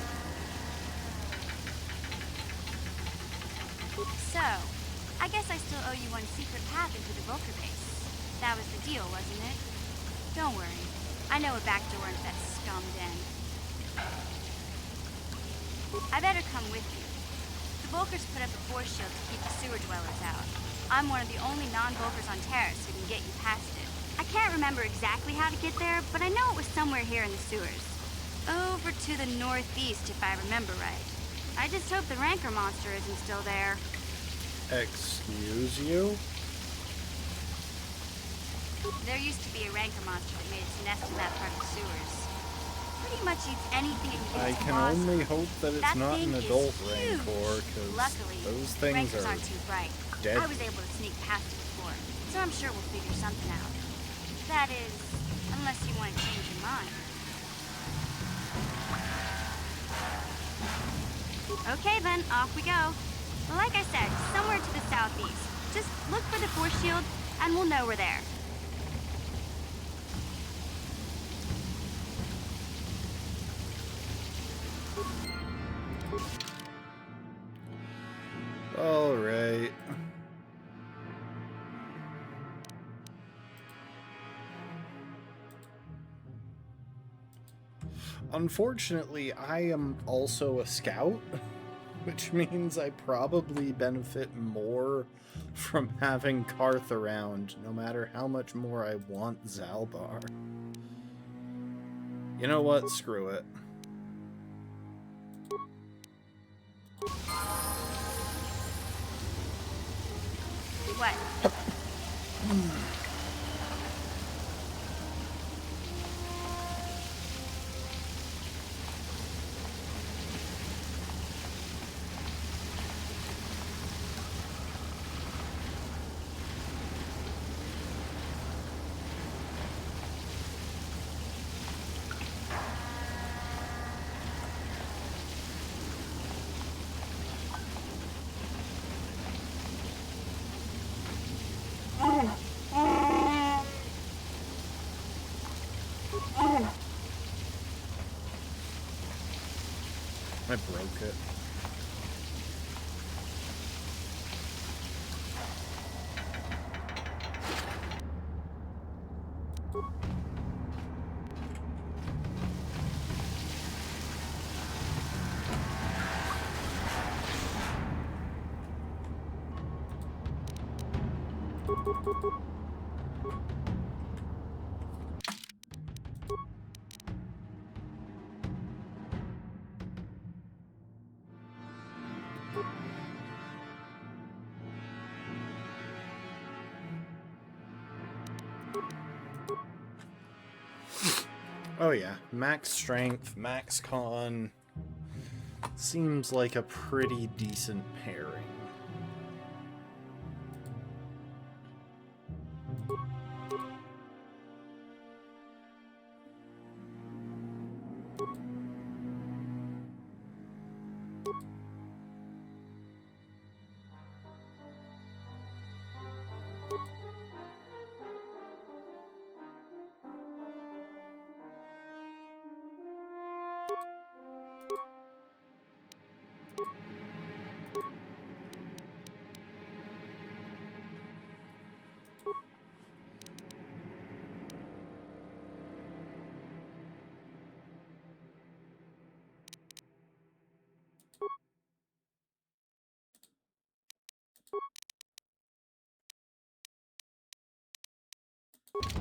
So, I guess I still owe you one secret path into the Vulcar base. That was the deal, wasn't it? Don't worry. I know a back door into that scum den. I better come with you. The Vulcars put up a force shield to keep the sewer dwellers out. I'm one of the only non-Vulcars on Terrace who can get you past it. I can't remember exactly how to get there, but I know it was somewhere here in the sewers. Over to the northeast, if I remember right. I just hope the Rancor monster isn't still there. Excuse you? There used to be a Rancor monster that made its nest in that part of the sewers. Pretty much eats anything it I gets can claws only on. hope that it's That not thing an is adult huge. Rancor, because Luckily, those things Rancors are aren't too bright. deadly. I was able to sneak past it before, so I'm sure we'll figure something out. That is, unless you want to change your mind. Okay then, off we go. Well, like I said, somewhere to the southeast. Just look for the force shield, and we'll know we're there. All right. Unfortunately, I am also a scout, which means I probably benefit more from having Karth around, no matter how much more I want Zaalbar. You know what? Screw it. What? I broke it. Oh yeah, max strength, max con. Seems like a pretty decent pairing. What?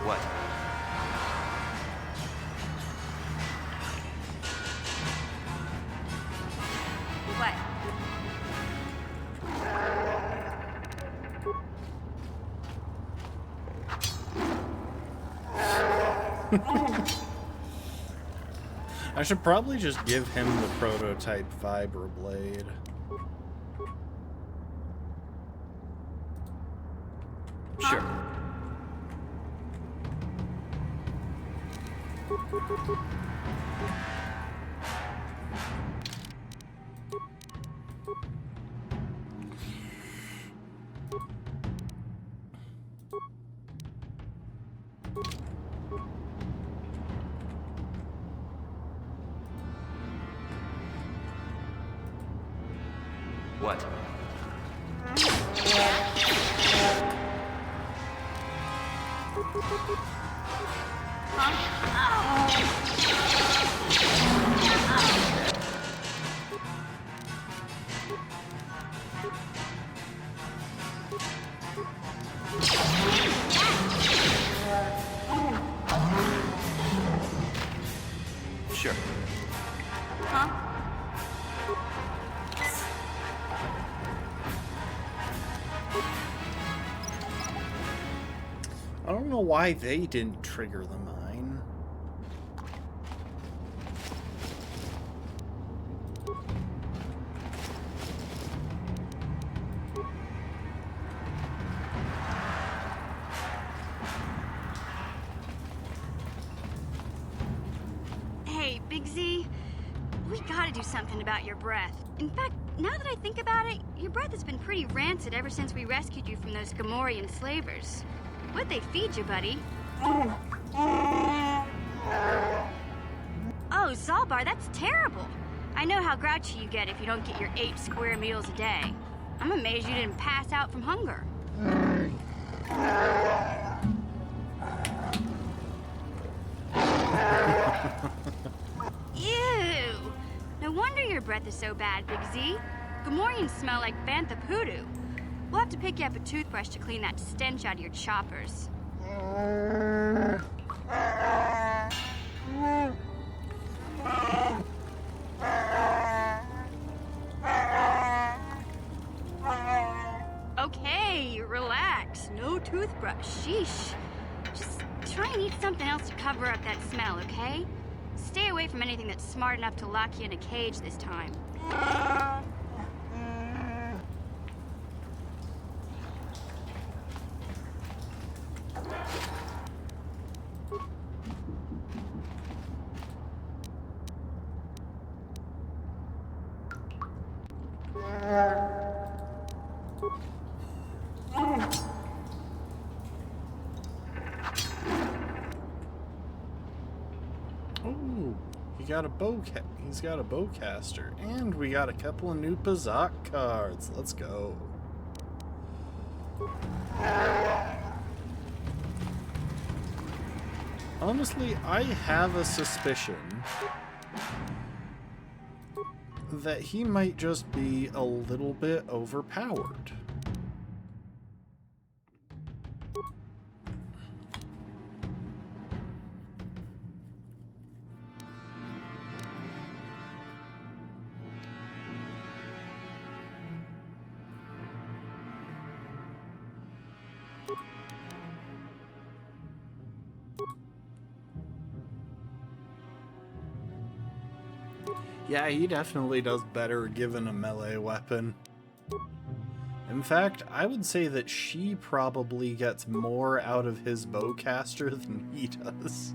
What? What? I should probably just give him the prototype vibroblade. Sure. What? Sure. Huh? I don't know why they didn't trigger the mine. Hey, Big Z, we gotta do something about your breath. In fact, now that I think about it, your breath has been pretty rancid ever since we rescued you from those Gamorrean slavers. What'd they feed you, buddy? Oh, Zalbar, that's terrible. I know how grouchy you get if you don't get your 8 square meals a day. I'm amazed you didn't pass out from hunger. Ew! No wonder your breath is so bad, Big Z. Gamorreans smell like bantha poodoo. We'll have to pick you up a toothbrush to clean that stench out of your choppers. Okay, relax. No toothbrush. Sheesh. Just try and eat something else to cover up that smell, okay? Stay away from anything that's smart enough to lock you in a cage this time. Oh, he's got a bowcaster, and we got a couple of new Pazak cards. Let's go. Honestly, I have a suspicion that he might just be a little bit overpowered. Yeah, he definitely does better given a melee weapon. In fact, I would say that she probably gets more out of his bowcaster than he does.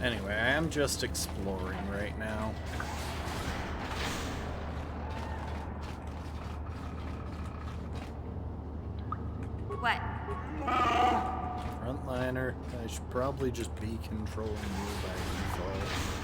Anyway, I am just exploring right now. What? Frontliner, I should probably just be controlling you by default.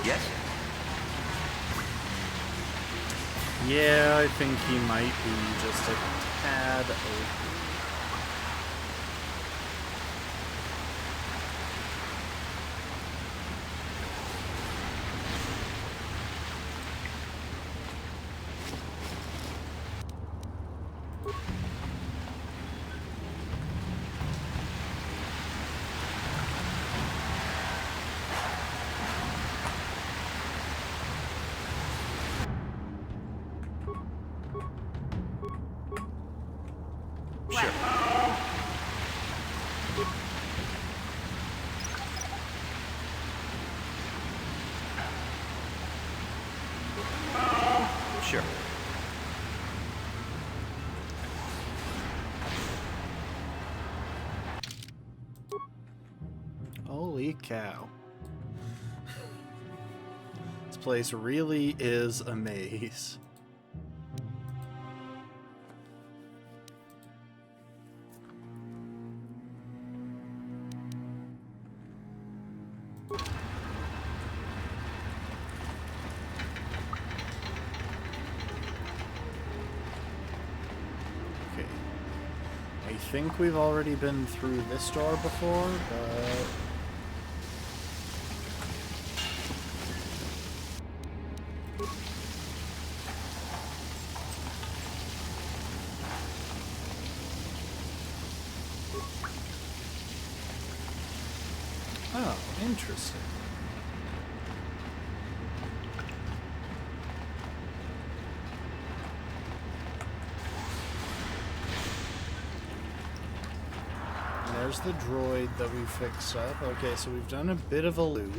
Yes? Yeah, I think he might be just a tad OP. Sure. Holy cow. This place really is a maze. I think we've already been through this door before, but... Oh, interesting. There's the droid that we fixed up. Okay, so we've done a bit of a loop.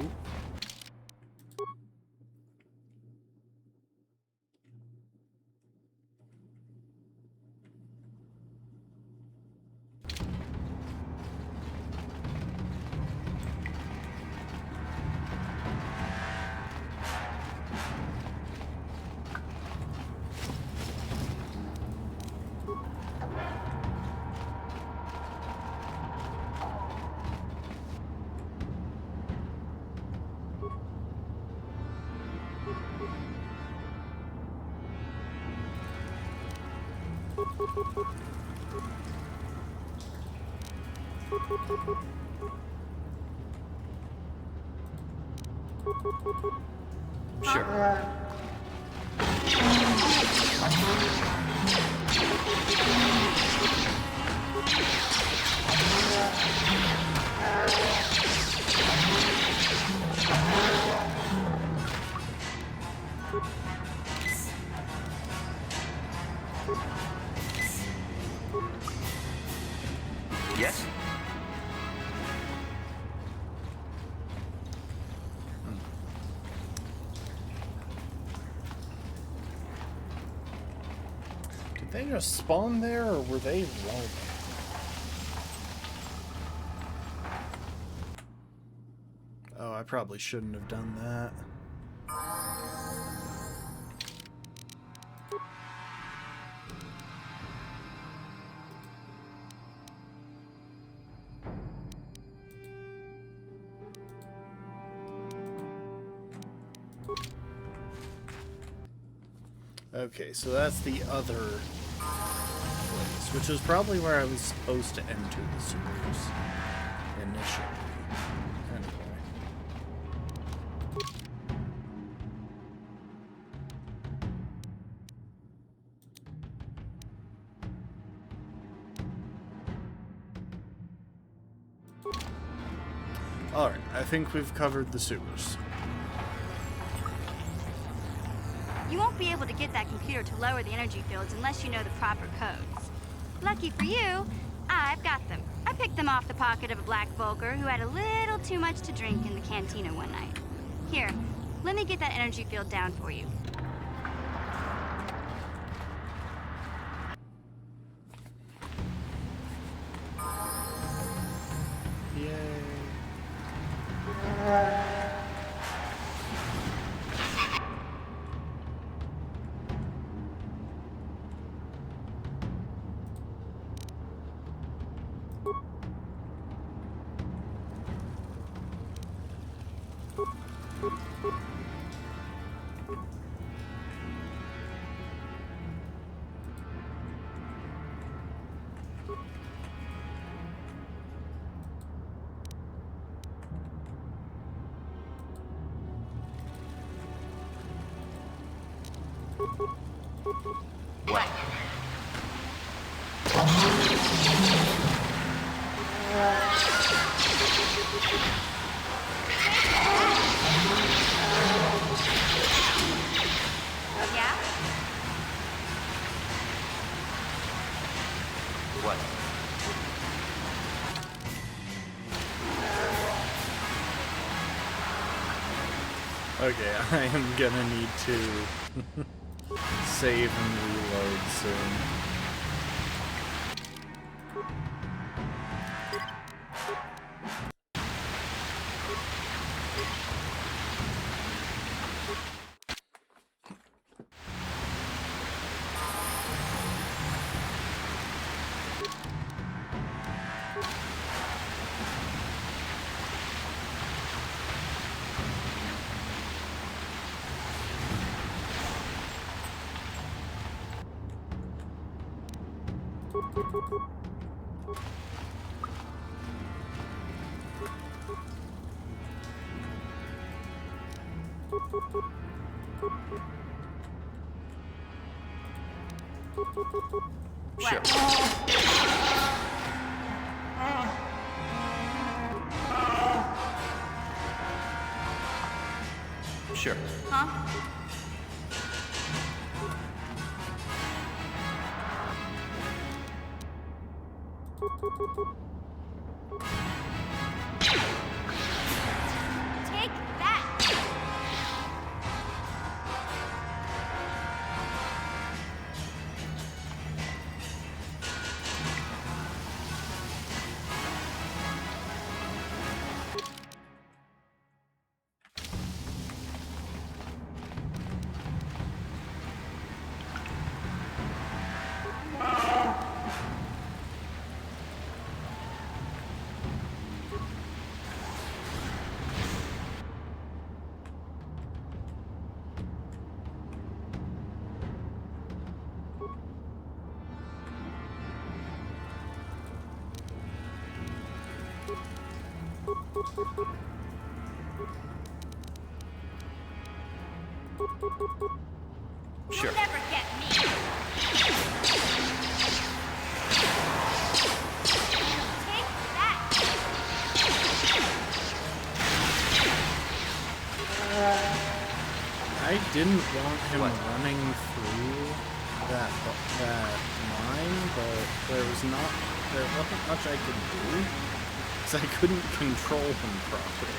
Sure. Yes? they just spawn there, or were they roaming? Oh, I probably shouldn't have done that. Okay, so that's the other place, which is probably where I was supposed to enter the sewers initially. Anyway. Alright, I think we've covered the sewers. You won't be able to get that computer to lower the energy fields unless you know the proper codes. Lucky for you, I've got them. I picked them off the pocket of a black Volker who had a little too much to drink in the cantina one night. Here, let me get that energy field down for you. Okay, I am gonna need to save and reload soon. Sure. Sure. Huh? Take that! Sure. You'll never get me. Take that. I didn't want him running through that mine, but there wasn't much I could do, because I couldn't control him properly.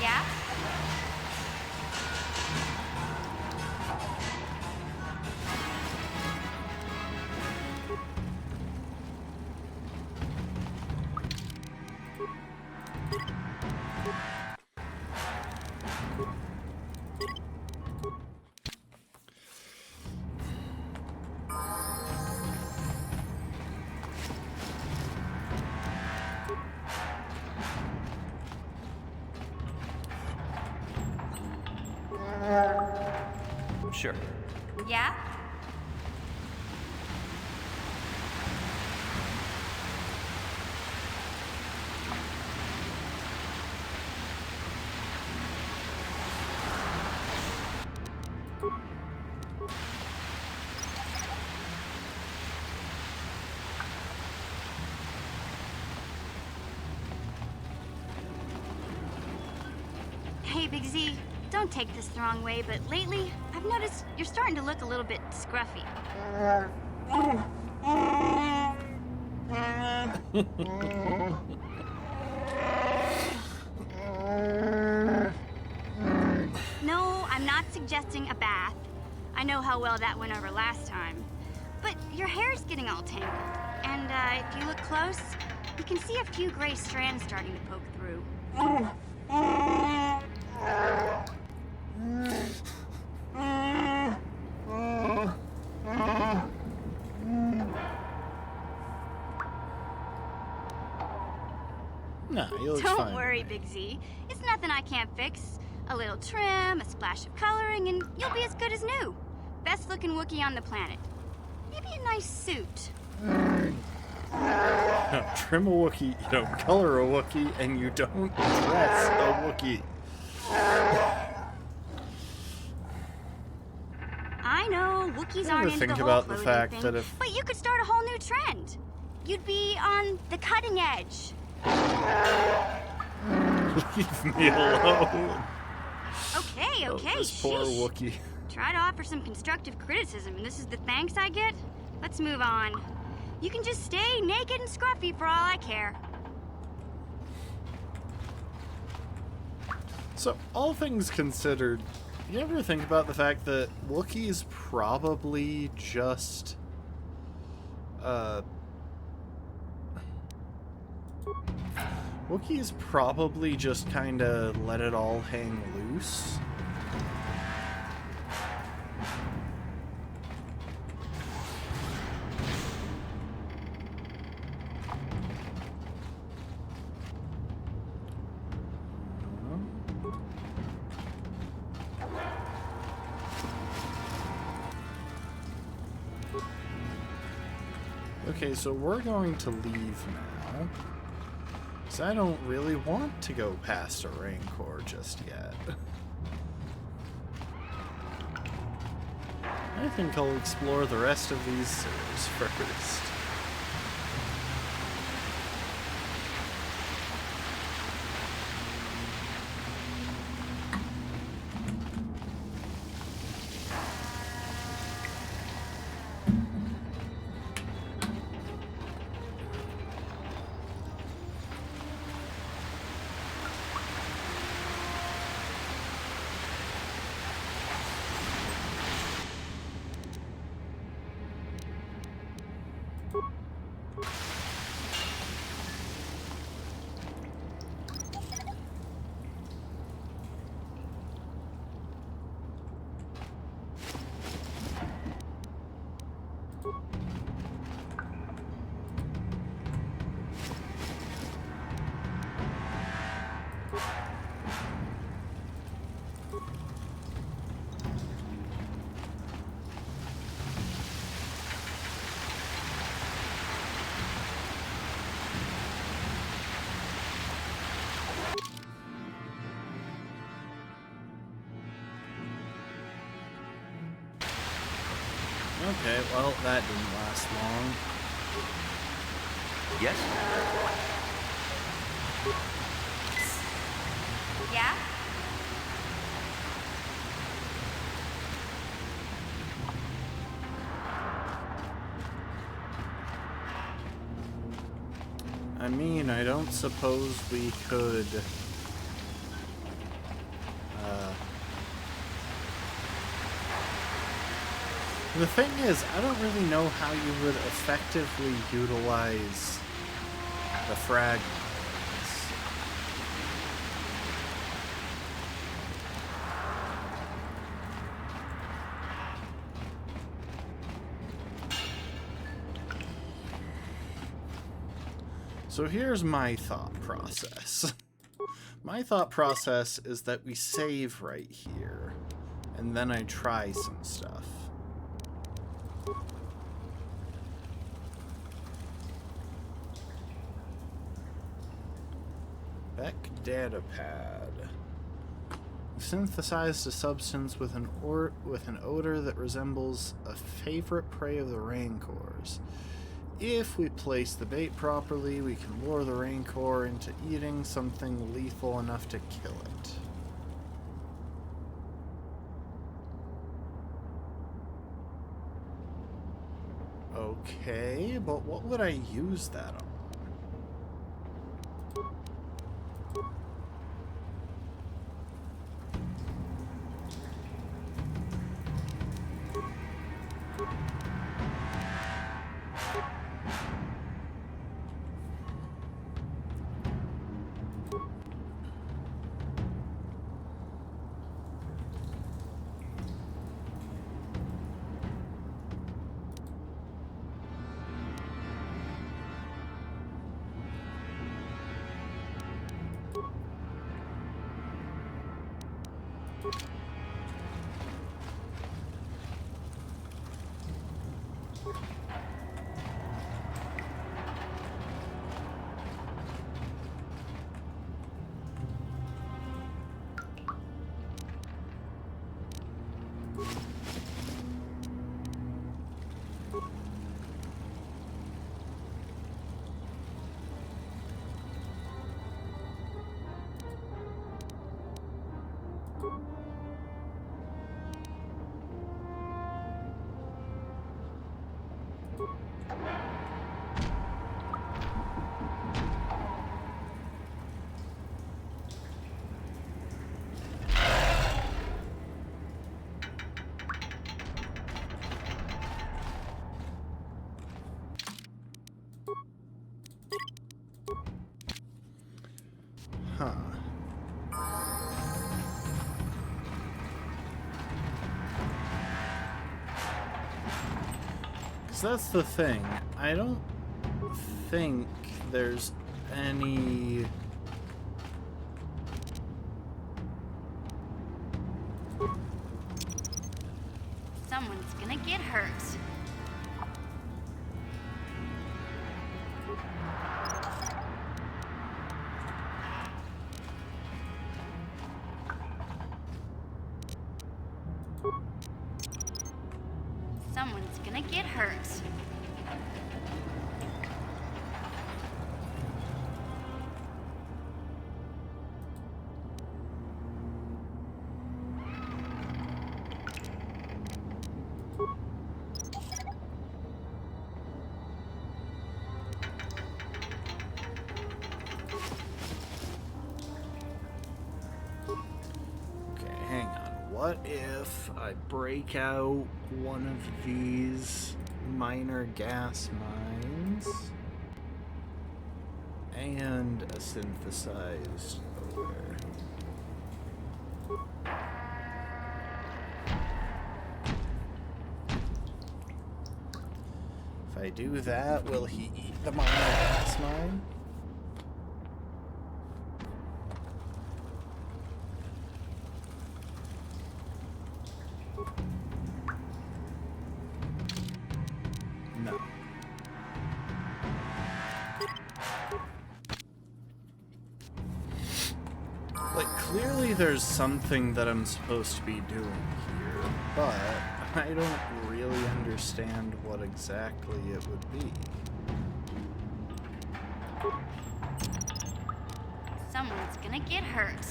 Yeah? Sure. Yeah? Hey, Big Z, don't take this the wrong way, but lately, I've noticed you're starting to look a little bit scruffy. No, I'm not suggesting a bath. I know how well that went over last time. But your hair's getting all tangled. And if you look close, you can see a few gray strands starting to poke through. Nah, you look Don't fine. worry, Big Z. It's nothing I can't fix. A little trim, a splash of coloring, and you'll be as good as new. Best looking Wookiee on the planet. Maybe a nice suit. Trim a Wookiee, you don't color a Wookiee, and you don't dress a Wookiee. I know, Wookiees You aren't ever into think the whole about the clothing fact thing, that if- but you could start a whole new trend. You'd be on the cutting edge. Leave me alone. Okay, Oh, okay, this poor sheesh. Wookiee. Try to offer some constructive criticism, and this is the thanks I get? Let's move on. You can just stay naked and scruffy for all I care. So, all things considered, you ever think about the fact that Wookiees probably just, Wookiees probably just kinda let it all hang loose? Okay, so we're going to leave now. Because I don't really want to go past a Rancor just yet. I think I'll explore the rest of these sewers first. Okay, well, that didn't last long. Yes? Yeah? I mean, I don't suppose we could... The thing is, I don't really know how you would effectively utilize the fragments. So here's my thought process. My thought process is that we save right here, and then I try some stuff. Beck Datapad. Synthesized a substance with an odor that resembles a favorite prey of the Rancors. If we place the bait properly, we can lure the Rancor into eating something lethal enough to kill it. Okay, but what would I use that on? That's the thing. I don't think there's any... Someone's gonna get hurt. Someone's gonna get hurt. Okay, hang on. What if I break out one of these minor gas mines and a synthesized odor? If I do that, will he eat the minor gas mine? No. Like, clearly there's something that I'm supposed to be doing here, but I don't really understand what exactly it would be. Someone's gonna get hurt.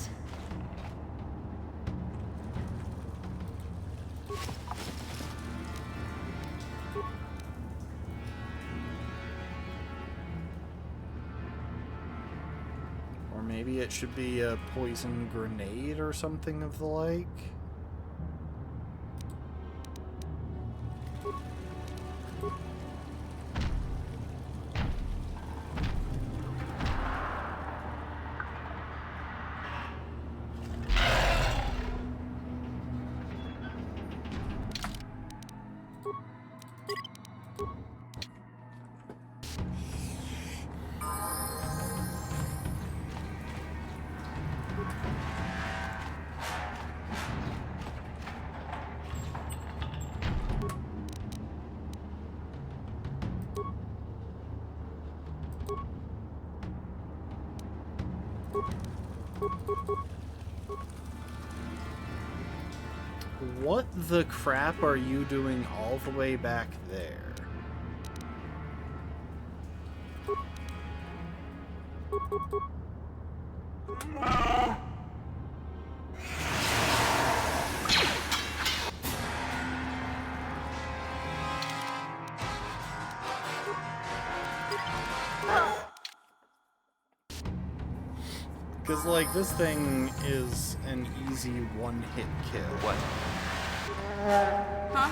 maybe it should be a poison grenade or something of the like. What the crap are you doing all the way back there? Because, like, this thing is an easy one-hit kill. What? Huh?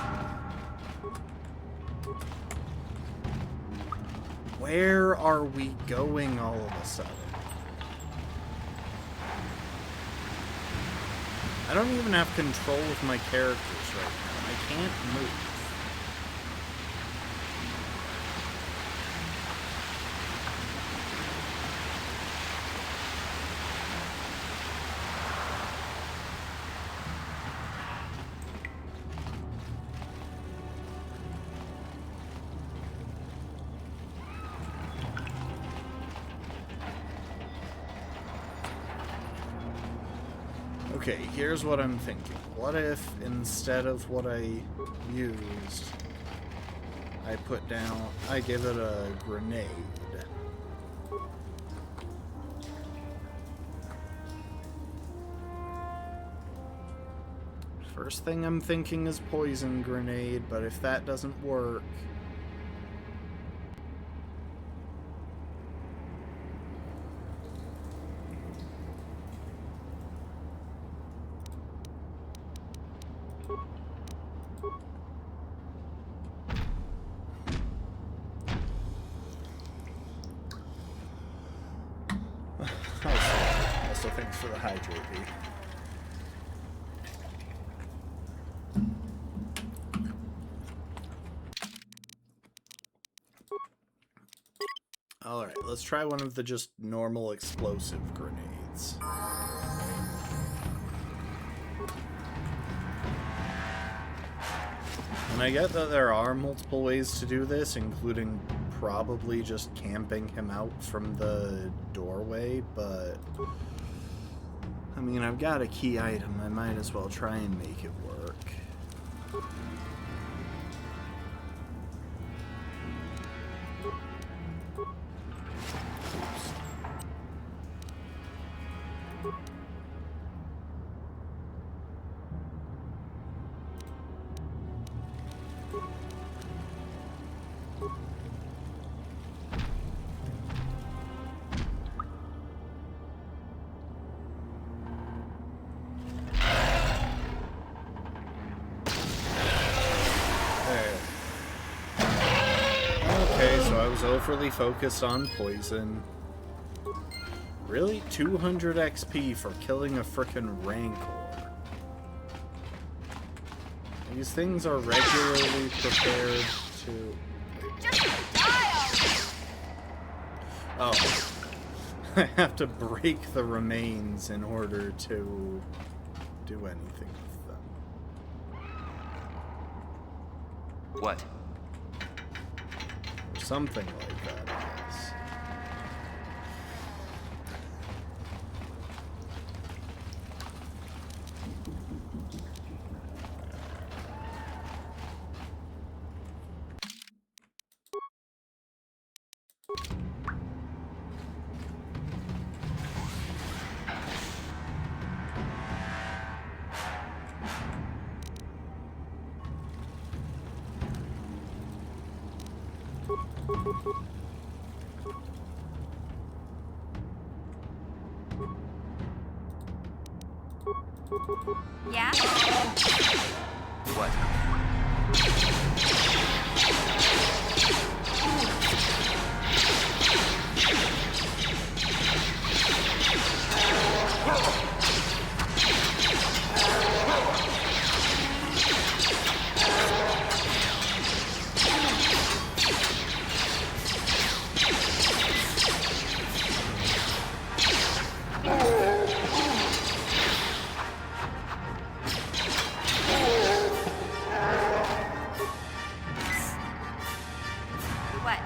Where are we going all of a sudden? I don't even have control of my characters right now. I can't move. Okay, here's what I'm thinking. What if, instead of what I used, I give it a grenade? First thing I'm thinking is poison grenade, but if that doesn't work... Also, thanks for the hydrate, B. Alright, let's try one of the just normal explosive grenades. And I get that there are multiple ways to do this, including probably just camping him out from the doorway, but... I mean, I've got a key item. I might as well try and make it work. Overly focused on poison. Really? 200 XP for killing a frickin' Rancor. These things are regularly prepared to... Oh. I have to break the remains in order to do anything with them. What? Something like that, I guess. Yeah? What? What?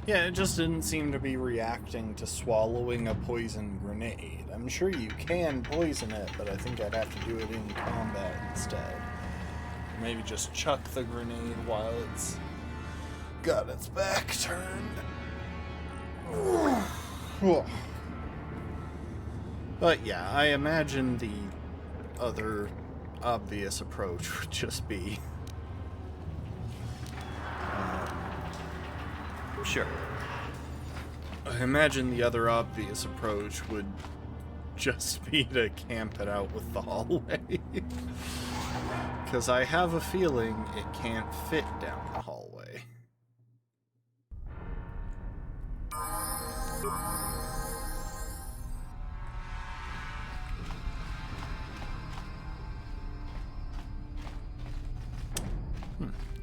Yeah, it just didn't seem to be reacting to swallowing a poison grenade. I'm sure you can poison it, but I think I'd have to do it in combat instead. Maybe just chuck the grenade while it's got its back turned. But yeah, I imagine the other obvious approach would just be... Sure. I imagine the other obvious approach would just be to camp it out with the hallway. Because I have a feeling it can't fit down the hallway.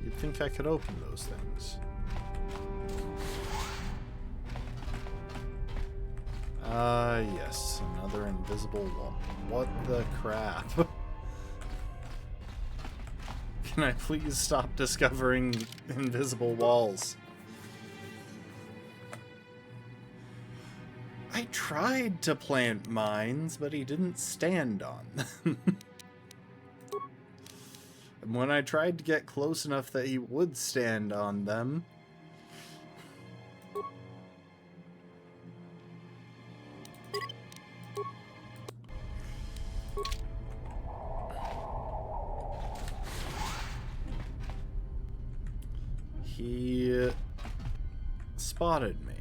You'd think I could open those things. Yes, another invisible wall. What the crap? Can I please stop discovering invisible walls? I tried to plant mines, but he didn't stand on them. And when I tried to get close enough that he would stand on them, he spotted me.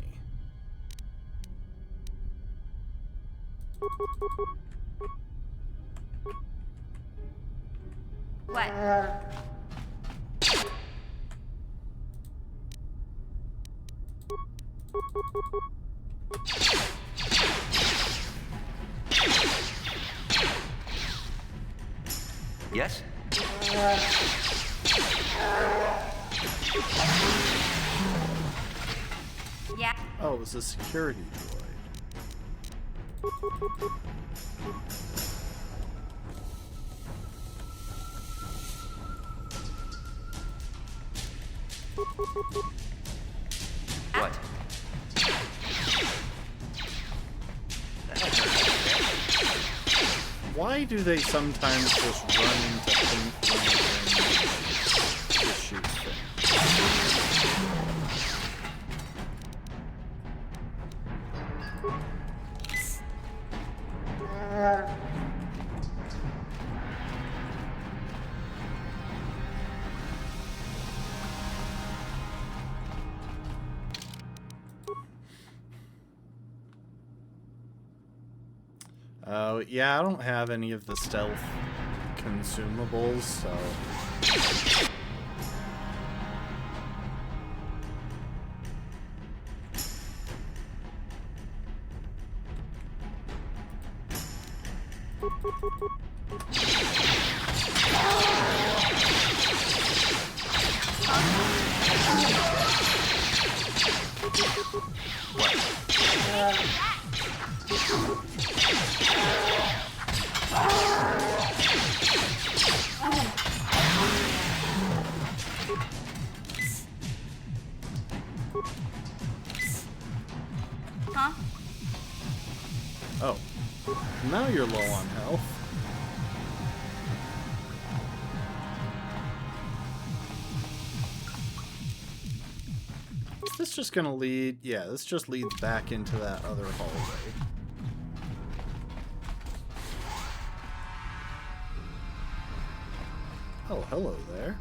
What? Yes? Yeah. Oh, it was a security droid. What? Why do they sometimes just run into pink lanterns to shoot things? Yeah, I don't have any of the stealth consumables, so... Huh? Oh. Now you're low on health. Is this just gonna lead? Yeah, this just leads back into that other hallway. hello there.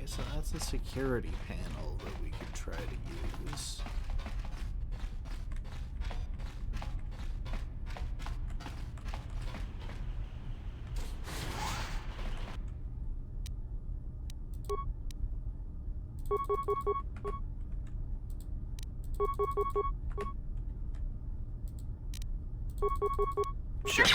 So that's a security panel that we could try to use. Sure.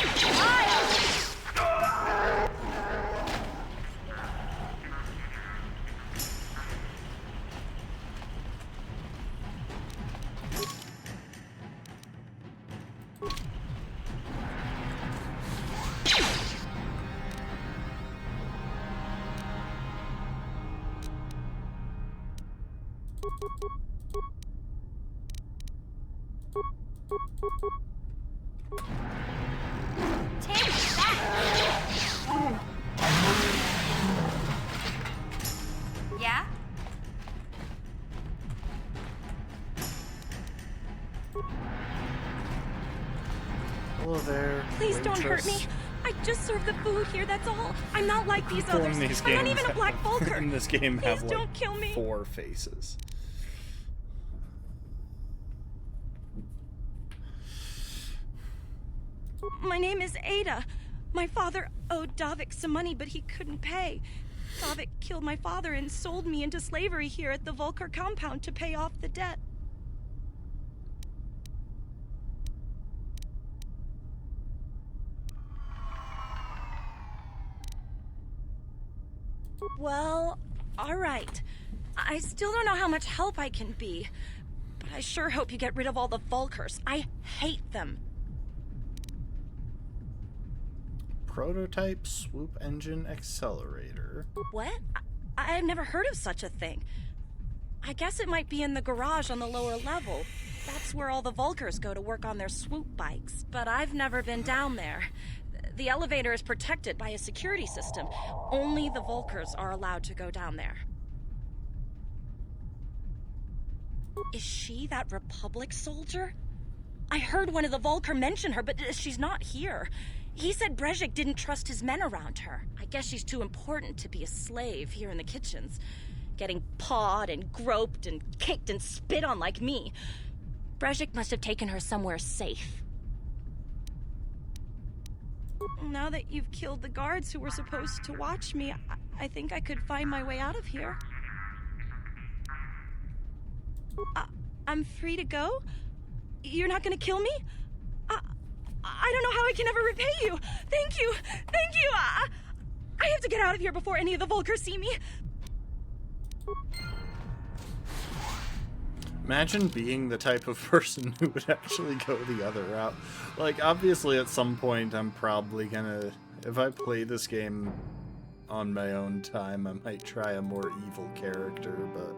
Yeah? Hello there. Please don't hurt me. waitress. I just serve the food here, that's all. I'm not like these People others. in these I'm not games even a black Vulcar. in this game Please have like don't kill me. 4 faces. My name is Ada. My father owed Davik some money, but he couldn't pay. Davik killed my father and sold me into slavery here at the Vulcar compound to pay off the debt. Well, all right. I still don't know how much help I can be, but I sure hope you get rid of all the Vulcars. I hate them. Prototype swoop engine accelerator. What? I've never heard of such a thing. I guess it might be in the garage on the lower level. That's where all the Vulcars go to work on their swoop bikes. But I've never been down there. The elevator is protected by a security system. Only the Vulcars are allowed to go down there. Is she that Republic soldier? I heard one of the Vulcar mention her, but she's not here. He said Brejik didn't trust his men around her. I guess she's too important to be a slave here in the kitchens. Getting pawed and groped and kicked and spit on like me. Brejik must have taken her somewhere safe. Now that you've killed the guards who were supposed to watch me, I think I could find my way out of here. I'm free to go? You're not gonna kill me? I don't know how I can ever repay you. Thank you. Thank you. I have to get out of here before any of the Vulcars see me. Imagine being the type of person who would actually go the other route. Like, obviously at some point I'm probably gonna... If I play this game on my own time, I might try a more evil character, but...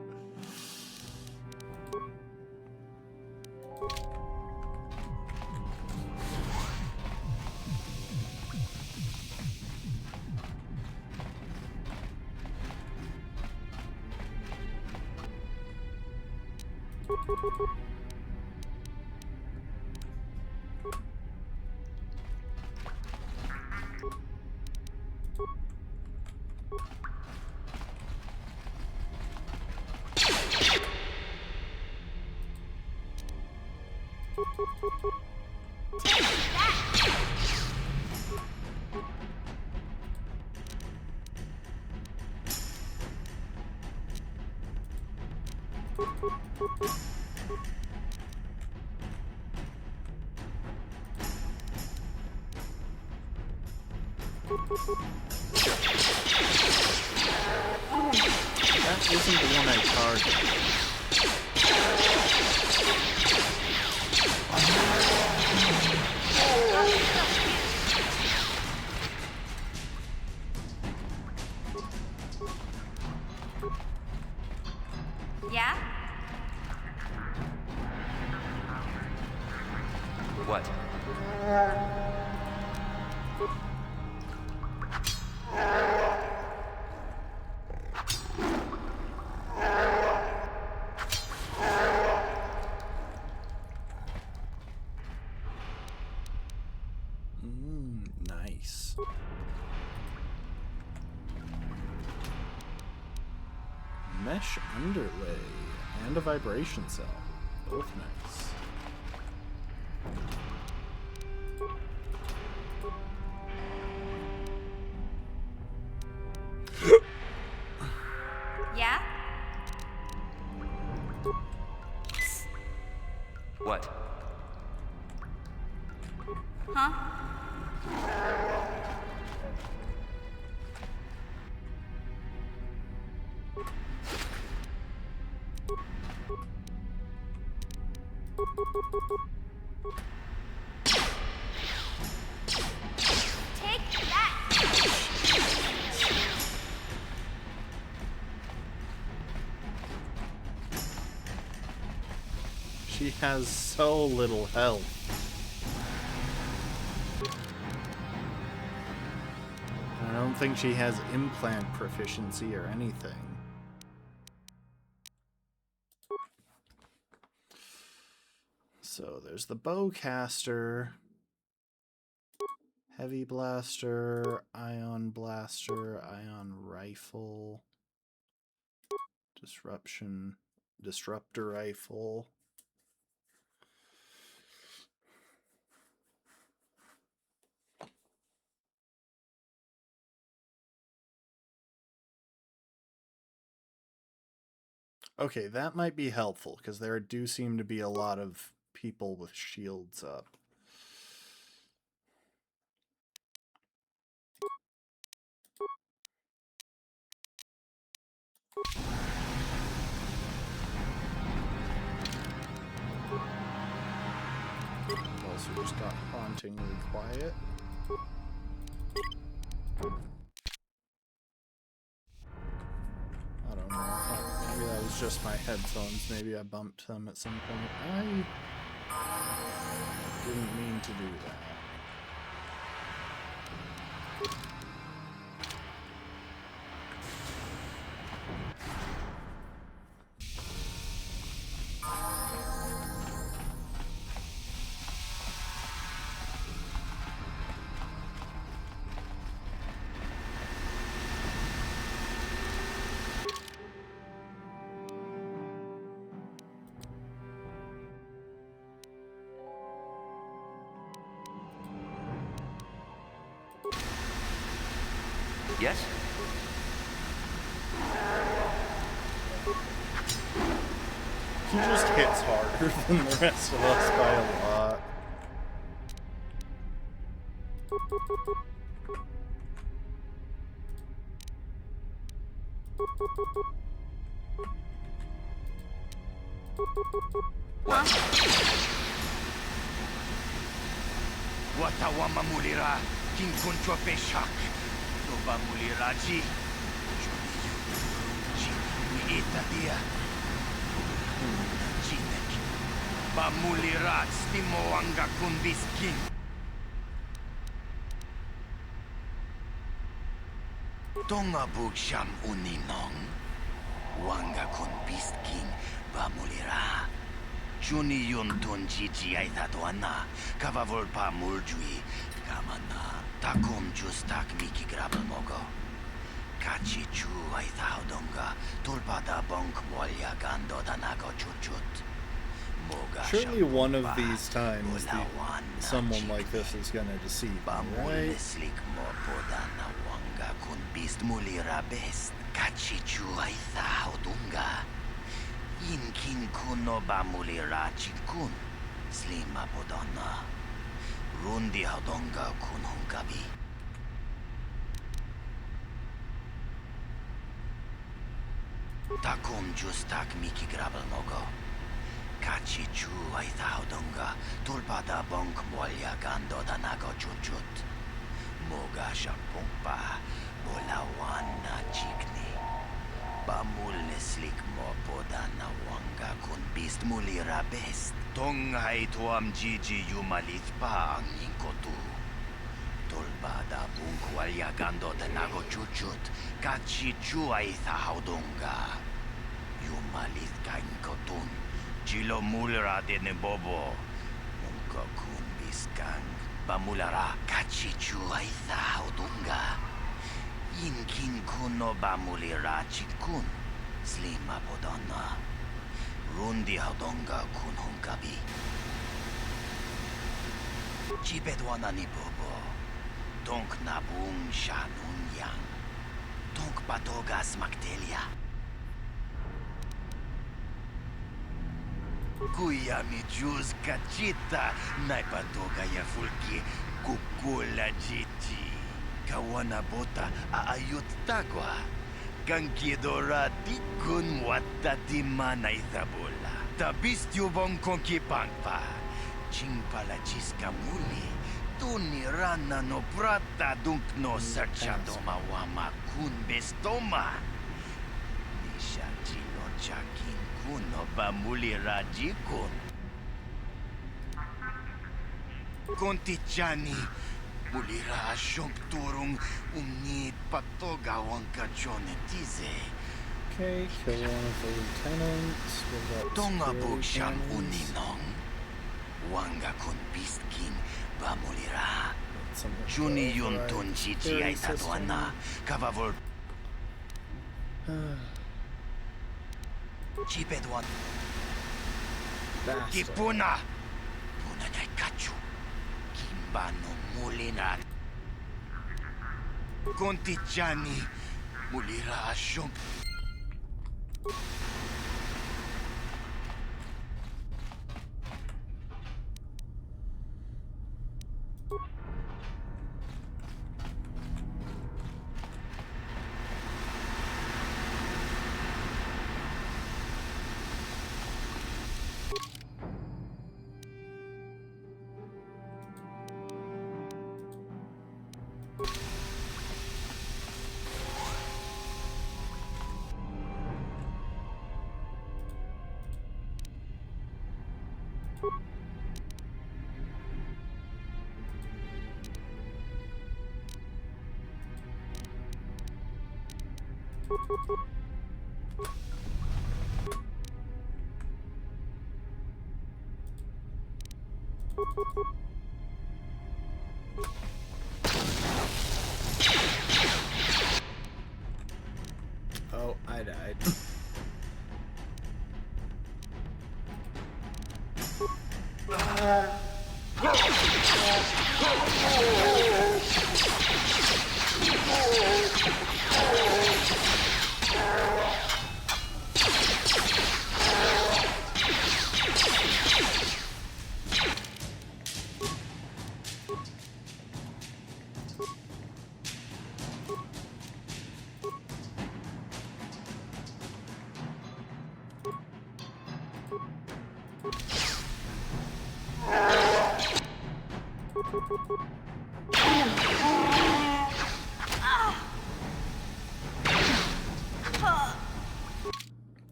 That isn't the one I targeted. Yeah? What? Nice. Mesh underlay and a vibration cell. Both nice. Yeah? What? Huh? Take that! She has so little health. I don't think she has implant proficiency or anything. So there's the bowcaster, heavy blaster, ion blaster, ion rifle, disruptor rifle. Okay, that might be helpful, because there do seem to be a lot of people with shields up. Also just got hauntingly quiet. I don't know. Maybe that was just my headphones. Maybe I bumped them at some point. I didn't mean to do that. Yes? He just hits harder than the rest of us by a lot. Watawama mulira, kinkuncho peshak. Toba mulira ji. Ji itadia. Jinek. Ba mulira stimoanga kunbiskin. Tonga bugsham uninong. Wanga kunbiskin ba mulira. Juni yuntun chichi aitatuana, kavavulpa muljui, kamana, takum justak miki grabelmogo. Kachi chu aitaudonga, tulpada bonk molya gando danago chuchut. Surely one of these times, someone like this is gonna deceive me, right? Kachi chu aitaudonga. Inkin kuno bamulira chikun. Slima podonna. Rundi hodonga kun hunkabi. Takum justak miki grabel mogo. Kachi chu aitha hodonga. Tulpada bonk molya gando danago chuchut. Moga shapumpa. Bolawana chikni. Bamul neslik mo podana wanga kun bist mulira best. Tong hai tuam jiji yumalit pa ang inkotu. Tolbada bunkwalya gando de nago chuchut. Kachi chu aitha haudonga. Yumalit ka inkotun. Chilo mulra de ne bobo. Unko kun biskang. Bamulara kachi chu aitha haudonga. Inkin kuno bamulira chikun. Slima podonna. Rundi hodonga kun hunkabi. Chibedwana ni bobo. Tonk nabung shanun yang. Tonk patogas maktelia. Kuya mi juz kachita. Naipatoga ya fulki. Kukula jiti. Kawana bota aayot tagwa. Kankidora tikun watatima na ithabola. Tabist yubong konkipangpa. Chingpala chiska muli. Tuni rana no prata dunk no sarchado mawama kun bestoma. Nisha chino chakin kuno bamuli rajikun. Kontichani. Mulira asyong turong umnit patoga wang kachonetize. Okay, kill one of the lieutenants. Tonga bukshan uninong. Wanga kun bistkin bamulira. Juni yun tun chichi ay tatuana. Kavavol. Chipedwan. Kipuna. Puna na'y kachu. Kimbano mulina. Kontichani. Mulira asyong. Oh, I died.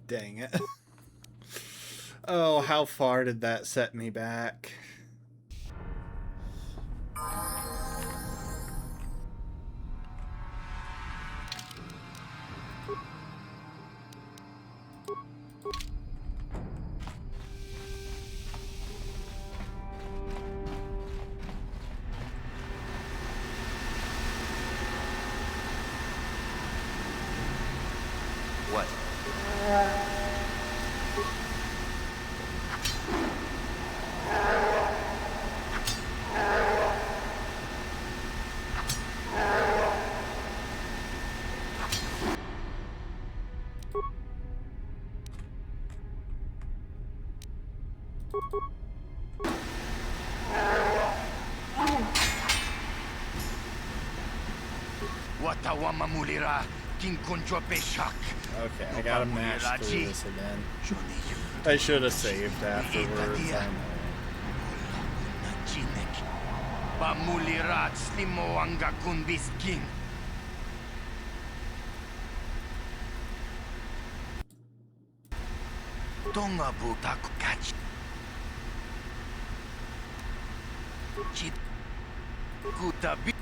Dang it. Oh, how far did that set me back? What? Okay, I gotta mash through this again. I should have saved afterwards, I know. Bamulirat slimo anga kunbiskin. Tonga butaku kachi. Chit. Kutabi.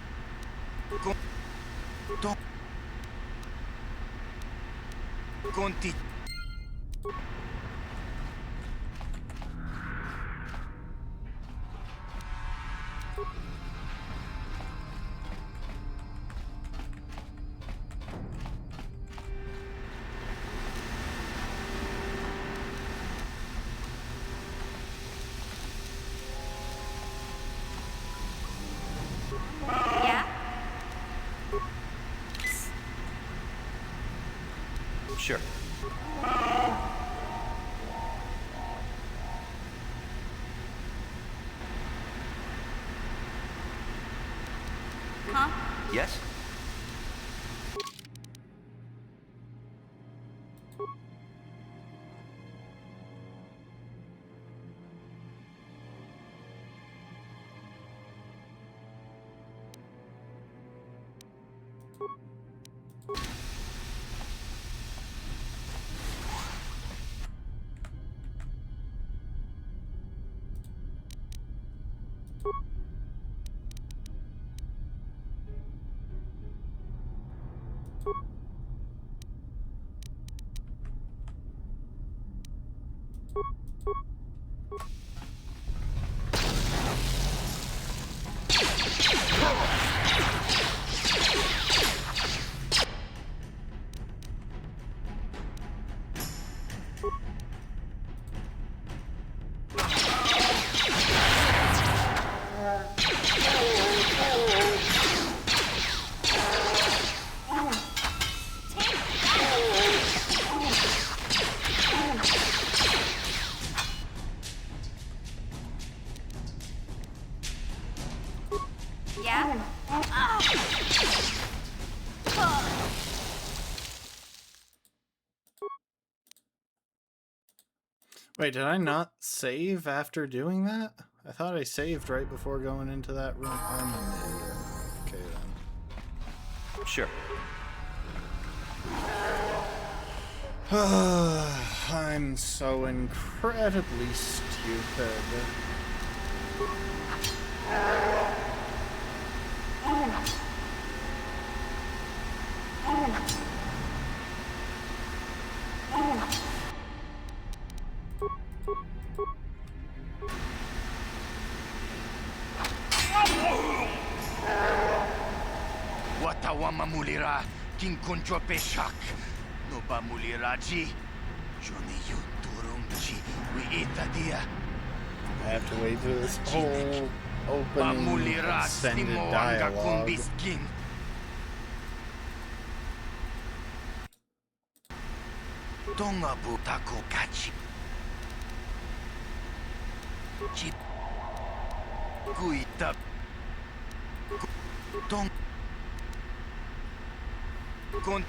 Conti. Yeah? Sure. Huh? Yes? Yeah? Wait, did I not save after doing that? I thought I saved right before going into that room. I'm an idiot. Okay then. Sure. I'm so incredibly stupid. Watawama mulira kinkoncho peshak. No ba muliraji. Joni yuturumchi we itadia. I have to wait for this whole opening extended dialogue. Tonga butako kachi. Chip. Kuita. Tong. Con.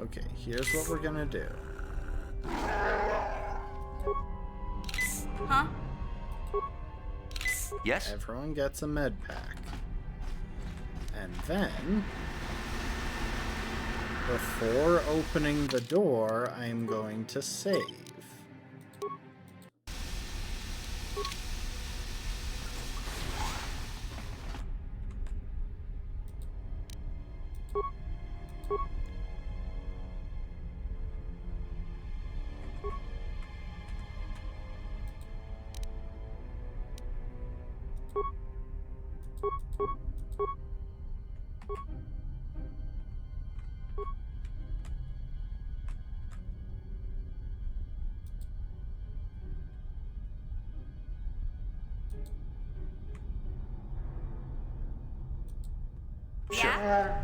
Okay, here's what we're gonna do. Huh? Yes? Everyone gets a med pack. And then, before opening the door, I'm going to save. Yeah?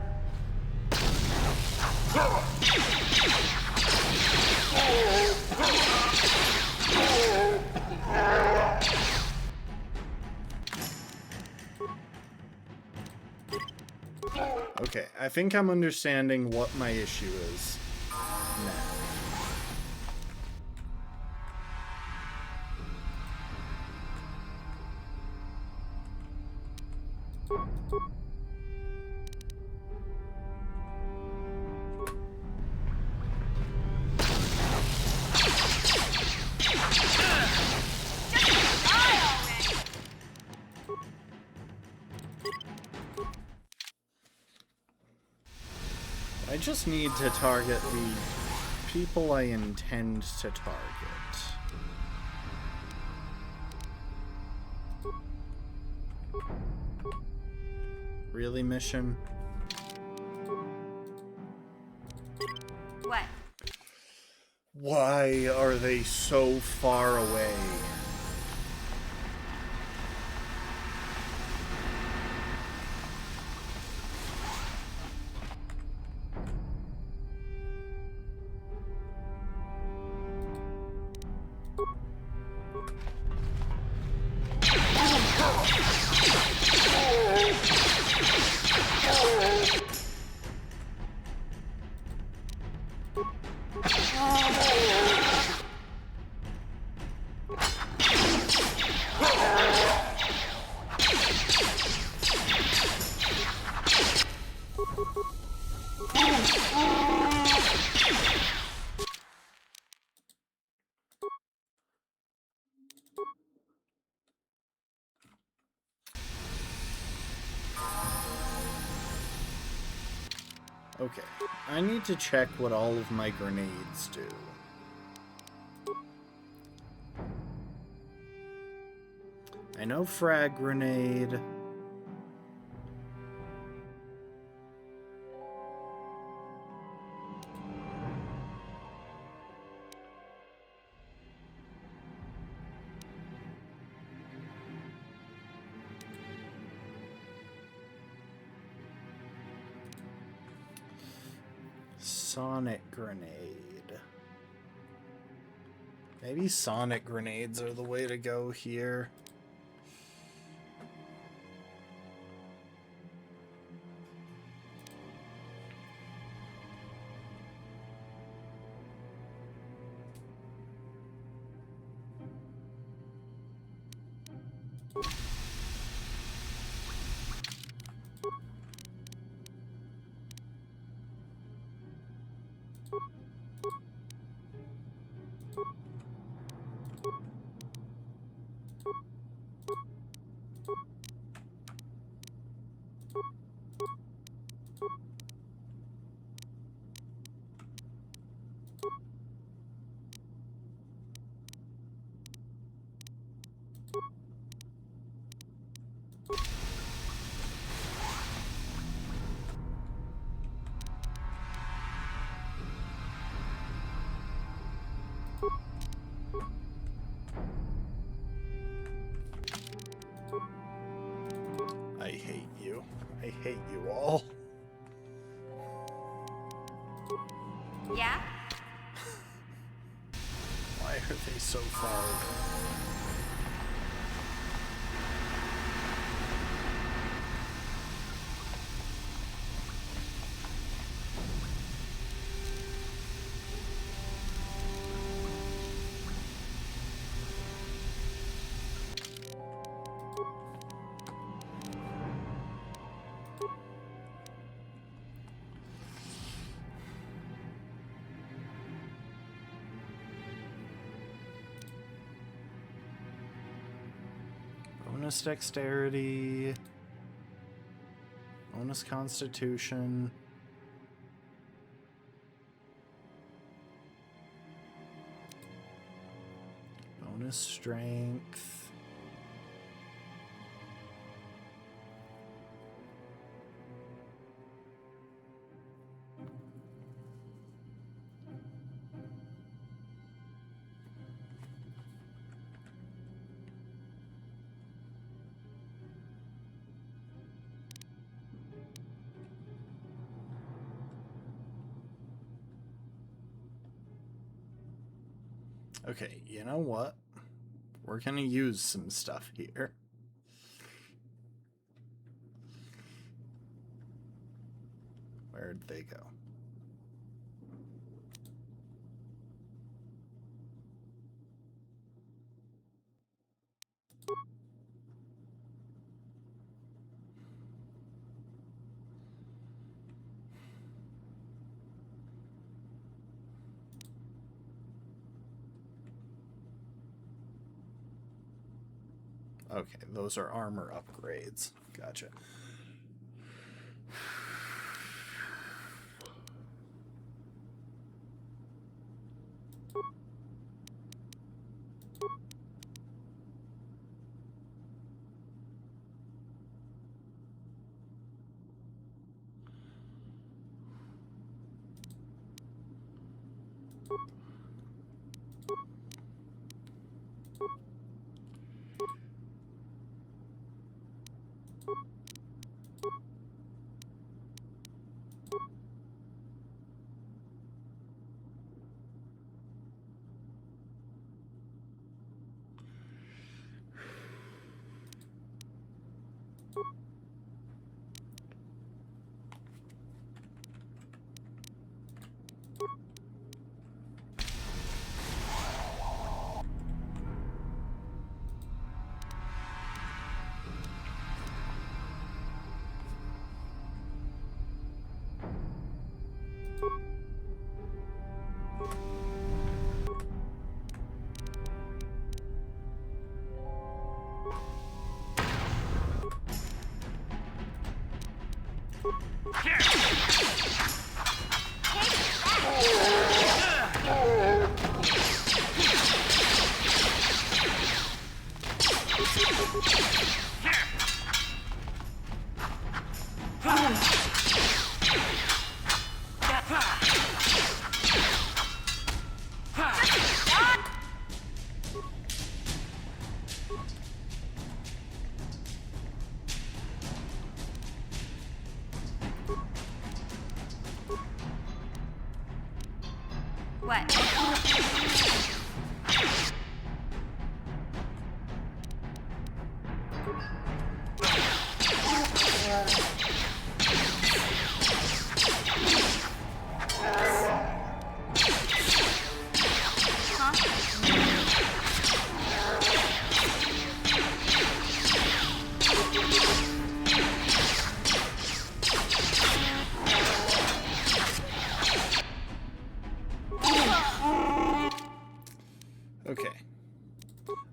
Okay, I think I'm understanding what my issue is now. I just need to target the people I intend to target. Really, mission? What? Why are they so far away? Okay, I need to check what all of my grenades do. I know frag grenade. Sonic grenade. Maybe sonic grenades are the way to go here. I hate you. I hate you all. Yeah? Why are they so far away? Bonus dexterity, bonus constitution, bonus strength. Okay, you know what? We're gonna use some stuff here. Where'd they go? Okay, those are armor upgrades. Gotcha.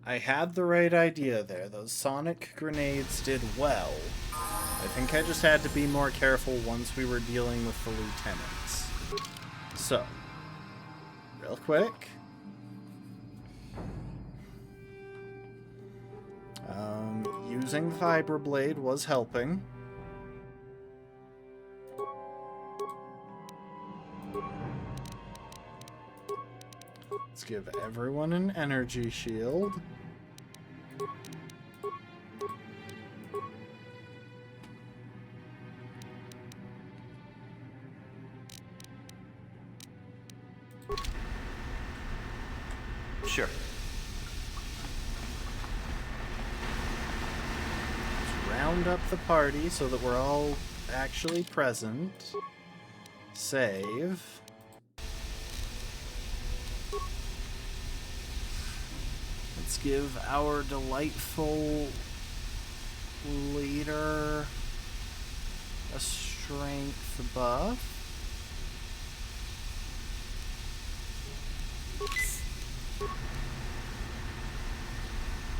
I had the right idea there. Those sonic grenades did well. I think I just had to be more careful once we were dealing with the lieutenants. So, real quick. Using Vibroblade was helping. Let's give everyone an energy shield. Sure. Let's round up the party so that we're all actually present. Save. Let's give our delightful leader a strength buff.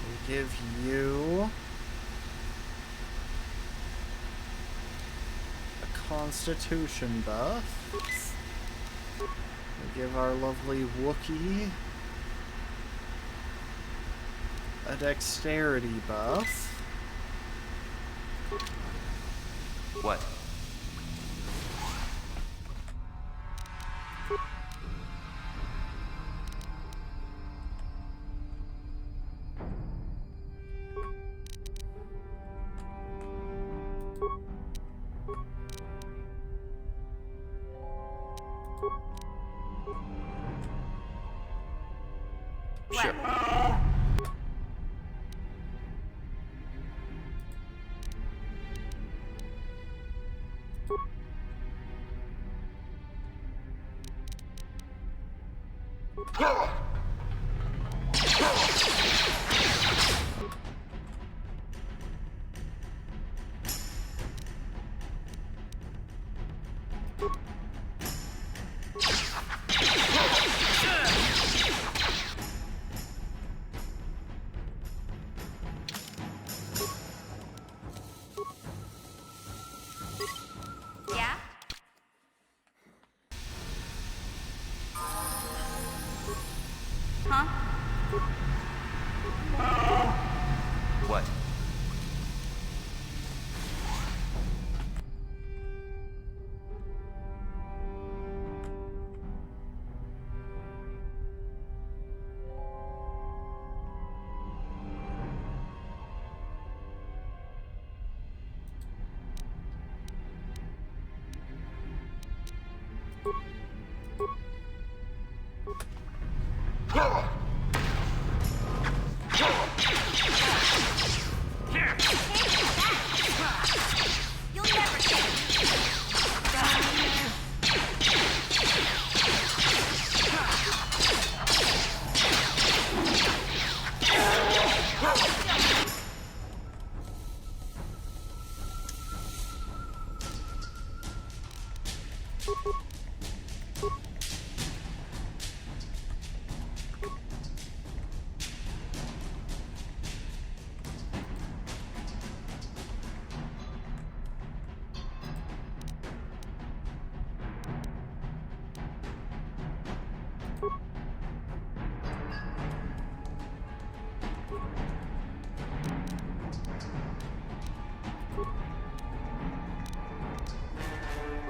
We'll give you a constitution buff. We'll give our lovely Wookiee a dexterity buff. What? Sure. Yeah? Huh? What? You'll never get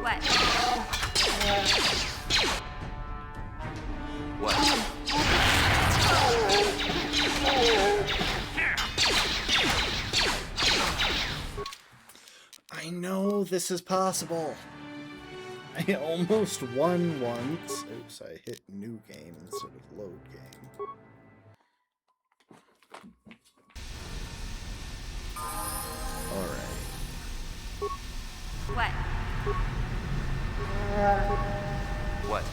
What? What? I know this is possible. I almost won once. Oops, I hit new game instead of load game. Alright. What? What?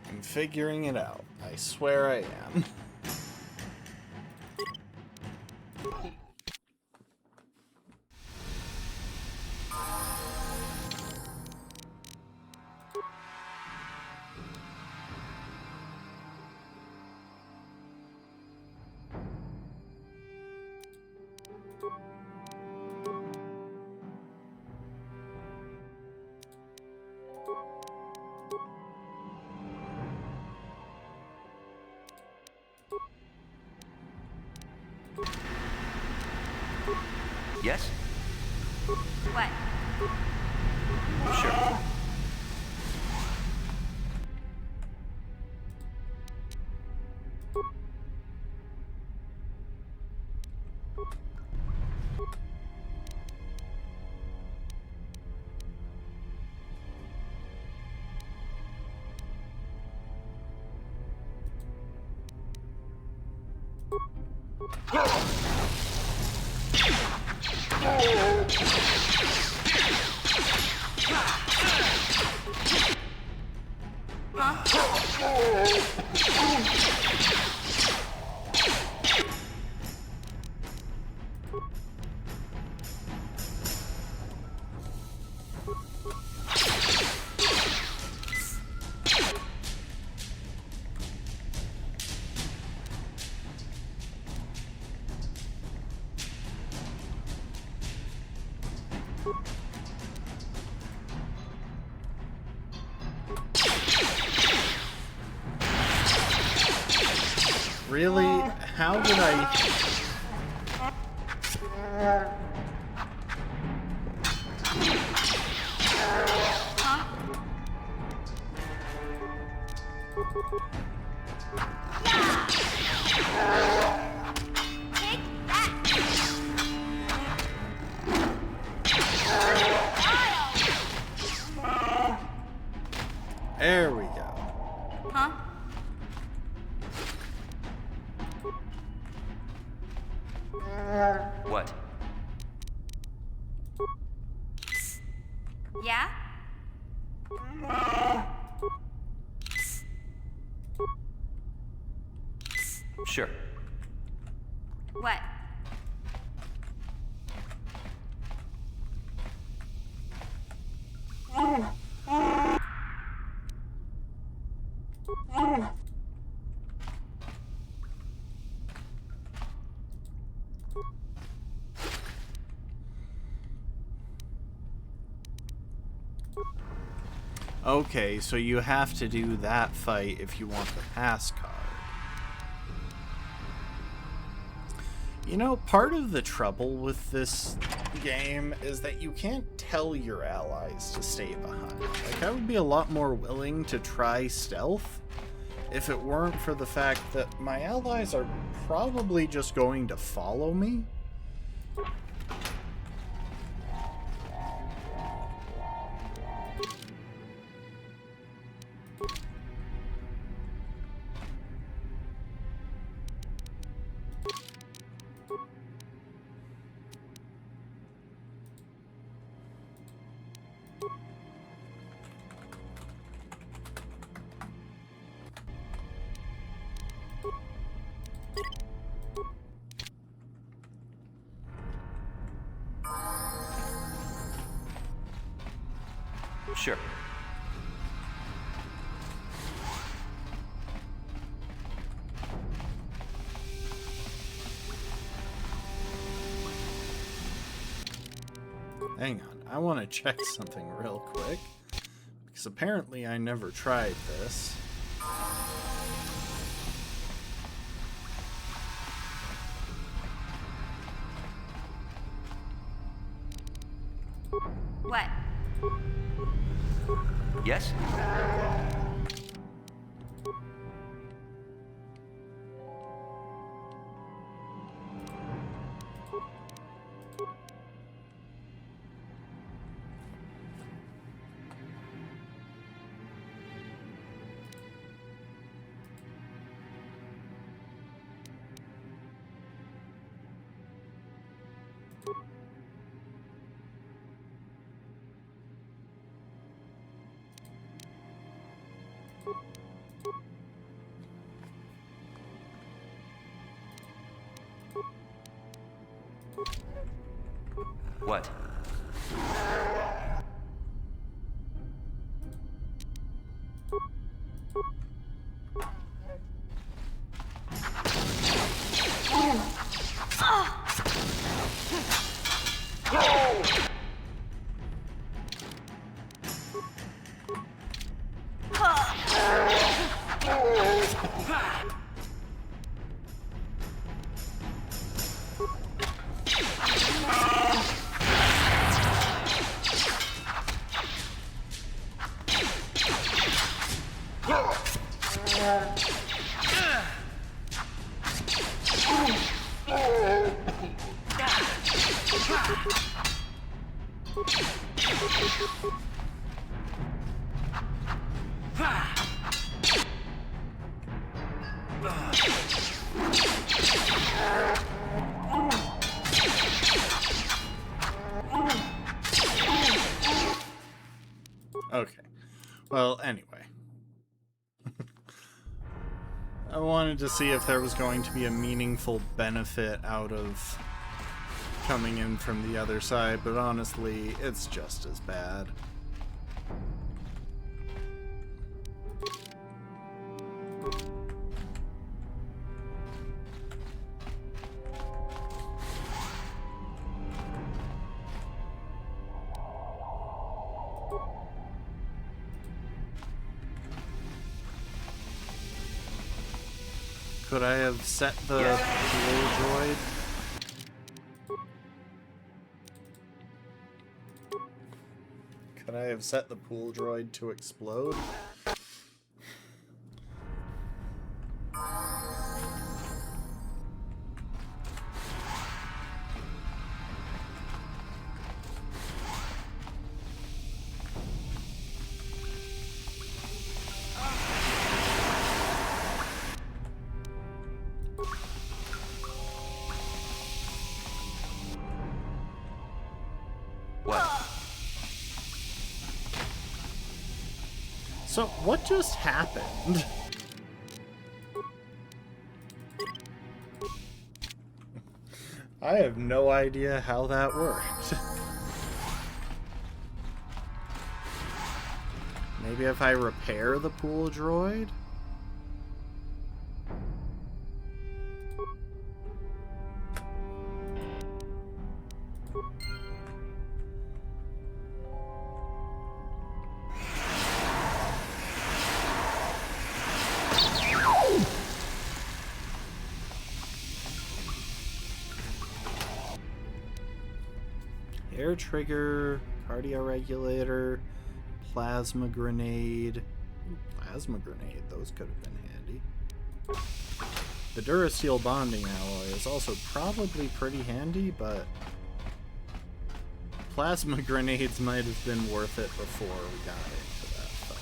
I'm figuring it out. I swear I am. Yes? What? Sure. Really? How did I... There we go. Huh? What? Yeah? Sure. What? Okay, so you have to do that fight if you want the pass card. You know, part of the trouble with this game is that you can't tell your allies to stay behind. Like, I would be a lot more willing to try stealth if it weren't for the fact that my allies are probably just going to follow me. Sure. Hang on, I want to check something real quick, because apparently I never tried this. What? Yes? What? Okay. Well, anyway. I wanted to see if there was going to be a meaningful benefit out of coming in from the other side, but honestly, it's just as bad. Could I have set the pool droid? Could I have set the pool droid to explode? So, what just happened? I have no idea how that worked. Maybe if I repair the pool droid? Air trigger, cardio regulator, plasma grenade. Ooh, plasma grenade, those could have been handy. The Durasteel bonding alloy is also probably pretty handy, but plasma grenades might have been worth it before we got into that fight.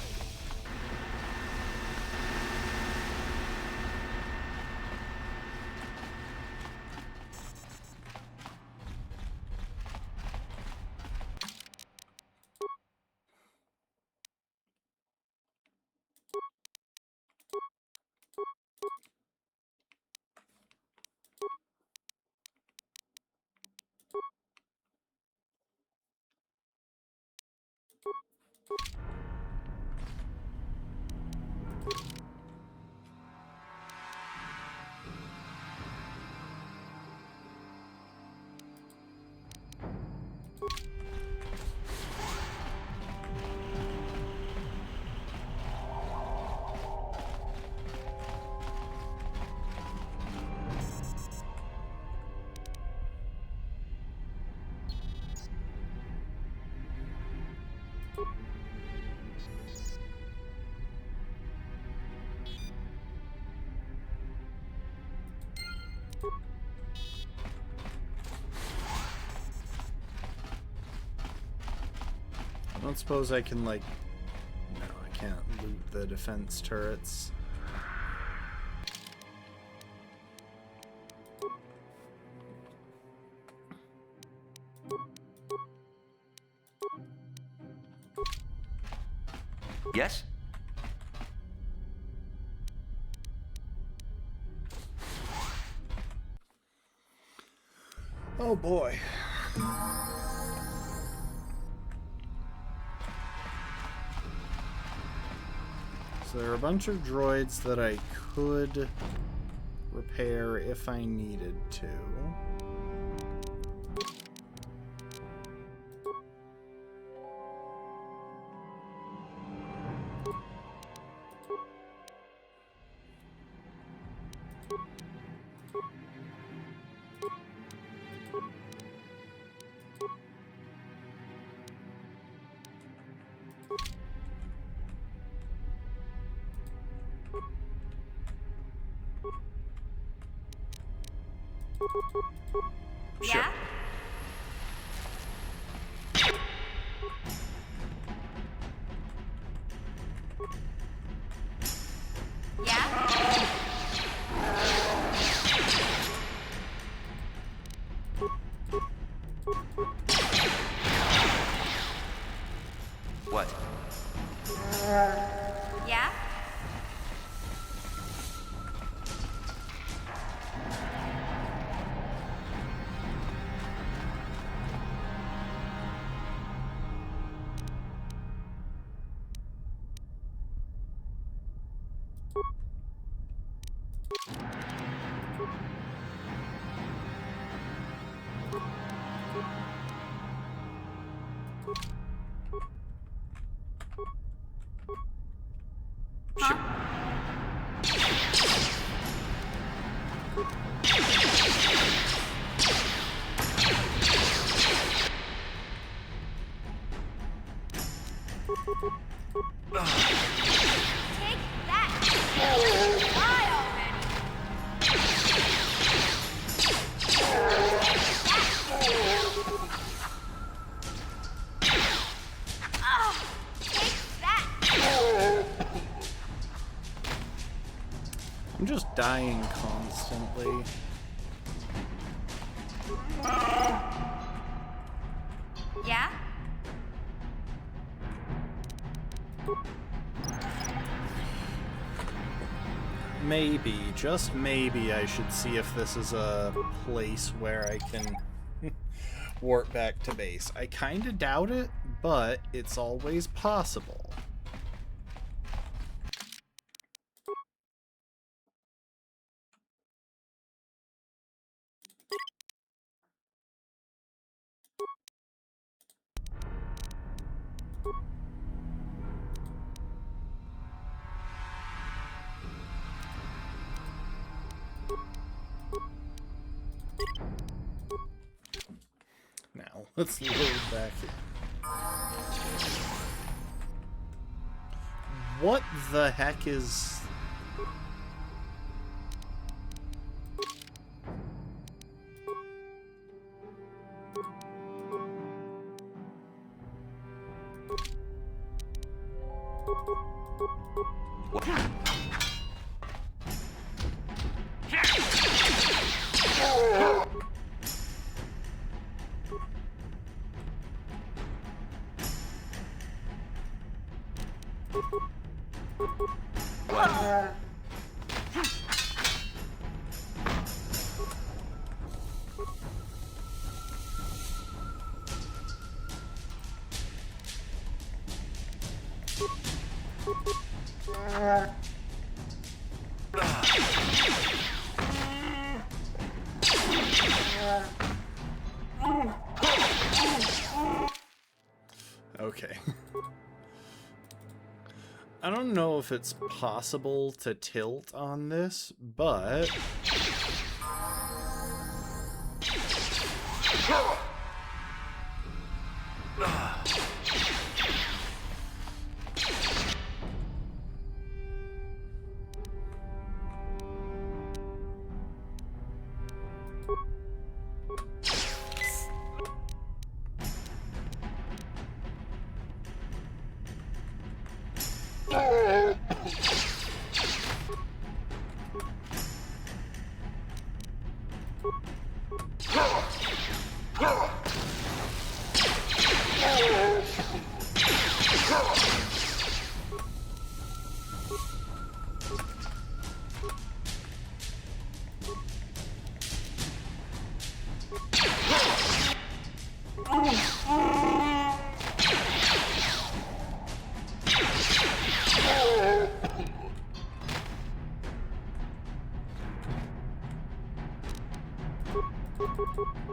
I don't suppose I can, like... No, I can't loot the defense turrets. Yes? Oh boy. So there are a bunch of droids that I could repair if I needed to. Yeah? What? Yeah? Take that! Die I'm just dying constantly. Yeah? Maybe, just maybe, I should see if this is a place where I can warp back to base. I kinda doubt it, but it's always possible. Now, let's load back in. What the heck is... Okay. I don't know if it's possible to tilt on this, but...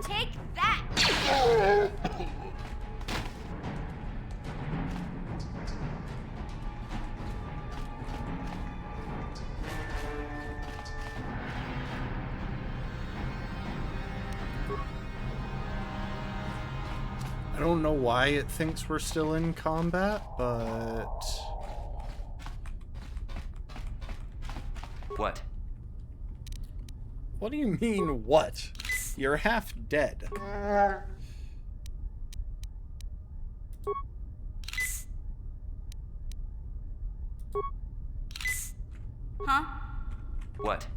Take that! I don't know why it thinks we're still in combat, but... What? What do you mean, what? You're half dead. Huh? What?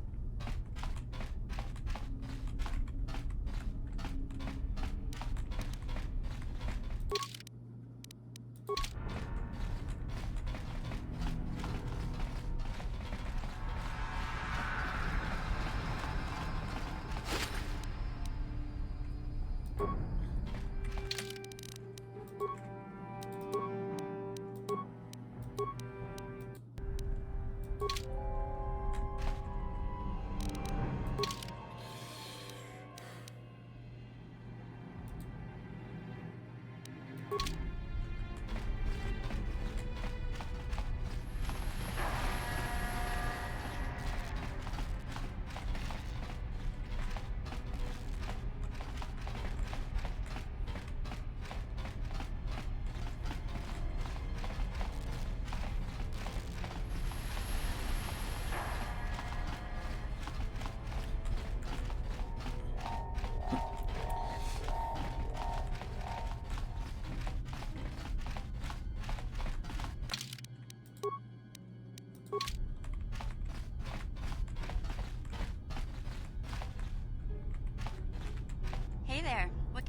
Hey there. What?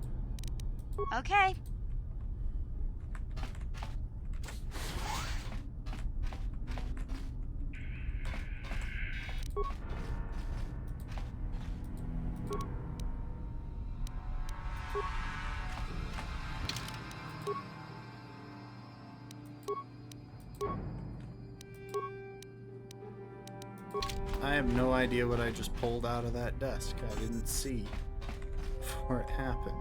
Okay. I have no idea what I just pulled out of that desk. I didn't see before it happened.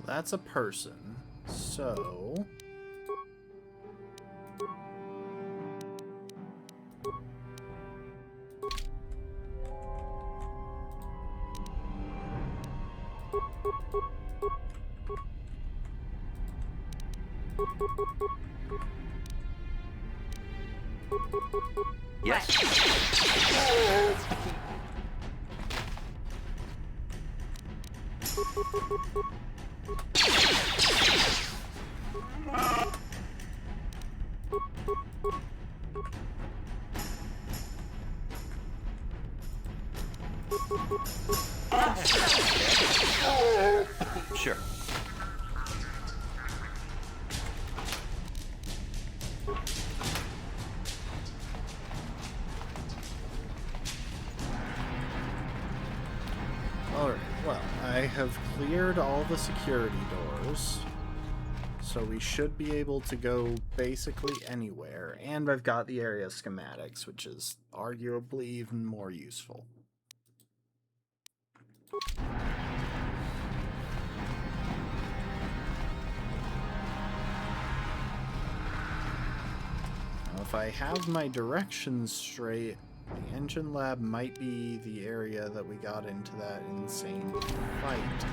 That's a person, so... Yes. Sure. Alright, well, I have cleared all the security doors, so we should be able to go basically anywhere, and I've got the area schematics, which is arguably even more useful. Now, if I have my directions straight, the engine lab might be the area that we got into that insane fight in.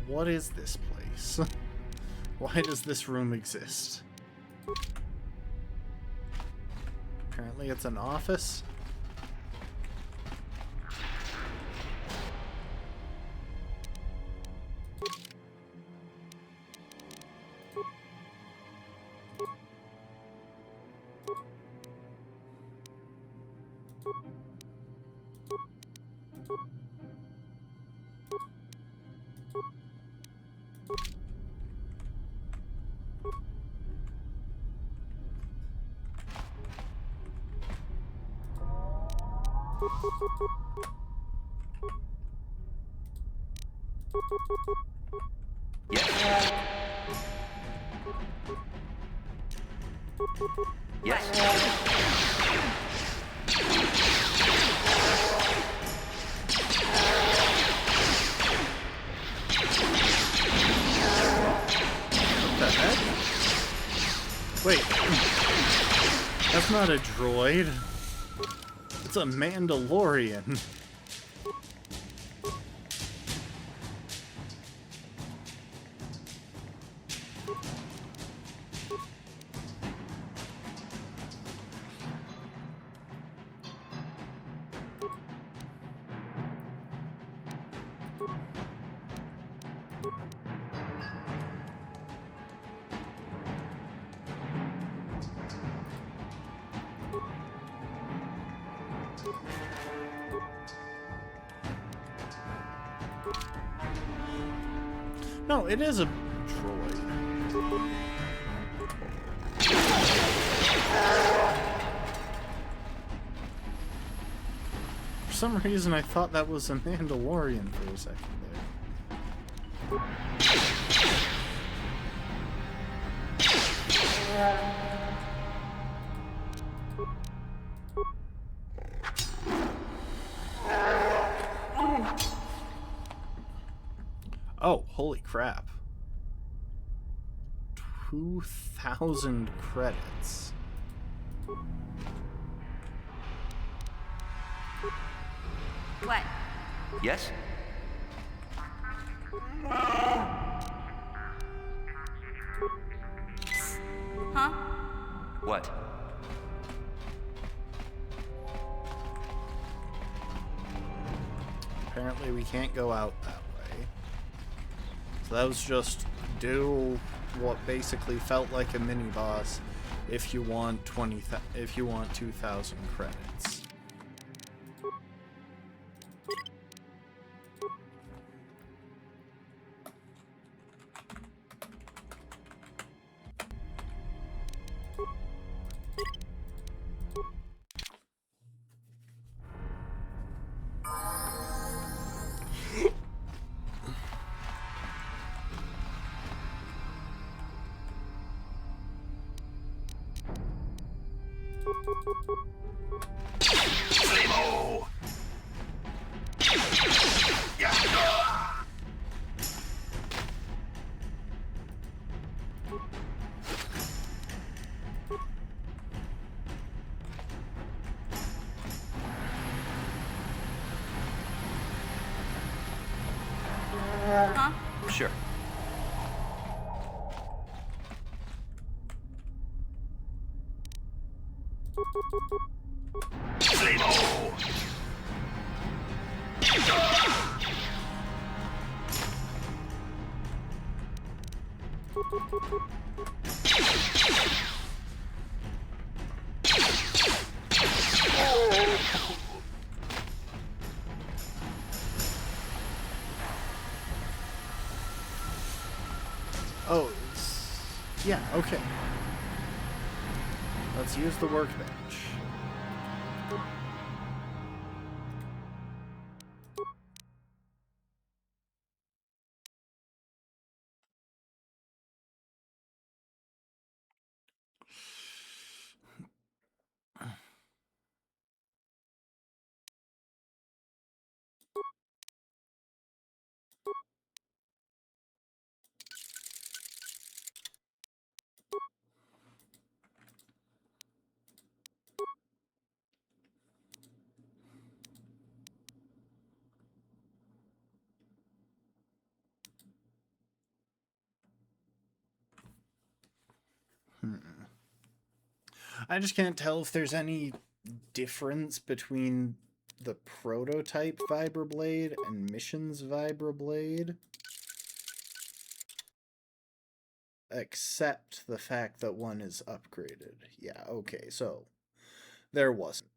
What is this place? Why does this room exist? Apparently it's an office. Wait, that's not a droid. It's a Mandalorian. No, it is a droid. For some reason, I thought that was a Mandalorian for a second there. Oh, holy crap. 2,000 credits. What? Yes? Huh? What? Apparently we can't go out that way. So that was just do what basically felt like a mini boss if you want 2,000 credits. Huh? Sure. Oh, yeah, okay. Let's use the workbench. I just can't tell if there's any difference between the prototype Vibroblade and Missions Vibroblade. Except the fact that one is upgraded. Yeah, okay, so there wasn't.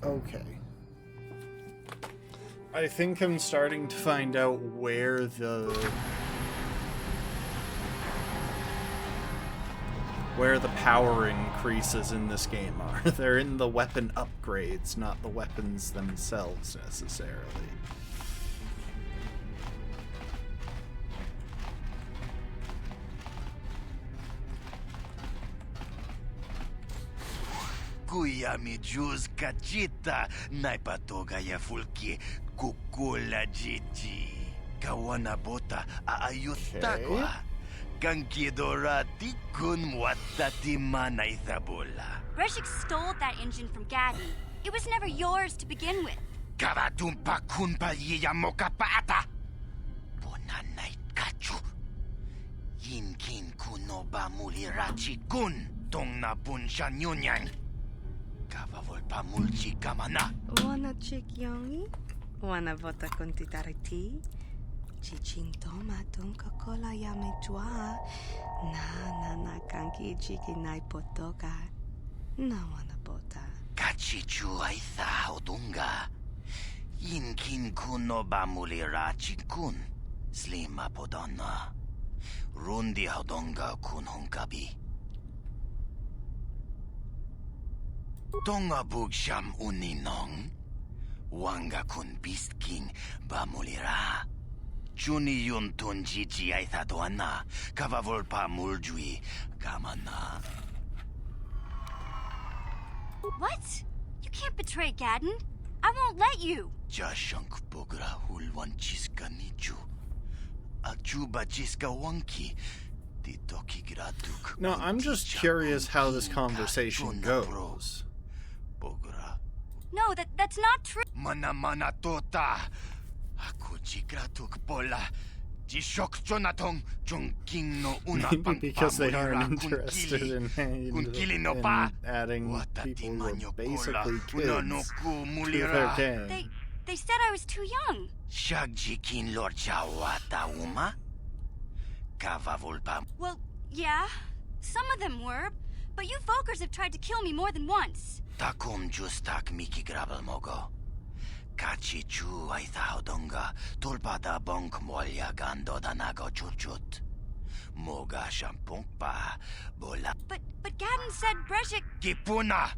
Okay. I think I'm starting to find out where where the power increases in this game are. They're in the weapon upgrades, not the weapons themselves necessarily. Kuya mi juz kachita naipatoga ya fulki kukula jiji. Kawana bota aayutakwa. Kankidora tikun watati mana ithabola. Breshik stole that engine from Gadden. It was never yours to begin with. Kavatumpa kun palyiya mokapaata. Bonanay kachu. Yinkin kunoba mulirachi kun. Tong na punsha nyunyang. Kavavolpa mulchi kamana. Wanna chick yongi? Wanna vota con titariti? Chichintoma tunka kola yame chua. Na kanki chiki nai potoka. Na wanna bota. Kachichu aitha odunga. Yinkin kuno bamulira chikun. Slima podonna. Rundi hodonga kun hunkabi. Tonga bugsham uninong. Wanga kun beast king bamulira. Juni yun tun jiji aitha doana. Kavavolpa muljui kamana. What? You can't betray Gadden. I won't let you. Jashank bogra hulwan chiska nichu. Achuba chiska wanki. Titoki graduk. No, I'm just curious how this conversation goes. No, that's not true. Mana tota. Aku jigratuk pola. Jishok jonatong jongking no una. Maybe because they aren't interested in adding people who are basically kids to their gang. They said I was too young. Shagjikin lord jawata uma? Kavavulpa. Well, yeah. Some of them were, but you Volkers have tried to kill me more than once. Takum justak miki grabel mogo. Kachi chu aitha odonga. Tulpada bonk molya gando danago chuchut. Moga shampongpa bola. But Gadden said Breshik. Kipuna.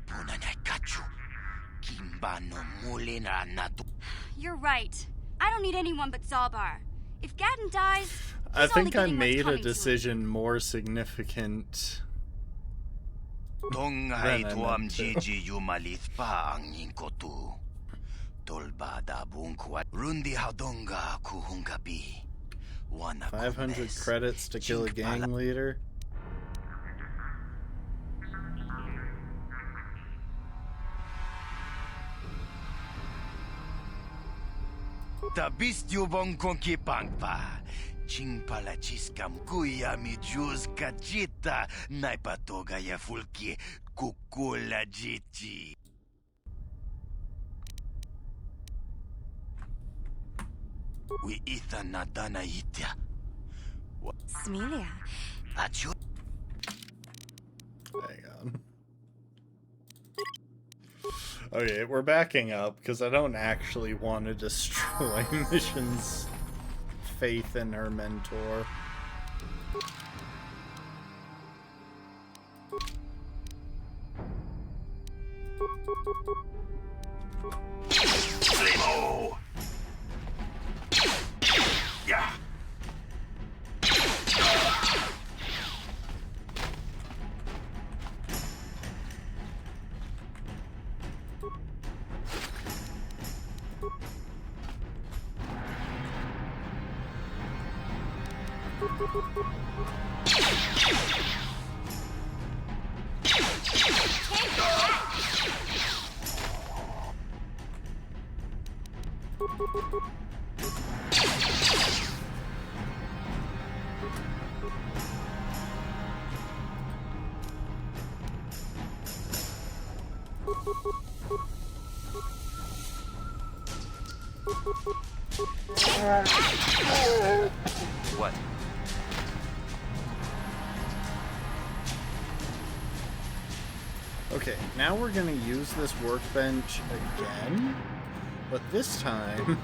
Puna na kachu. Kimba no mulina natu. You're right. I don't need anyone but Zalbar. If Gadden dies, I think I made a decision more significant. Tongai tuam jiji yumalith pa ang inkotu. Tolba da bunkwa rundi hadonga kuhungabi. 500 credits to kill a gang leader. Tabist yubong konki pangpa. Chingpala chiskam kuya mi juz kachita. Naipatoga ya fulki kukula jiti. We itha nadana itya. Smilia. Achu. Hang on. Okay, we're backing up because I don't actually want to destroy Mission's faith in her mentor. Slimo! Yeah! What? Okay, now we're gonna use this workbench again, but this time...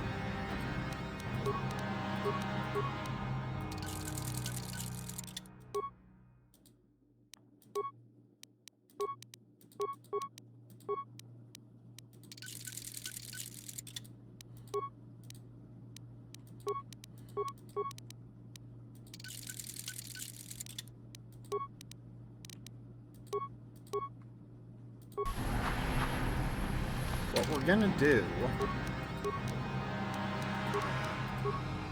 what we're gonna do,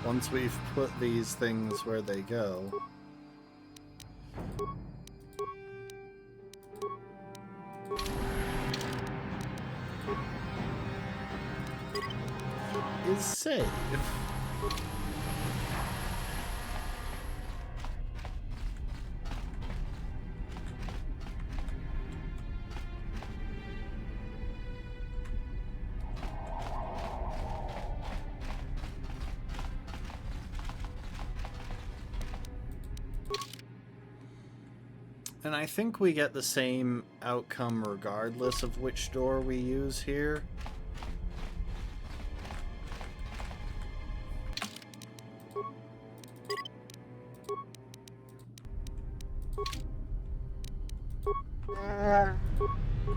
once we've put these things where they go, is save. And I think we get the same outcome regardless of which door we use here.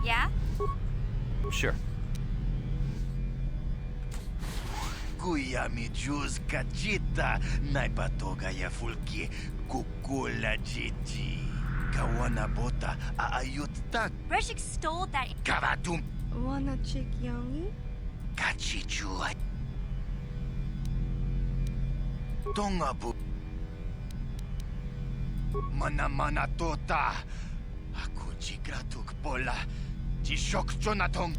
Yeah? Sure. Kuya mi juz kachita, naipatoga ya fulki, kukula jiji. Kawana bota aayut tak. Breshik stole that. Kavatum. Wanna chick Youngie? Kachichu. Tongabu. Mana tota. Aku jigratuk bola. Jishok Jonathan.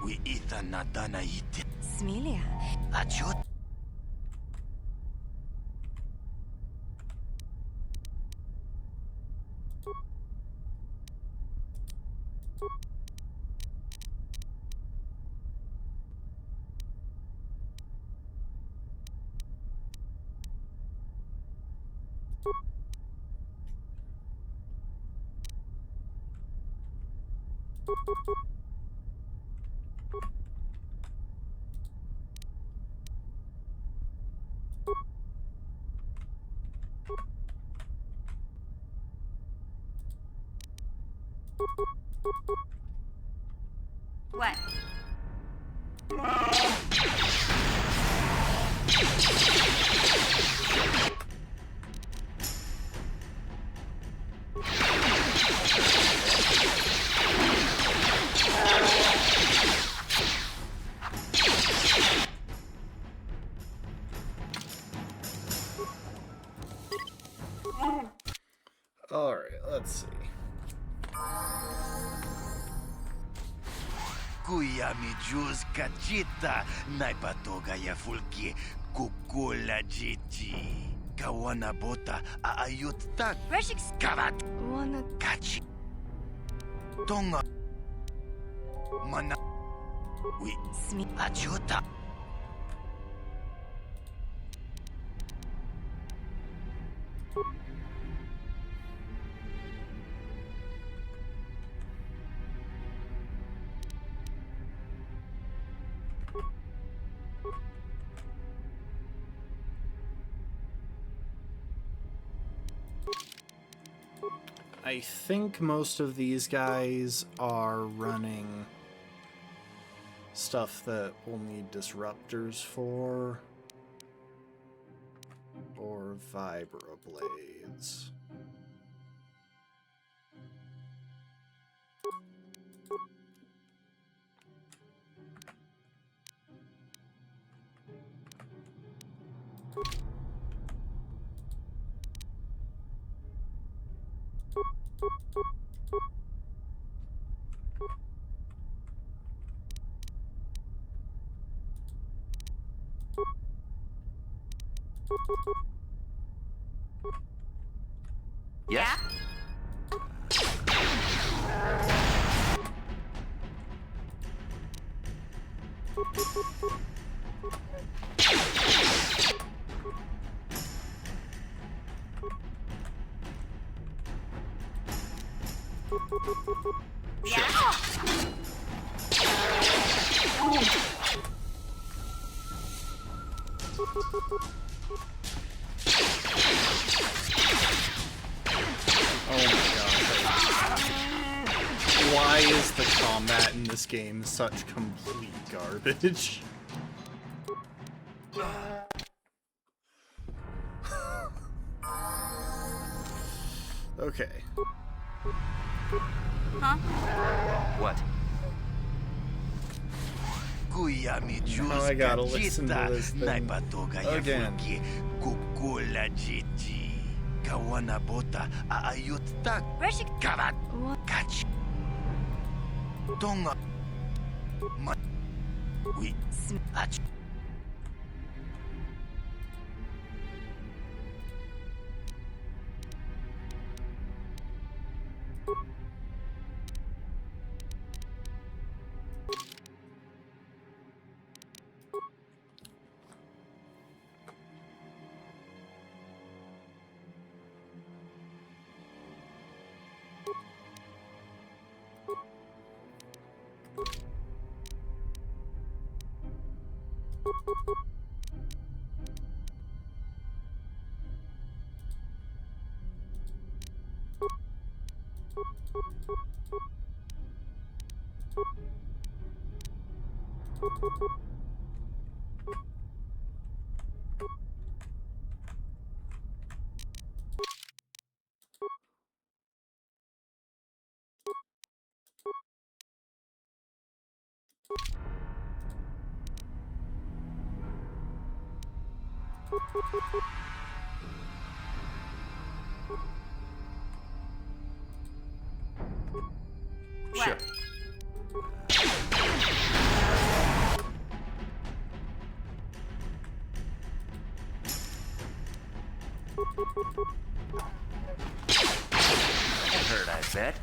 We ita nadana ite. Smilia. Achut. What? Alright, let's see. Kuya mi juz kachita, naipatoga ya fulki, kukula jiji. Kawana bota aayut tak. Breshik. Kavat. Wanna Kachi. Tonga. Mana. We. Achuta. I think most of these guys are running stuff that we'll need disruptors for, or vibroblades. Yes? Why is the combat in this game such complete garbage? Okay. Huh? What? Now I gotta listen to this thing again. Sure. That hurt, I bet.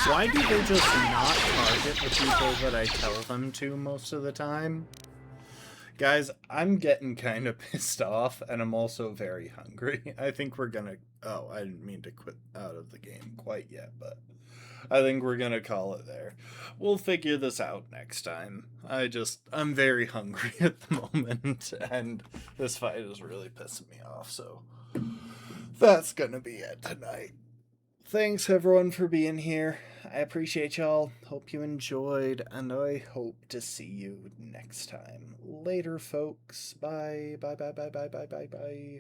Why do they just not target the people that I tell them to most of the time? Guys, I'm getting kind of pissed off, and I'm also very hungry. I think we're gonna... Oh, I didn't mean to quit out of the game quite yet, but I think we're gonna call it there. We'll figure this out next time. I'm very hungry at the moment, and this fight is really pissing me off, so that's gonna be it tonight. Thanks everyone for being here. I appreciate y'all. Hope you enjoyed, and I hope to see you next time. Later, folks. Bye. Bye, bye, bye, bye, bye, bye, bye.